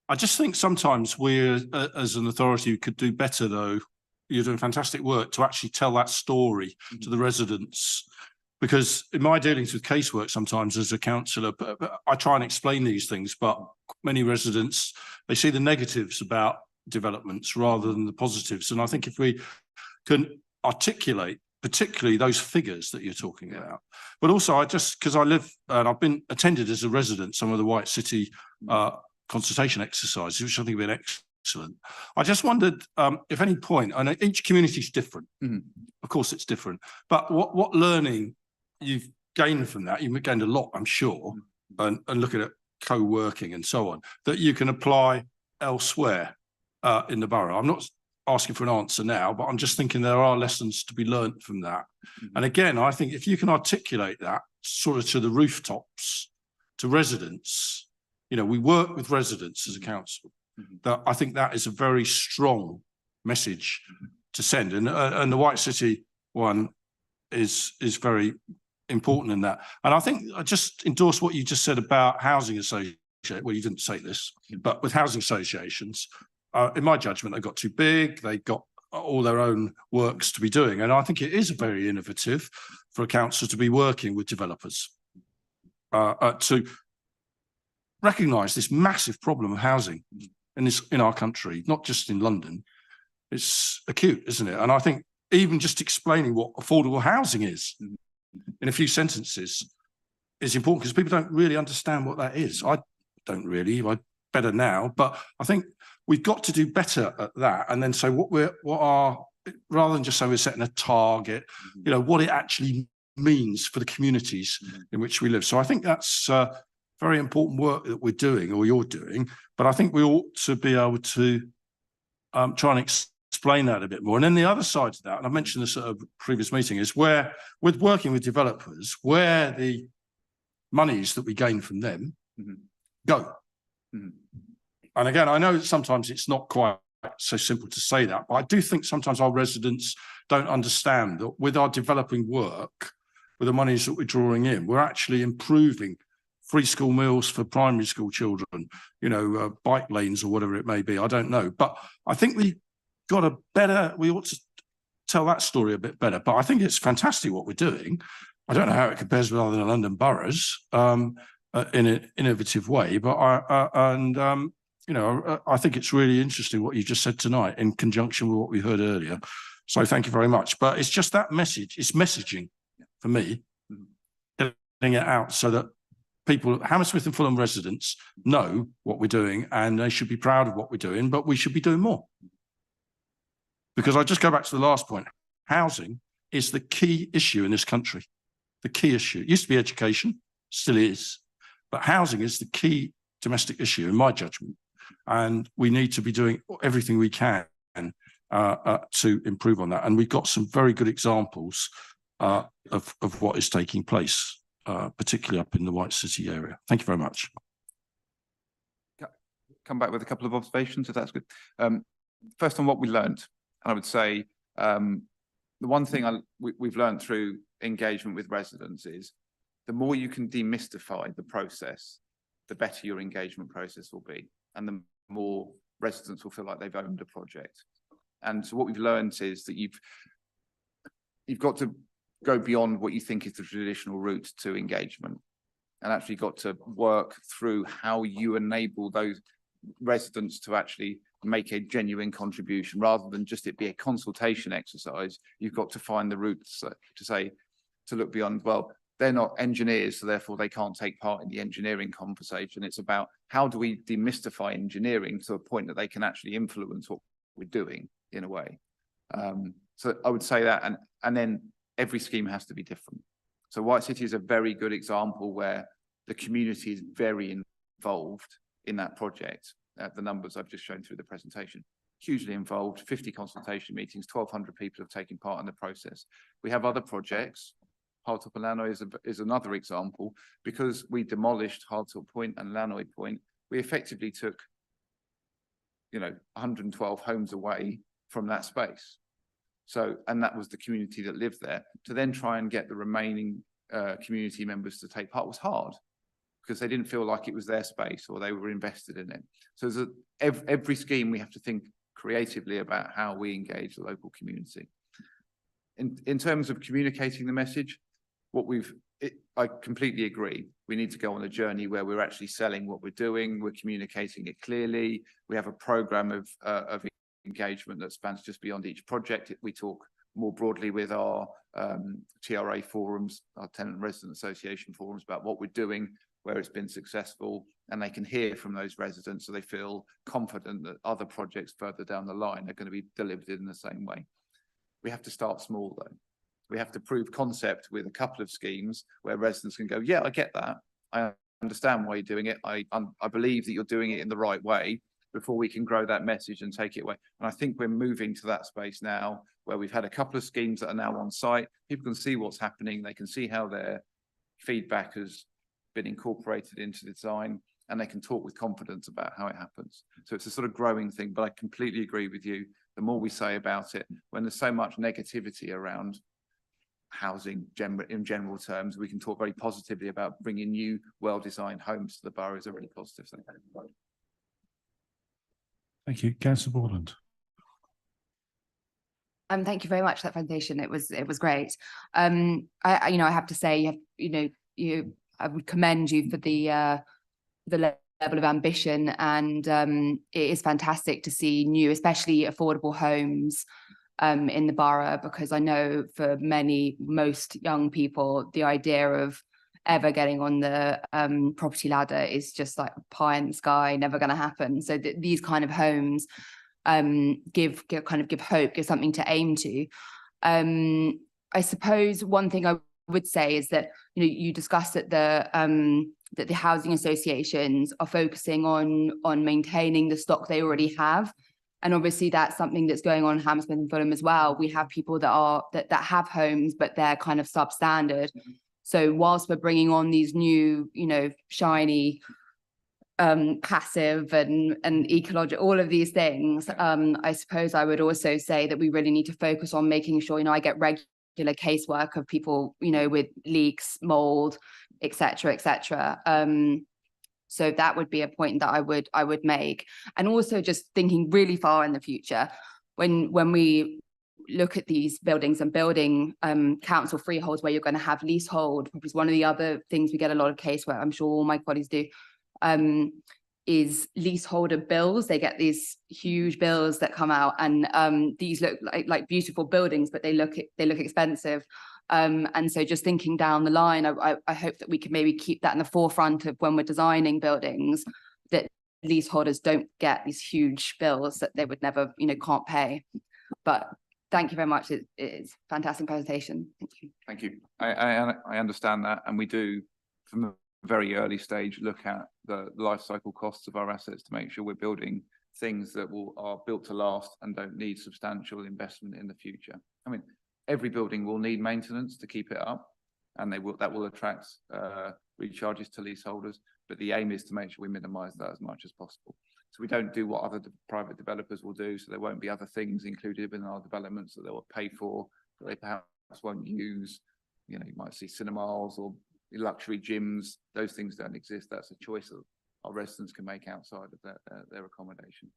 I just think sometimes we, as an authority, could do better, though. You're doing fantastic work to actually tell that story to the residents. Because in my dealings with casework sometimes as a councillor, I try and explain these things, but many residents, they see the negatives about developments rather than the positives. And I think if we can articulate particularly those figures that you're talking about, but also because I live and I've been attended as a resident some of the White City consultation exercises, which I think have been excellent. I just wondered if any point, I know each community is different, of course it's different, but what learning you've gained from that. You've gained a lot, I'm sure, and looking at co-working and so on, that you can apply elsewhere in the borough. I'm not asking for an answer now, but I'm just thinking there are lessons to be learnt from that. And again, I think if you can articulate that sort of to the rooftops, to residents, you know, we work with residents as a council, that I think that is a very strong message to send. And the White City one is very important in that. And I think I just endorse what you just said about housing associations. Well, you didn't say this, but with housing associations, in my judgment, they got too big. They got all their own works to be doing. And I think it is very innovative for a council to be working with developers to recognise this massive problem of housing in our country, not just in London. It's acute, isn't it? And I think even just explaining what affordable housing is in a few sentences is important, because people don't really understand what that is. I don't really. I better now, but I think we've got to do better at that. And then say rather than just say we're setting a target, you know, what it actually means for the communities in which we live. So I think that's very important work that we're doing, or you're doing. But I think we ought to be able to try and explain that a bit more. And then the other side to that, and I mentioned this at a previous meeting, is where with working with developers, where the monies that we gain from them go. And again, I know that sometimes it's not quite so simple to say that, but I do think sometimes our residents don't understand that with our developing work, with the monies that we're drawing in, we're actually improving free school meals for primary school children, you know, bike lanes or whatever it may be. I don't know. But I think we ought to tell that story a bit better. But I think it's fantastic what we're doing. I don't know how it compares with other London boroughs in an innovative way, but you know, I think it's really interesting what you just said tonight in conjunction with what we heard earlier. So thank you very much. But it's just that message, it's messaging for me, getting it out so that people, Hammersmith and Fulham residents, know what we're doing and they should be proud of what we're doing, but we should be doing more. Because I just go back to the last point, housing is the key issue in this country, the key issue. It used to be education, still is, but housing is the key domestic issue in my judgment. And we need to be doing everything we can to improve on that. And we've got some very good examples of what is taking place. particularly up in the White City area. Thank you very much. Come back with a couple of observations, if that's good. First on what we learned, I would say the one thing we've learned through engagement with residents is the more you can demystify the process, the better your engagement process will be, and the more residents will feel like they've owned a project. And so what we've learned is that you've got to go beyond what you think is the traditional route to engagement, and actually got to work through how you enable those residents to actually make a genuine contribution rather than just it be a consultation exercise. You've got to find the routes to look beyond, well, they're not engineers, so therefore they can't take part in the engineering conversation. It's about how do we demystify engineering to a point that they can actually influence what we're doing in a way. So I would say that, and then every scheme has to be different. So White City is a very good example where the community is very involved in that project. The numbers I've just shown through the presentation, hugely involved, 50 consultation meetings, 1,200 people have taken part in the process. We have other projects. Hardtop and Lannoy is another example. Because we demolished Hardtop Point and Lannoy Point, we effectively took 112 homes away from that space. So, and that was the community that lived there. To then try and get the remaining community members to take part was hard, because they didn't feel like it was their space or they were invested in it. So every scheme we have to think creatively about how we engage the local community. In terms of communicating the message, I completely agree. We need to go on a journey where we're actually selling what we're doing, we're communicating it clearly. We have a program of engagement that spans just beyond each project. We talk more broadly with our TRA forums, our Tenant and Resident Association forums, about what we're doing, where it's been successful, and they can hear from those residents so they feel confident that other projects further down the line are going to be delivered in the same way. We have to start small though. We have to prove concept with a couple of schemes where residents can go, yeah, I get that. I understand why you're doing it. I believe that you're doing it in the right way, before we can grow that message and take it away. And I think we're moving to that space now where we've had a couple of schemes that are now on site. People can see what's happening. They can see how their feedback has been incorporated into design, and they can talk with confidence about how it happens. So it's a sort of growing thing, but I completely agree with you. The more we say about it, when there's so much negativity around housing in general terms, we can talk very positively about bringing new, well-designed homes to the borough is a really positive thing. Thank you. Councillor Borland. Thank you very much for that presentation. It was great. I have to say, I would commend you for the level of ambition, and it is fantastic to see new, especially affordable homes in the borough, because I know for most young people, the idea of ever getting on the property ladder is just like pie in the sky, never going to happen. So these kind of homes give hope, give something to aim to. I suppose one thing I would say is that you discussed that the housing associations are focusing on maintaining the stock they already have. And obviously that's something that's going on in Hammersmith and Fulham as well. We have people that have homes, but they're kind of substandard. So whilst we're bringing on these new, shiny, passive and ecological, all of these things, I suppose I would also say that we really need to focus on making sure, I get regular casework of people, with leaks, mold, etc. So that would be a point that I would make. And also just thinking really far in the future, when we look at these buildings and building council freeholds where you're going to have leasehold, which is one of the other things we get a lot of casework, I'm sure all my colleagues do, is leaseholder bills. They get these huge bills that come out, and these look like beautiful buildings, but they look expensive. And so just thinking down the line, I hope that we can maybe keep that in the forefront of when we're designing buildings, that leaseholders don't get these huge bills that they would never, can't pay. But thank you very much. It's a fantastic presentation. Thank you. Thank you. I understand that, and we do from a very early stage look at the life cycle costs of our assets to make sure we're building things that are built to last and don't need substantial investment in the future. I mean, every building will need maintenance to keep it up, and that will attract recharges to leaseholders. But the aim is to make sure we minimise that as much as possible. So we don't do what other private developers will do. So there won't be other things included in our developments that they will pay for that they perhaps won't use. You know, you might see cinemas or luxury gyms. Those things don't exist. That's a choice that our residents can make outside of their accommodation.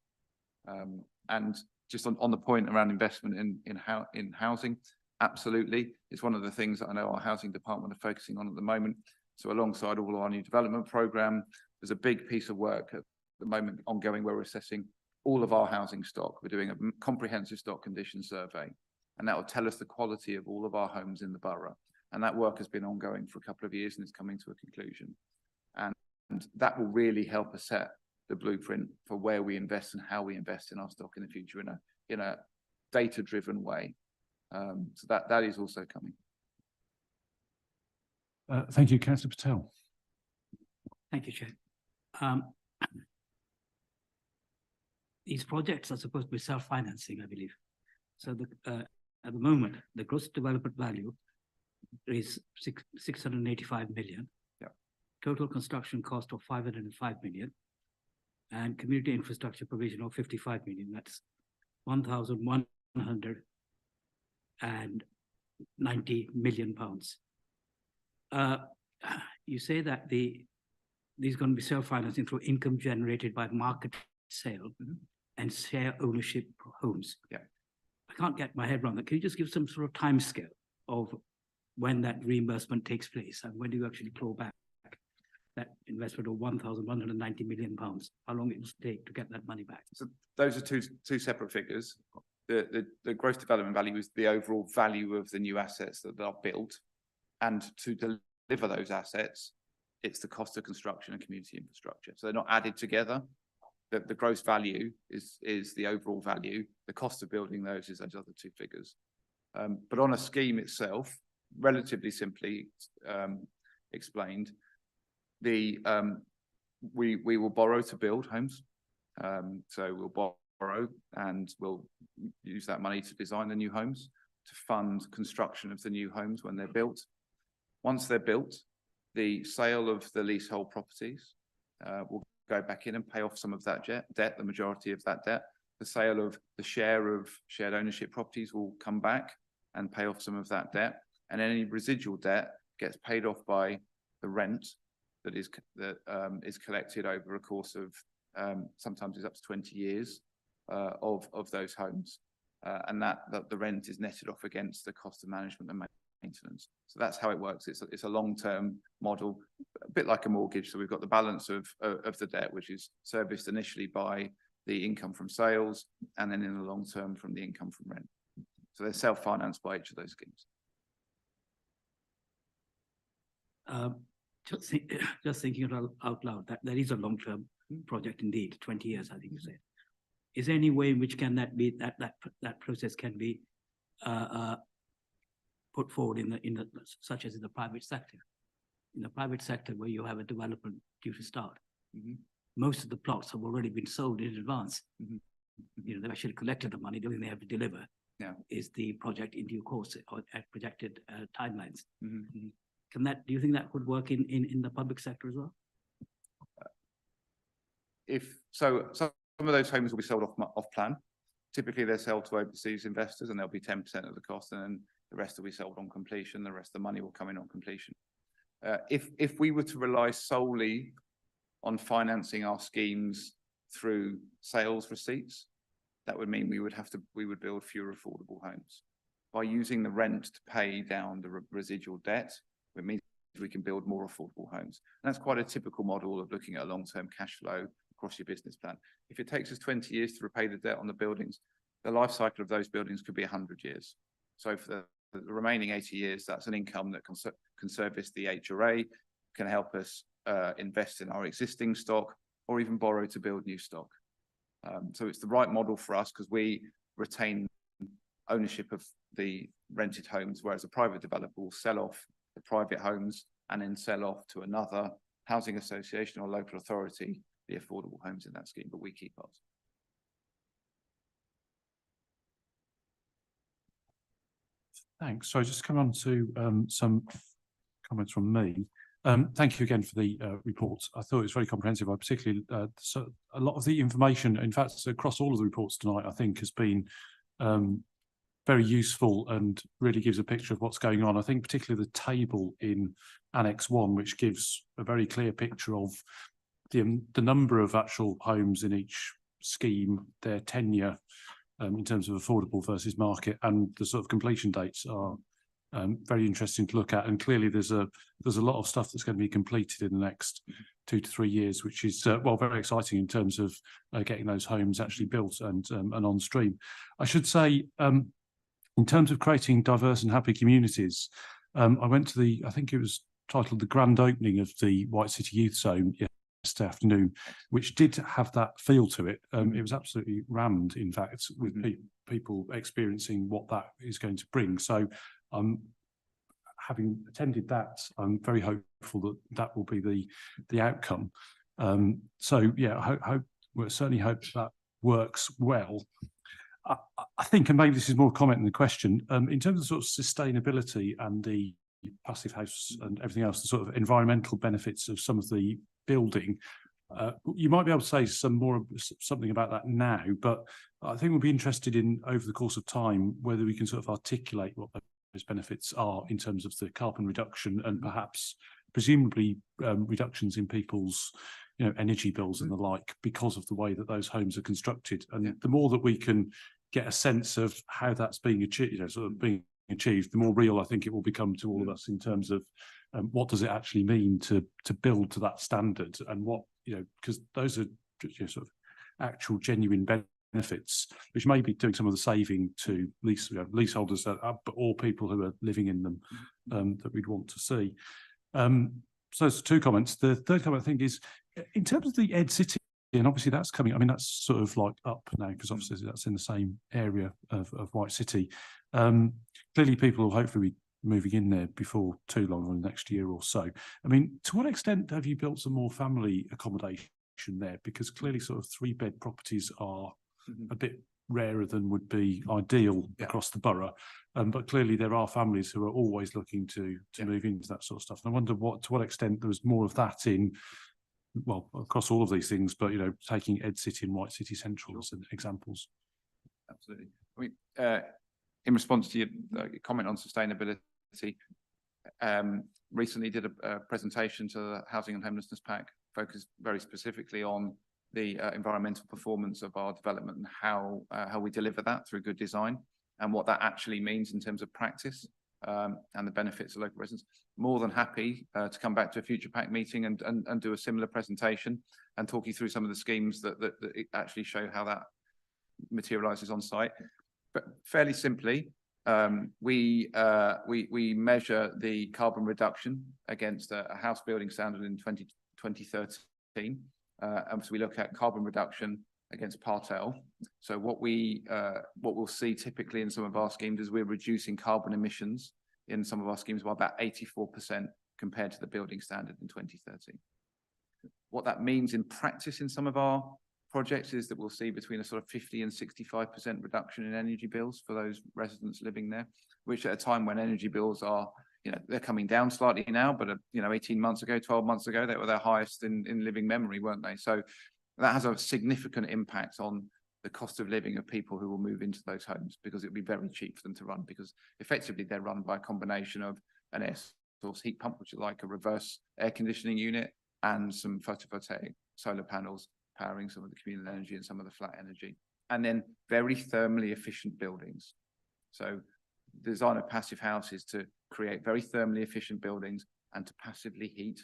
And just on the point around investment in housing, absolutely, it's one of the things that I know our housing department are focusing on at the moment. So alongside all of our new development programme, there's a big piece of work at the moment ongoing where we're assessing all of our housing stock. We're doing a comprehensive stock condition survey, and that will tell us the quality of all of our homes in the borough. And that work has been ongoing for a couple of years and it's coming to a conclusion. And that will really help us set the blueprint for where we invest and how we invest in our stock in the future in a data-driven way. So that is also coming. Thank you, Councillor Patel. Thank you, Chair. These projects are supposed to be self-financing, I believe. So at the moment, the gross development value is 685 million. Yeah. Total construction cost of 505 million. And community infrastructure provision of 55 million. That's 1,190 million pounds. You say that these are going to be self-financing through income generated by market sale and share ownership homes. Yeah. I can't get my head around that. Can you just give some sort of time scale of when that reimbursement takes place and when do you actually claw back that investment of 1,190 million pounds? How long it will take to get that money back? So those are two separate figures. The gross development value is the overall value of the new assets that are built, and to deliver those assets, it's the cost of construction and community infrastructure. So they're not added together. The gross value is the overall value. The cost of building those is those other two figures. But on a scheme itself, relatively simply explained, we will borrow to build homes. So we'll borrow and we'll use that money to design the new homes, to fund construction of the new homes when they're built. Once they're built, the sale of the leasehold properties will go back in and pay off some of that debt, the majority of that debt. The sale of the share of shared ownership properties will come back and pay off some of that debt. And any residual debt gets paid off by the rent that is collected over a course of sometimes it's up to 20 years of those homes. And that the rent is netted off against the cost of management and maintenance. So that's how it works. It's a long-term model, a bit like a mortgage. So we've got the balance of the debt, which is serviced initially by the income from sales, and then in the long term from the income from rent. So they're self-financed by each of those schemes. Just thinking it out loud, that is a long-term project indeed, 20 years, I think you said. Is there any way in which can that be that process can be put forward in the such as in the private sector? In the private sector, where you have a development due to start, most of the plots have already been sold in advance. You know, they've actually collected the money. The only thing they have to deliver is the project in due course or at projected timelines. Can that? Do you think that could work in the public sector as well? Some of those homes will be sold off plan. Typically, they're sold to overseas investors, and they'll be 10% of the cost, and then the rest will be sold on completion. The rest of the money will come in on completion. If we were to rely solely on financing our schemes through sales receipts, that would mean we would build fewer affordable homes. By using the rent to pay down the residual debt, it means we can build more affordable homes. And that's quite a typical model of looking at a long-term cash flow across your business plan. If it takes us 20 years to repay the debt on the buildings, the life cycle of those buildings could be 100 years. So for the remaining 80 years, that's an income that can service the HRA, can help us invest in our existing stock, or even borrow to build new stock. So it's the right model for us because we retain ownership of the rented homes, whereas a private developer will sell off the private homes and then sell off to another housing association or local authority the affordable homes in that scheme, but we keep ours. Thanks. So just come on to some comments from me. Thank you again for the report. I thought it was very comprehensive. I particularly so a lot of the information, in fact, across all of the reports tonight, I think has been very useful and really gives a picture of what's going on. I think particularly the table in Annex 1, which gives a very clear picture of the number of actual homes in each scheme, their tenure in terms of affordable versus market, and the sort of completion dates are very interesting to look at. And clearly there's a lot of stuff that's going to be completed in the next 2 to 3 years, which is well, very exciting in terms of getting those homes actually built and on stream. I should say, in terms of creating diverse and happy communities, I went to I think it was titled the grand opening of the White City Youth Zone yesterday afternoon, which did have that feel to it. It was absolutely rammed, in fact, with people experiencing what that is going to bring. So having attended that, I'm very hopeful that that will be the outcome. So yeah, we certainly hope that works well. I think, and maybe this is more a comment than a question, in terms of sort of sustainability and the passive house and everything else, the sort of environmental benefits of some of the building, you might be able to say something about that now, but I think we'll be interested in, over the course of time, whether we can sort of articulate what those benefits are in terms of the carbon reduction and perhaps presumably reductions in people's energy bills and the like, because of the way that those homes are constructed. And the more that we can get a sense of how that's being achieved, sort of being achieved, the more real I think it will become to all of us in terms of what does it actually mean to build to that standard, and what, because those are sort of actual genuine benefits, which may be doing some of the saving to leaseholders or people who are living in them that we'd want to see. So it's 2 comments. The third comment I think is in terms of the Ed City, and obviously that's coming, I mean, that's sort of like up now because obviously that's in the same area of White City. Clearly people will hopefully be moving in there before too long, or next year or so. I mean, to what extent have you built some more family accommodation there? Because clearly sort of 3-bed properties are a bit rarer than would be ideal across the borough. But clearly there are families who are always looking to move into that sort of stuff. And I wonder to what extent there was more of that in, well, across all of these things, but taking Ed City and White City Central as examples. Absolutely. I mean, in response to your comment on sustainability, recently did a presentation to the Housing and Homelessness PAC, focused very specifically on the environmental performance of our development and how we deliver that through good design, and what that actually means in terms of practice, and the benefits of local residents. More than happy to come back to a future PAC meeting and do a similar presentation and talk you through some of the schemes that actually show how that materializes on site. But fairly simply, we measure the carbon reduction against a house building standard in 2013. And so we look at carbon reduction against Part L. So what we'll see typically in some of our schemes is we're reducing carbon emissions in some of our schemes by about 84% compared to the building standard in 2013. What that means in practice in some of our projects is that we'll see between a sort of 50 and 65% reduction in energy bills for those residents living there, which at a time when energy bills are, they're coming down slightly now, but 18 months ago, 12 months ago, they were their highest in living memory, weren't they? So that has a significant impact on the cost of living of people who will move into those homes, because it would be very cheap for them to run, because effectively they're run by a combination of an air source heat pump, which is like a reverse air conditioning unit, and some photovoltaic solar panels powering some of the communal energy and some of the flat energy, and then very thermally efficient buildings. So the design of passive houses to create very thermally efficient buildings and to passively heat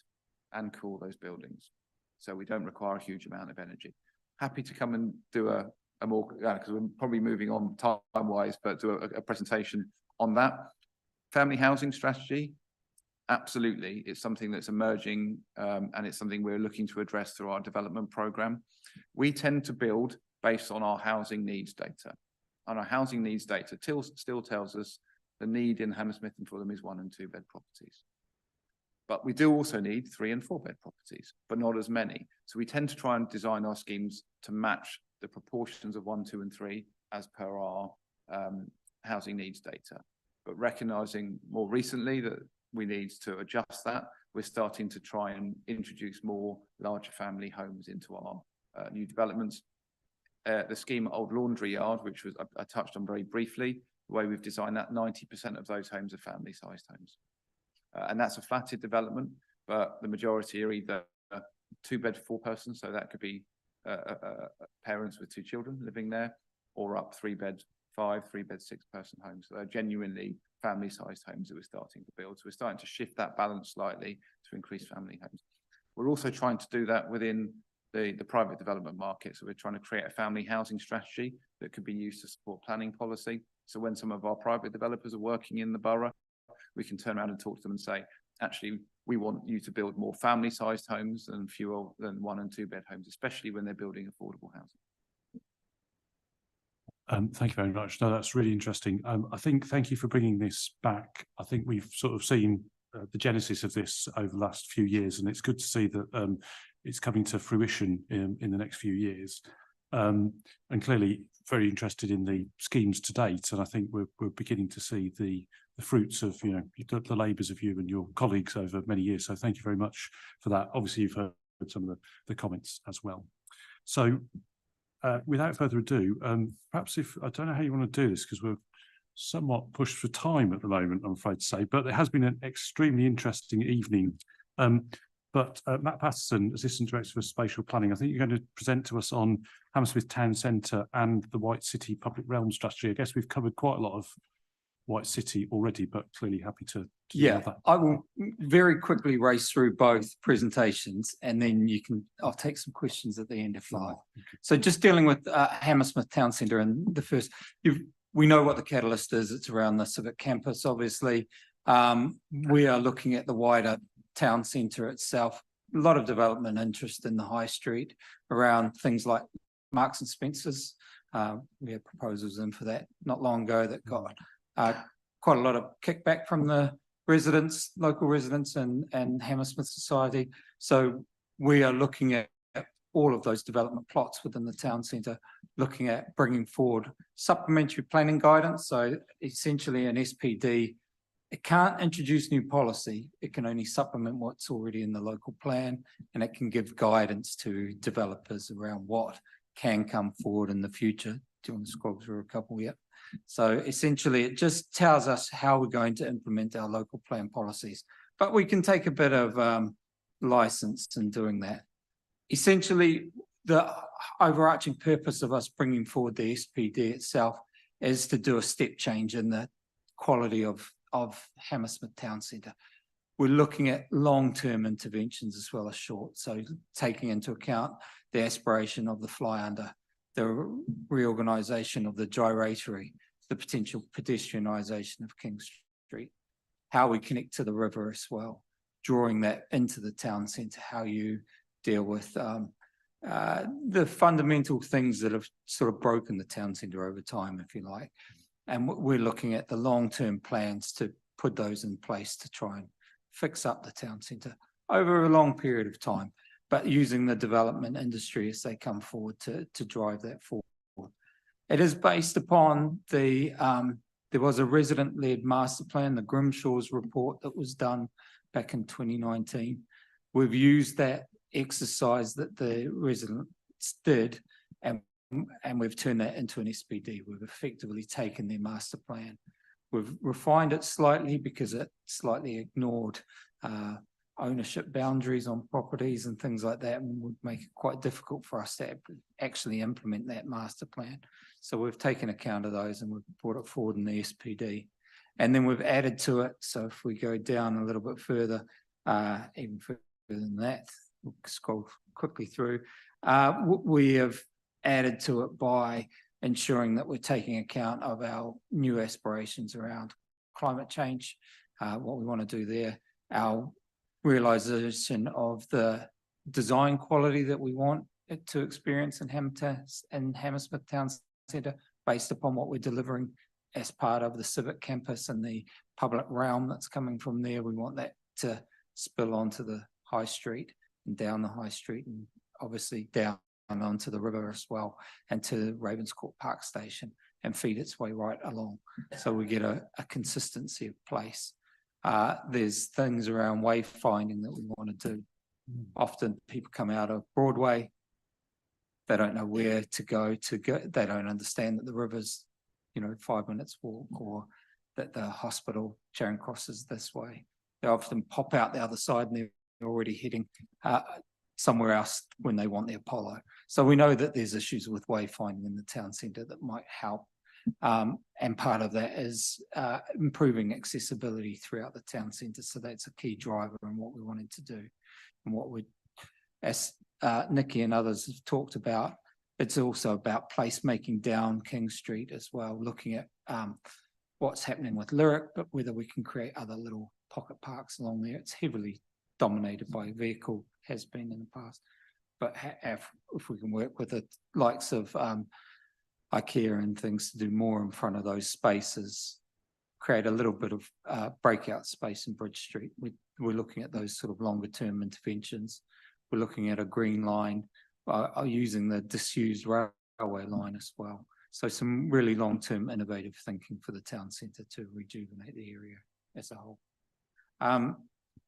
and cool those buildings, so we don't require a huge amount of energy. Happy to come and do a more, because we're probably moving on time-wise, but do a presentation on that. Family housing strategy, absolutely, it's something that's emerging, and it's something we're looking to address through our development program. We tend to build based on our housing needs data. And our housing needs data still tells us the need in Hammersmith and Fulham is 1 and 2 bed properties. But we do also need 3 and 4 bed properties, but not as many. So we tend to try and design our schemes to match the proportions of 1, 2, and 3 as per our housing needs data. But recognizing more recently that we need to adjust that. We're starting to try and introduce more larger family homes into our new developments. The scheme at Old Laundry Yard, which was I touched on very briefly, the way we've designed that, 90% of those homes are family-sized homes. And that's a flatted development, but the majority are either 2-bed, 4-person, so that could be parents with 2 children living there, or up 3-bed, 5, 3-bed, 6-person homes. So they're genuinely family-sized homes that we're starting to build. So we're starting to shift that balance slightly to increase family homes. We're also trying to do that within the private development market. So we're trying to create a family housing strategy that could be used to support planning policy. So when some of our private developers are working in the borough, we can turn around and talk to them and say, actually, we want you to build more family-sized homes and fewer than 1- and 2-bed homes, especially when they're building affordable housing. Thank you very much. No, that's really interesting. I think thank you for bringing this back. I think we've sort of seen the genesis of this over the last few years, and it's good to see that it's coming to fruition in the next few years. And clearly very interested in the schemes to date, and I think we're beginning to see the fruits of the labours of you and your colleagues over many years. So thank you very much for that. Obviously, you've heard some of the comments as well. So without further ado, perhaps I don't know how you want to do this because we're somewhat pushed for time at the moment, I'm afraid to say, but it has been an extremely interesting evening. But Matt Patterson, Assistant Director for Spatial Planning, I think you're going to present to us on Hammersmith Town Centre and the White City Public Realm Strategy. I guess we've covered quite a lot of White City already, but clearly happy to yeah, that. I will very quickly race through both presentations and then I'll take some questions at the end if you like. Okay. So just dealing with Hammersmith Town Centre and the first, we know what the catalyst is. It's around the civic campus, obviously. We are looking at the wider town centre itself. A lot of development interest in the high street around things like Marks and Spencer's. We had proposals in for that not long ago that got quite a lot of kickback from the residents, local residents and Hammersmith Society. So we are looking at all of those development plots within the town centre, looking at bringing forward supplementary planning guidance. So essentially an SPD, it can't introduce new policy. It can only supplement what's already in the local plan, and it can give guidance to developers around what can come forward in the future. Do you want to scroll through a couple yet? So essentially, it just tells us how we're going to implement our local plan policies, but we can take a bit of license in doing that. Essentially, the overarching purpose of us bringing forward the SPD itself is to do a step change in the quality of Hammersmith Town Centre. We're looking at long-term interventions as well as short, so taking into account the aspiration of the fly under, the reorganisation of the gyratory, the potential pedestrianisation of King Street, how we connect to the river as well, drawing that into the town centre, how you deal with the fundamental things that have sort of broken the town centre over time, if you like. And we're looking at the long-term plans to put those in place to try and fix up the town centre over a long period of time, but using the development industry as they come forward to drive that forward. It is based upon there was a resident-led master plan, the Grimshaw's report that was done back in 2019. We've used that exercise that the residents did and we've turned that into an SPD. We've effectively taken their master plan. We've refined it slightly because it slightly ignored ownership boundaries on properties and things like that, and would make it quite difficult for us to actually implement that master plan. So we've taken account of those and we've brought it forward in the SPD. And then we've added to it. So if we go down a little bit further, even further than that, we'll scroll quickly through. We have added to it by ensuring that we're taking account of our new aspirations around climate change, what we want to do there, our realisation of the design quality that we want it to experience in Hammersmith Town Centre based upon what we're delivering as part of the civic campus and the public realm that's coming from there. We want that to spill onto the high street and down the high street and obviously down onto the river as well and to Ravenscourt Park Station and feed its way right along. So we get a consistency of place. There's things around wayfinding that we want to do. Often people come out of Broadway, they don't know where to go, they don't understand that the river's, 5 minutes walk, or that the hospital, Charing Cross, is this way. They often pop out the other side and they're already heading somewhere else when they want the Apollo. So we know that there's issues with wayfinding in the town centre that might help. And part of that is improving accessibility throughout the town centre. So that's a key driver in what we wanted to do. And what we, as Nikki and others have talked about, it's also about placemaking down King Street as well, looking at what's happening with Lyric, but whether we can create other little pocket parks along there. It's heavily dominated by vehicle, has been in the past. But if we can work with the likes of IKEA and things to do more in front of those spaces, create a little bit of breakout space in Bridge Street. We're looking at those sort of longer term interventions. We're looking at a green line, using the disused railway line as well. So some really long-term innovative thinking for the town centre to rejuvenate the area as a whole.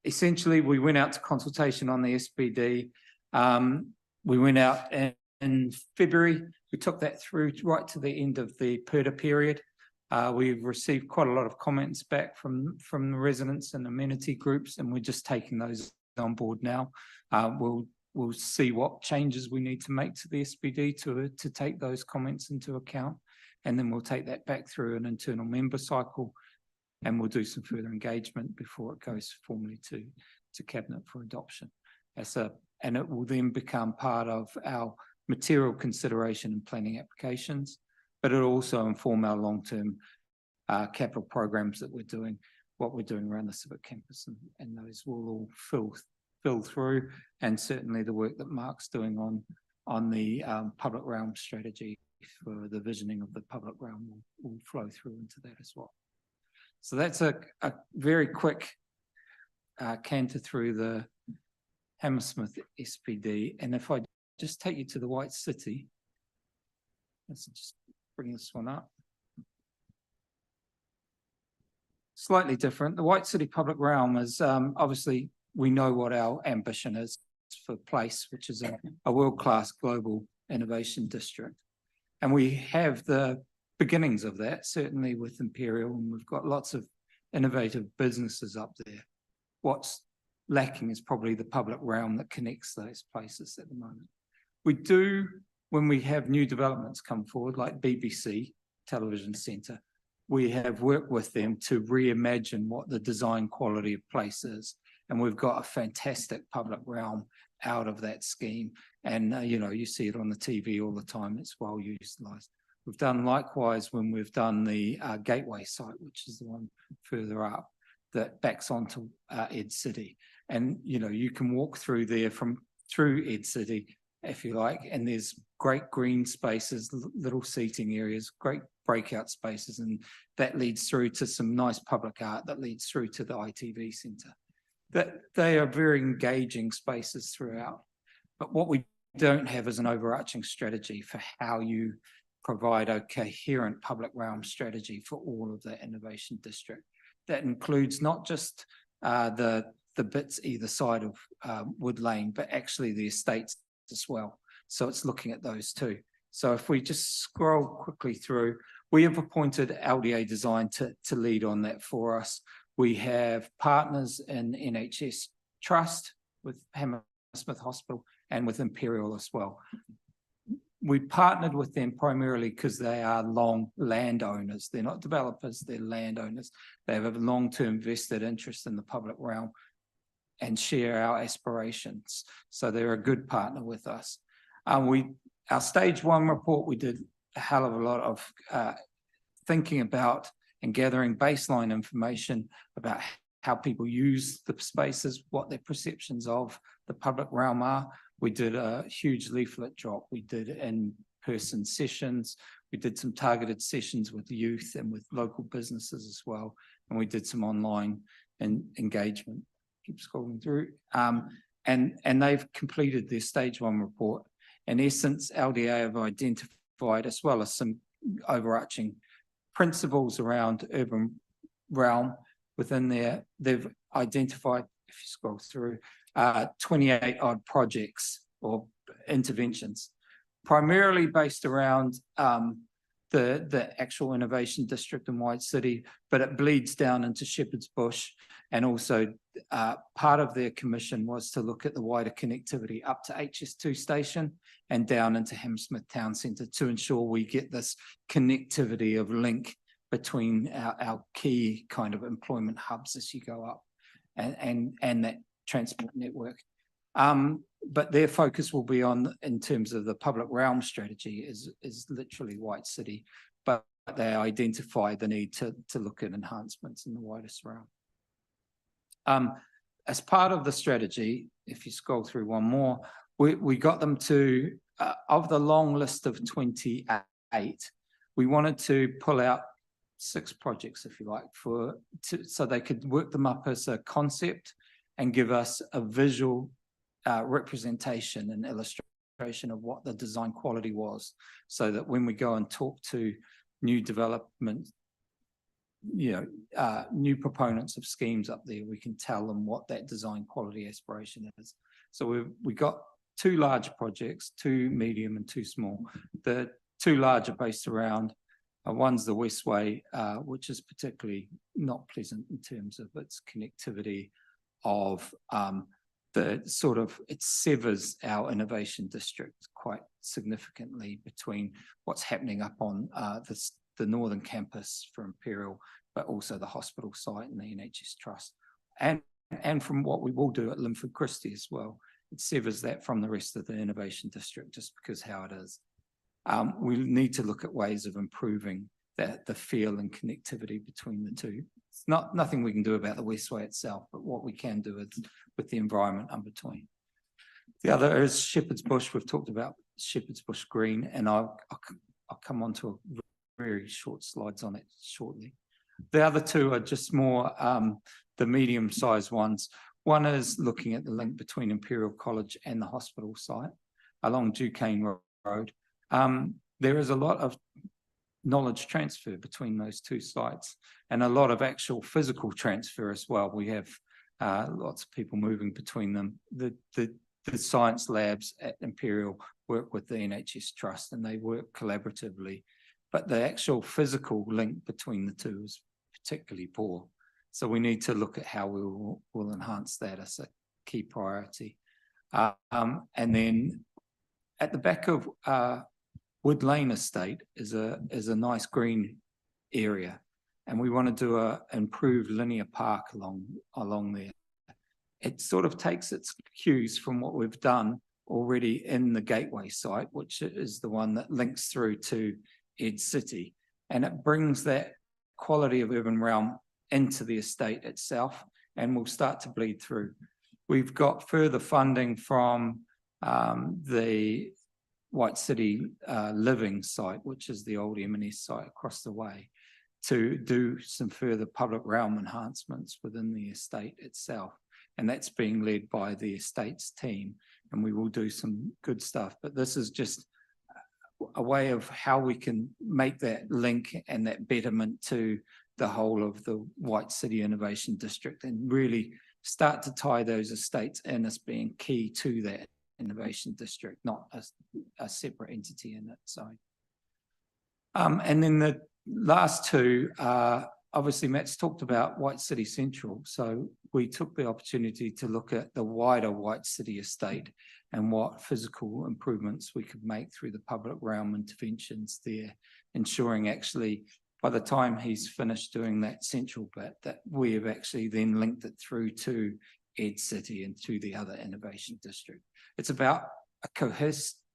Essentially, we went out to consultation on the SPD. We went out in February. We took that through right to the end of the PERTA period. We've received quite a lot of comments back from the residents and amenity groups, and we're just taking those on board now. We'll see what changes we need to make to the SPD to take those comments into account, and then we'll take that back through an internal member cycle, and we'll do some further engagement before it goes formally to Cabinet for adoption. And it will then become part of our material consideration and planning applications, but it'll also inform our long-term capital programs that we're doing, what we're doing around the civic campus, and those will all fill through, and certainly the work that Mark's doing on the public realm strategy for the visioning of the public realm will flow through into that as well. So that's a very quick canter through the Hammersmith SPD. And if I just take you to the White City, let's just bring this one up. Slightly different. The White City public realm is obviously, we know what our ambition is for Place, which is a world-class global innovation district. And we have the beginnings of that, certainly with Imperial, and we've got lots of innovative businesses up there. What's lacking is probably the public realm that connects those places at the moment. We do, when we have new developments come forward, like BBC Television Centre, we have worked with them to reimagine what the design quality of Place is. And we've got a fantastic public realm out of that scheme. And, you see it on the TV all the time. It's well utilised. We've done likewise when we've done the Gateway site, which is the one further up that backs onto Ed City. And, you can walk through there through Ed City, if you like, and there's great green spaces, little seating areas, great breakout spaces, and that leads through to some nice public art that leads through to the ITV centre. That they are very engaging spaces throughout. But what we don't have is an overarching strategy for how you provide a coherent public realm strategy for all of the innovation district. That includes not just the bits either side of Wood Lane, but actually the estates as well. So it's looking at those too. So if we just scroll quickly through, we have appointed LDA Design to lead on that for us. We have partners in NHS Trust with Hammersmith Hospital and with Imperial as well. We partnered with them primarily because they are long landowners. They're not developers, they're landowners. They have a long-term vested interest in the public realm and share our aspirations. So they're a good partner with us. Our stage one report, we did a hell of a lot of thinking about and gathering baseline information about how people use the spaces, what their perceptions of the public realm are. We did a huge leaflet drop. We did in-person sessions. We did some targeted sessions with youth and with local businesses as well. And we did some online engagement. Keep scrolling through. And they've completed their stage one report. In essence, LDA have identified, as well as some overarching principles around urban realm, within there, they've identified, if you scroll through, 28 odd projects or interventions, primarily based around the actual innovation district in White City, but it bleeds down into Shepherd's Bush. And also part of their commission was to look at the wider connectivity up to HS2 station and down into Hammersmith Town Centre to ensure we get this connectivity of link between our key kind of employment hubs as you go up and that transport network. But their focus will be on, in terms of the public realm strategy, is literally White City, but they identify the need to look at enhancements in the wider surround. As part of the strategy, if you scroll through one more, we got them to, of the long list of 28, we wanted to pull out 6 projects, if you like, so they could work them up as a concept and give us a visual representation and illustration of what the design quality was, so that when we go and talk to new development, new proponents of schemes up there, we can tell them what that design quality aspiration is. So we got 2 large projects, 2 medium and 2 small. The 2 large are based around, one's the Westway, which is particularly not pleasant in terms of its connectivity of it severs our innovation district quite significantly between what's happening up on the northern campus for Imperial, but also the hospital site and the NHS Trust. And from what we will do at Linford Christie as well, it severs that from the rest of the innovation district just because how it is. We need to look at ways of improving the feel and connectivity between the two. It's nothing we can do about the Westway itself, but what we can do with the environment in between. The other is Shepherd's Bush. We've talked about Shepherd's Bush Green, and I'll come on to a very short slides on it shortly. The other 2 are just more the medium-sized ones. One is looking at the link between Imperial College and the hospital site along Duquesne Road. There is a lot of knowledge transfer between those 2 sites and a lot of actual physical transfer as well. We have lots of people moving between them. The science labs at Imperial work with the NHS Trust and they work collaboratively, but the actual physical link between the 2 is particularly poor. So we need to look at how we'll enhance that as a key priority. And then at the back of Wood Lane Estate is a nice green area, and we want to do a improved linear park along there. It sort of takes its cues from what we've done already in the Gateway site, which is the one that links through to Ed City, and it brings that quality of urban realm into the estate itself, and will start to bleed through. We've got further funding from the White City Living site, which is the old M&S site across the way, to do some further public realm enhancements within the estate itself. And that's being led by the estates team, and we will do some good stuff. But this is just a way of how we can make that link and that betterment to the whole of the White City Innovation District and really start to tie those estates in as being key to that innovation district, not a separate entity in its own. And then the last 2, obviously Matt's talked about White City Central. So we took the opportunity to look at the wider White City estate and what physical improvements we could make through the public realm interventions there, ensuring actually by the time he's finished doing that central bit, that we have actually then linked it through to Ed City and to the other innovation district. It's about a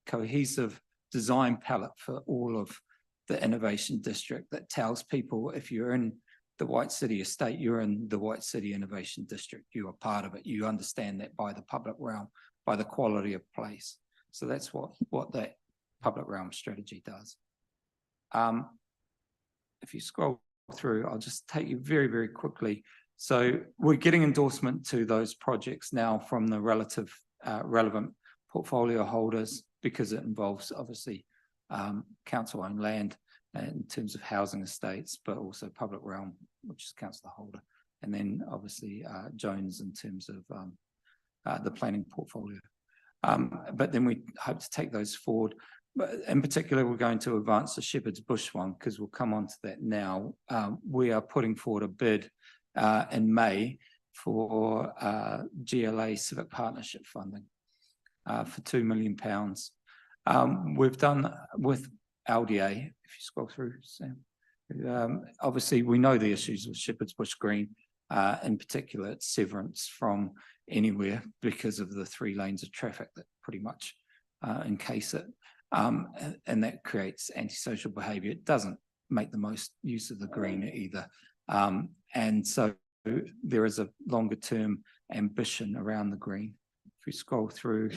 cohesive design palette for all of the innovation district that tells people if you're in the White City estate, you're in the White City Innovation District, you are part of it. You understand that by the public realm, by the quality of place. So that's what that public realm strategy does. If you scroll through, I'll just take you very, very quickly. So we're getting endorsement to those projects now from the relevant portfolio holders, because it involves obviously council-owned land in terms of housing estates, but also public realm, which is council holder. and then obviously Jones in terms of the planning portfolio. But then we hope to take those forward. But in particular, we're going to advance the Shepherd's Bush one because we'll come on to that now. We are putting forward a bid in May for GLA Civic Partnership funding for £2 million. We've done with LDA, if you scroll through, Sam. Obviously, we know the issues with Shepherd's Bush Green, in particular, it's severance from anywhere because of the 3 lanes of traffic that pretty much encase it. And that creates antisocial behaviour. It doesn't make the most use of the green either. And so there is a longer term ambition around the green. If we scroll through,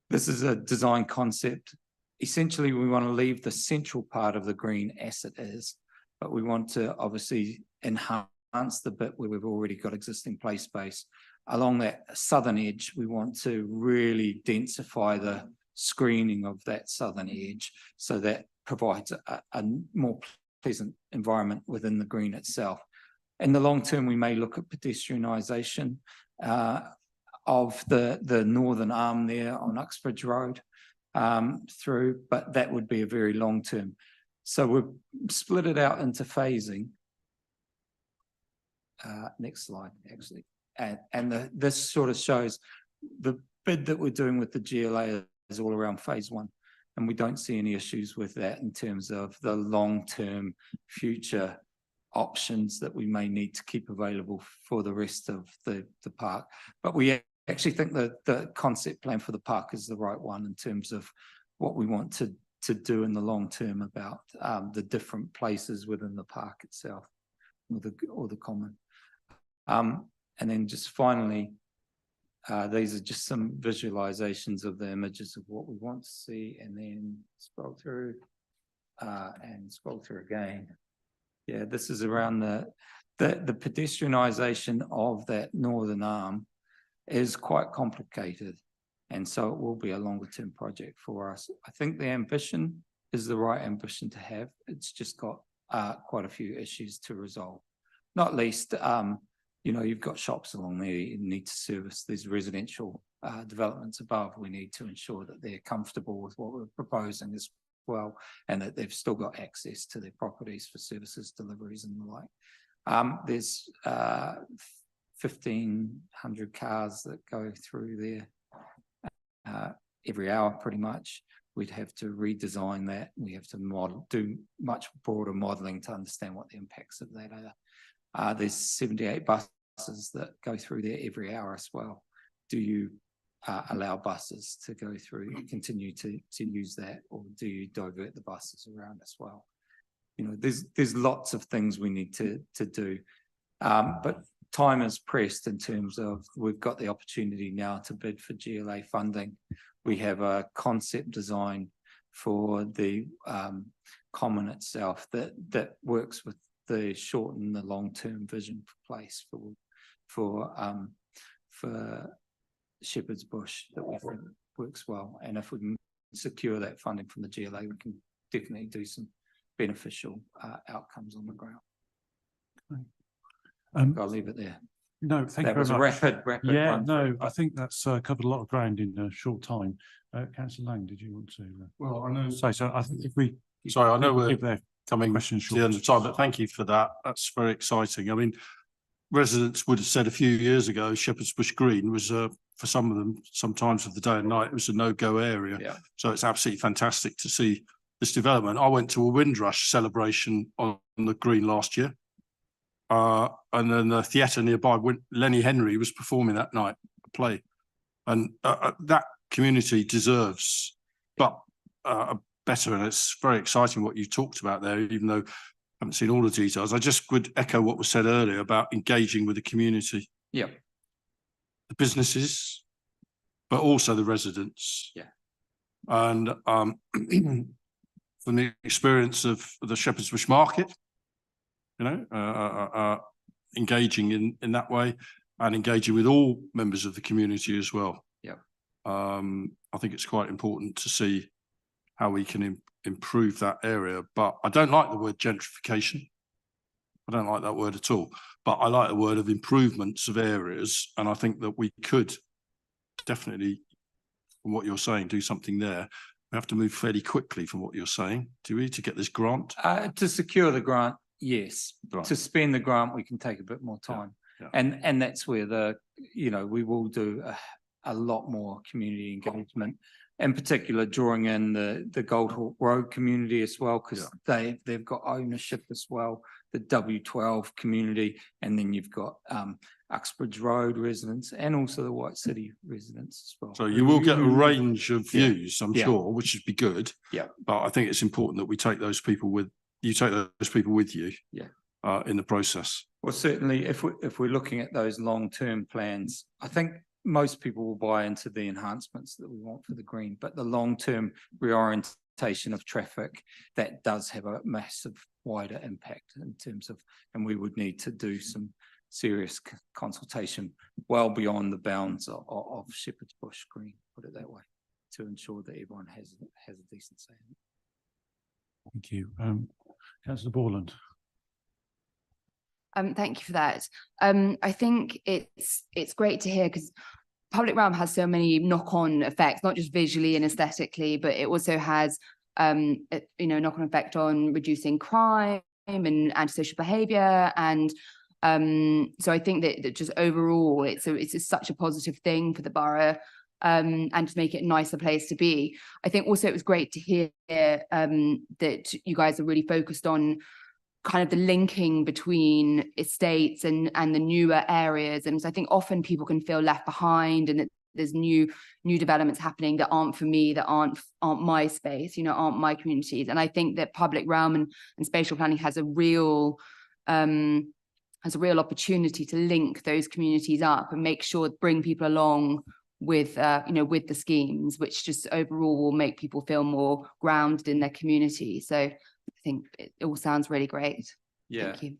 this is a design concept. Essentially, we want to leave the central part of the green as it is, but we want to obviously enhance the bit where we've already got existing play space. Along that southern edge, we want to really densify the screening of that southern edge so that provides a more pleasant environment within the green itself. In the long term, we may look at pedestrianisation of the northern arm there on Uxbridge Road through, but that would be a very long term. So we've split it out into phasing. Next slide, actually. And this sort of shows the bid that we're doing with the GLA is all around phase 1. And we don't see any issues with that in terms of the long-term future options that we may need to keep available for the rest of the park. But we actually think that the concept plan for the park is the right one in terms of what we want to do in the long term about the different places within the park itself or the common. And then just finally, these are just some visualizations of the images of what we want to see, and then scroll through and scroll through again. Yeah, this is around the pedestrianisation of that northern arm is quite complicated, and so it will be a longer term project for us. I think the ambition is the right ambition to have. It's just got quite a few issues to resolve, not least you know, you've got shops along there you need to service. These residential developments above. We need to ensure that they're comfortable with what we're proposing as well, and that they've still got access to their properties for services, deliveries and the like. There's 1,500 cars that go through there every hour pretty much. We'd have to redesign that. We have to do much broader modelling to understand what the impacts of that are. There's 78 buses that go through there every hour as well. Do you allow buses to go through and continue to use that, or do you divert the buses around as well? You know, there's lots of things we need to do, but time is pressed in terms of we've got the opportunity now to bid for GLA funding. We have a concept design for the common itself that works with the short and the long-term vision for place for Shepherd's Bush that we think works well. And if we can secure that funding from the GLA, we can definitely do some beneficial outcomes on the ground. I'll leave it there. No, thank you very much. That was a rapid Yeah, run no, through. I think that's covered a lot of ground in a short time. Councillor Lang, did you want to Well, I know. say so? I think if we Sorry, I know we're give their coming questions to the end of time, but thank you for that. That's very exciting. I mean, residents would have said a few years ago, Shepherd's Bush Green was for some of them, sometimes of the day and night, it was a no-go area. Yeah. So it's absolutely fantastic to see this development. I went to a Windrush celebration on the green last year. And then the theatre nearby, Lenny Henry was performing that night, a play. And that community deserves better, and it's very exciting what you talked about there, even though I haven't seen all the details. I just would echo what was said earlier about engaging with the community. Yeah. The businesses, but also the residents. Yeah. And from the experience of the Shepherd's Bush Market, you know, engaging in that way and engaging with all members of the community as well. Yeah. I think it's quite important to see how we can improve that area, but I don't like the word gentrification. I don't like that word at all, but I like the word of improvements of areas. And I think that we could definitely, from what you're saying, do something there. We have to move fairly quickly from what you're saying, do we, to get this grant? To secure the grant, yes. Right. To spend the grant, we can take a bit more time. yeah. And that's where we will do a lot more community engagement, in particular drawing in the Goldhawk Road community as well, because they've got ownership as well, the W12 community, and then you've got Uxbridge Road residents and also the White City residents as well. So you will get a range of views, I'm Yeah. sure, which would be good. Yeah. But I think it's important that we take those people with you, Yeah. In the process. Well, certainly, if we're looking at those long-term plans, I think most people will buy into the enhancements that we want for the green, but the long-term reorientation of traffic, that does have a massive wider impact in terms of, and we would need to do some serious consultation well beyond the bounds of Shepherd's Bush Green, put it that way, to ensure that everyone has a decent say in it. Thank you. Councillor Borland. Thank you for that. I think it's great to hear, because public realm has so many knock-on effects, not just visually and aesthetically, but it also has knock-on effect on reducing crime and antisocial behaviour. And so I think that just overall it's such a positive thing for the borough, and to make it a nicer place to be. I think also it was great to hear that you guys are really focused on kind of the linking between estates and the newer areas. And so I think often people can feel left behind, and that there's new developments happening that aren't for me, that aren't my space, aren't my communities. And I think that public realm and spatial planning has a real opportunity to link those communities up and make sure, bring people along with with the schemes, which just overall will make people feel more grounded in their community. So I think it all sounds really great. Yeah. Thank you.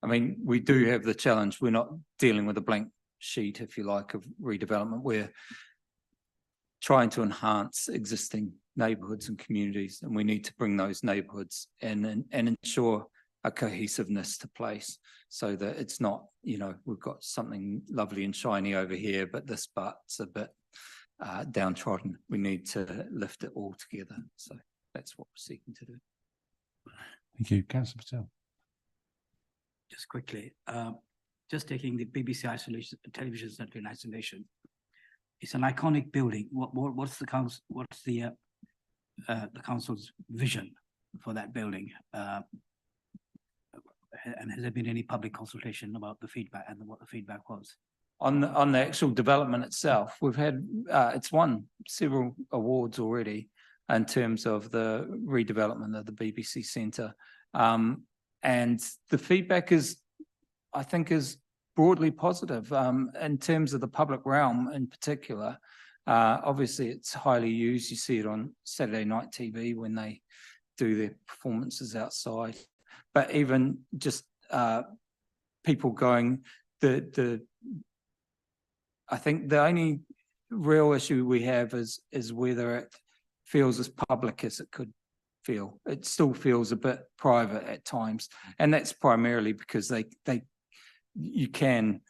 I mean, we do have the challenge. We're not dealing with a blank sheet, if you like, of redevelopment. We're trying to enhance existing neighbourhoods and communities, and we need to bring those neighbourhoods in and ensure a cohesiveness to place, so that it's not, we've got something lovely and shiny over here, but this part's a bit downtrodden. We need to lift it all together. So that's what we're seeking to do. Thank you. Councillor Patel. Just quickly, just taking the BBC television centre in isolation. It's an iconic building. What's the council's vision for that building? And has there been any public consultation about the feedback and what the feedback was? On the actual development itself, we've had it's won several awards already in terms of the redevelopment of the BBC Centre, and the feedback I think is broadly positive in terms of the public realm in particular. Obviously, it's highly used. You see it on Saturday night TV when they do their performances outside. But even just people going, I think the only real issue we have is whether it feels as public as it could feel. It still feels a bit private at times, and that's primarily because you can,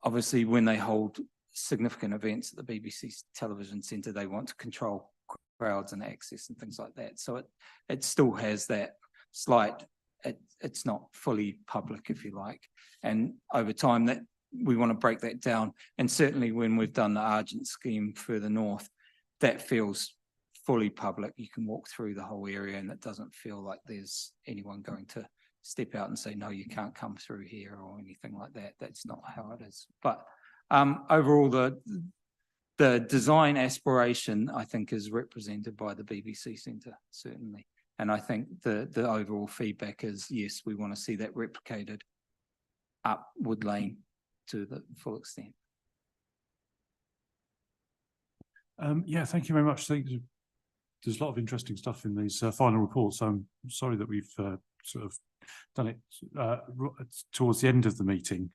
obviously, when they hold significant events at the BBC television centre, they want to control crowds and access and things like that. So it still has that slight. It's not fully public, if you like, and over time that we want to break that down. And certainly when we've done the Argent scheme further north, that feels fully public. You can walk through the whole area and it doesn't feel like there's anyone going to step out and say, no, you can't come through here or anything like that. That's not how it is. But overall, the design aspiration, I think, is represented by the BBC Centre, certainly. And I think the overall feedback is, yes, we want to see that replicated up Wood Lane to the full extent. Yeah, thank you very much. There's a lot of interesting stuff in these final reports. I'm sorry that we've sort of done it towards the end of the meeting.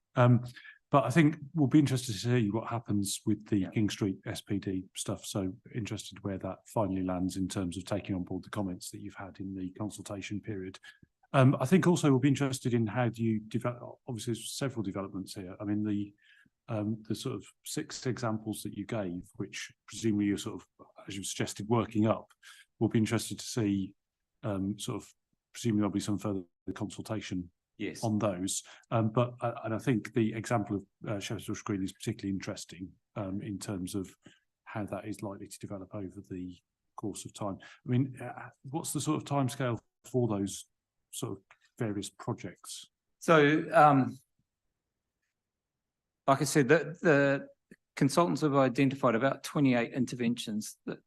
But I think we'll be interested to see what happens with the King Street SPD stuff. So interested where that finally lands in terms of taking on board the comments that you've had in the consultation period. I think also we'll be interested in how do you develop, obviously there's several developments here. I mean, the sort of 6 examples that you gave, which presumably you're sort of, as you suggested, working up, we'll be interested to see sort of, presumably there'll be some further consultation Yes. on those. But and I think the example of Shepherd's Bush Green is particularly interesting in terms of how that is likely to develop over the course of time. I mean, what's the sort of timescale for those sort of various projects? So, like I said, the consultants have identified about 28 interventions that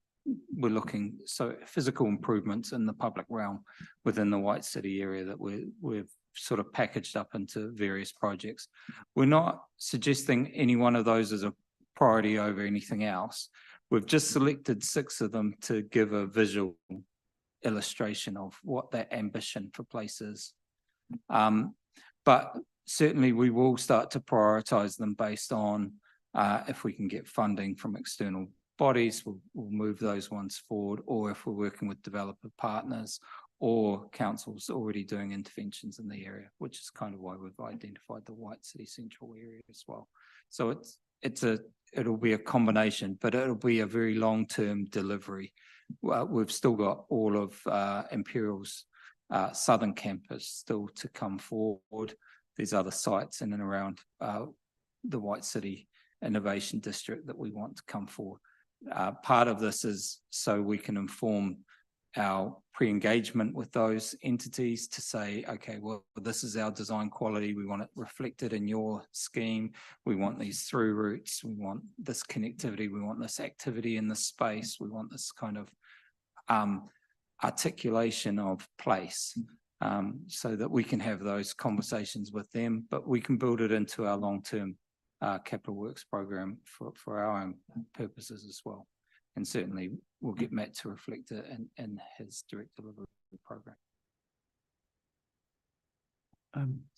we're looking, so physical improvements in the public realm within the White City area that we've sort of packaged up into various projects. We're not suggesting any one of those as a priority over anything else. We've just selected 6 of them to give a visual illustration of what that ambition for place is. But certainly we will start to prioritize them based on if we can get funding from external bodies, we'll move those ones forward, or if we're working with developer partners or councils already doing interventions in the area, which is kind of why we've identified the White City Central area as well. So it'll be a combination, but it'll be a very long-term delivery. We've still got all of Imperial's southern campus still to come forward. There's other sites in and around the White City Innovation District that we want to come forward. Part of this is so we can inform our pre-engagement with those entities to say, okay, well, this is our design quality. We want it reflected in your scheme. We want these through routes. We want this connectivity. We want this activity in this space. We want this kind of articulation of place so that we can have those conversations with them, but we can build it into our long-term capital works program for our own purposes as well. And certainly we'll get Matt to reflect it in his direct delivery program.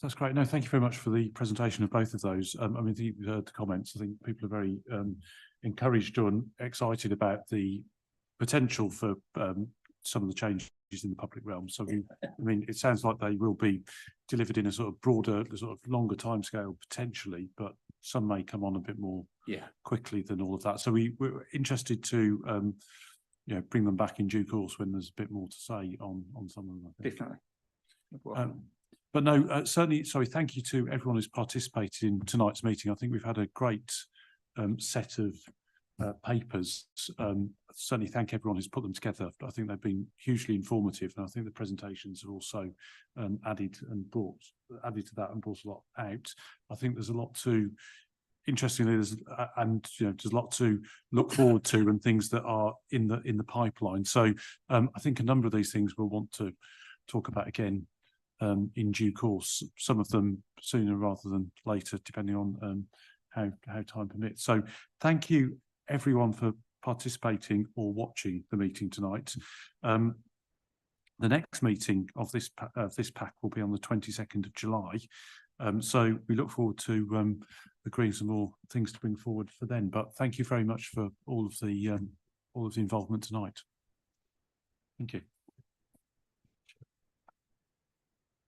That's great. No, thank you very much for the presentation of both of those. I mean, you heard the comments. I think people are very encouraged and excited about the potential for some of the changes in the public realm. So, I mean, it sounds like they will be delivered in a sort of broader, sort of longer timescale potentially, but some may come on a bit more quickly than all of that. So we're interested to bring them back in due course when there's a bit more to say on some of them. I think. Definitely. But no, certainly, sorry, thank you to everyone who's participated in tonight's meeting. I think we've had a great set of papers. Certainly thank everyone who's put them together. I think they've been hugely informative, and I think the presentations have also added to that and brought a lot out. I think there's a lot to, interestingly, there's a lot to look forward to and things that are in the pipeline. So I think a number of these things we'll want to talk about again in due course. Some of them sooner rather than later, depending on how time permits. So thank you everyone for participating or watching the meeting tonight. The next meeting of this PAC will be on the 22nd of July. So we look forward to agreeing some more things to bring forward for then. But thank you very much for all of the involvement tonight. Thank you.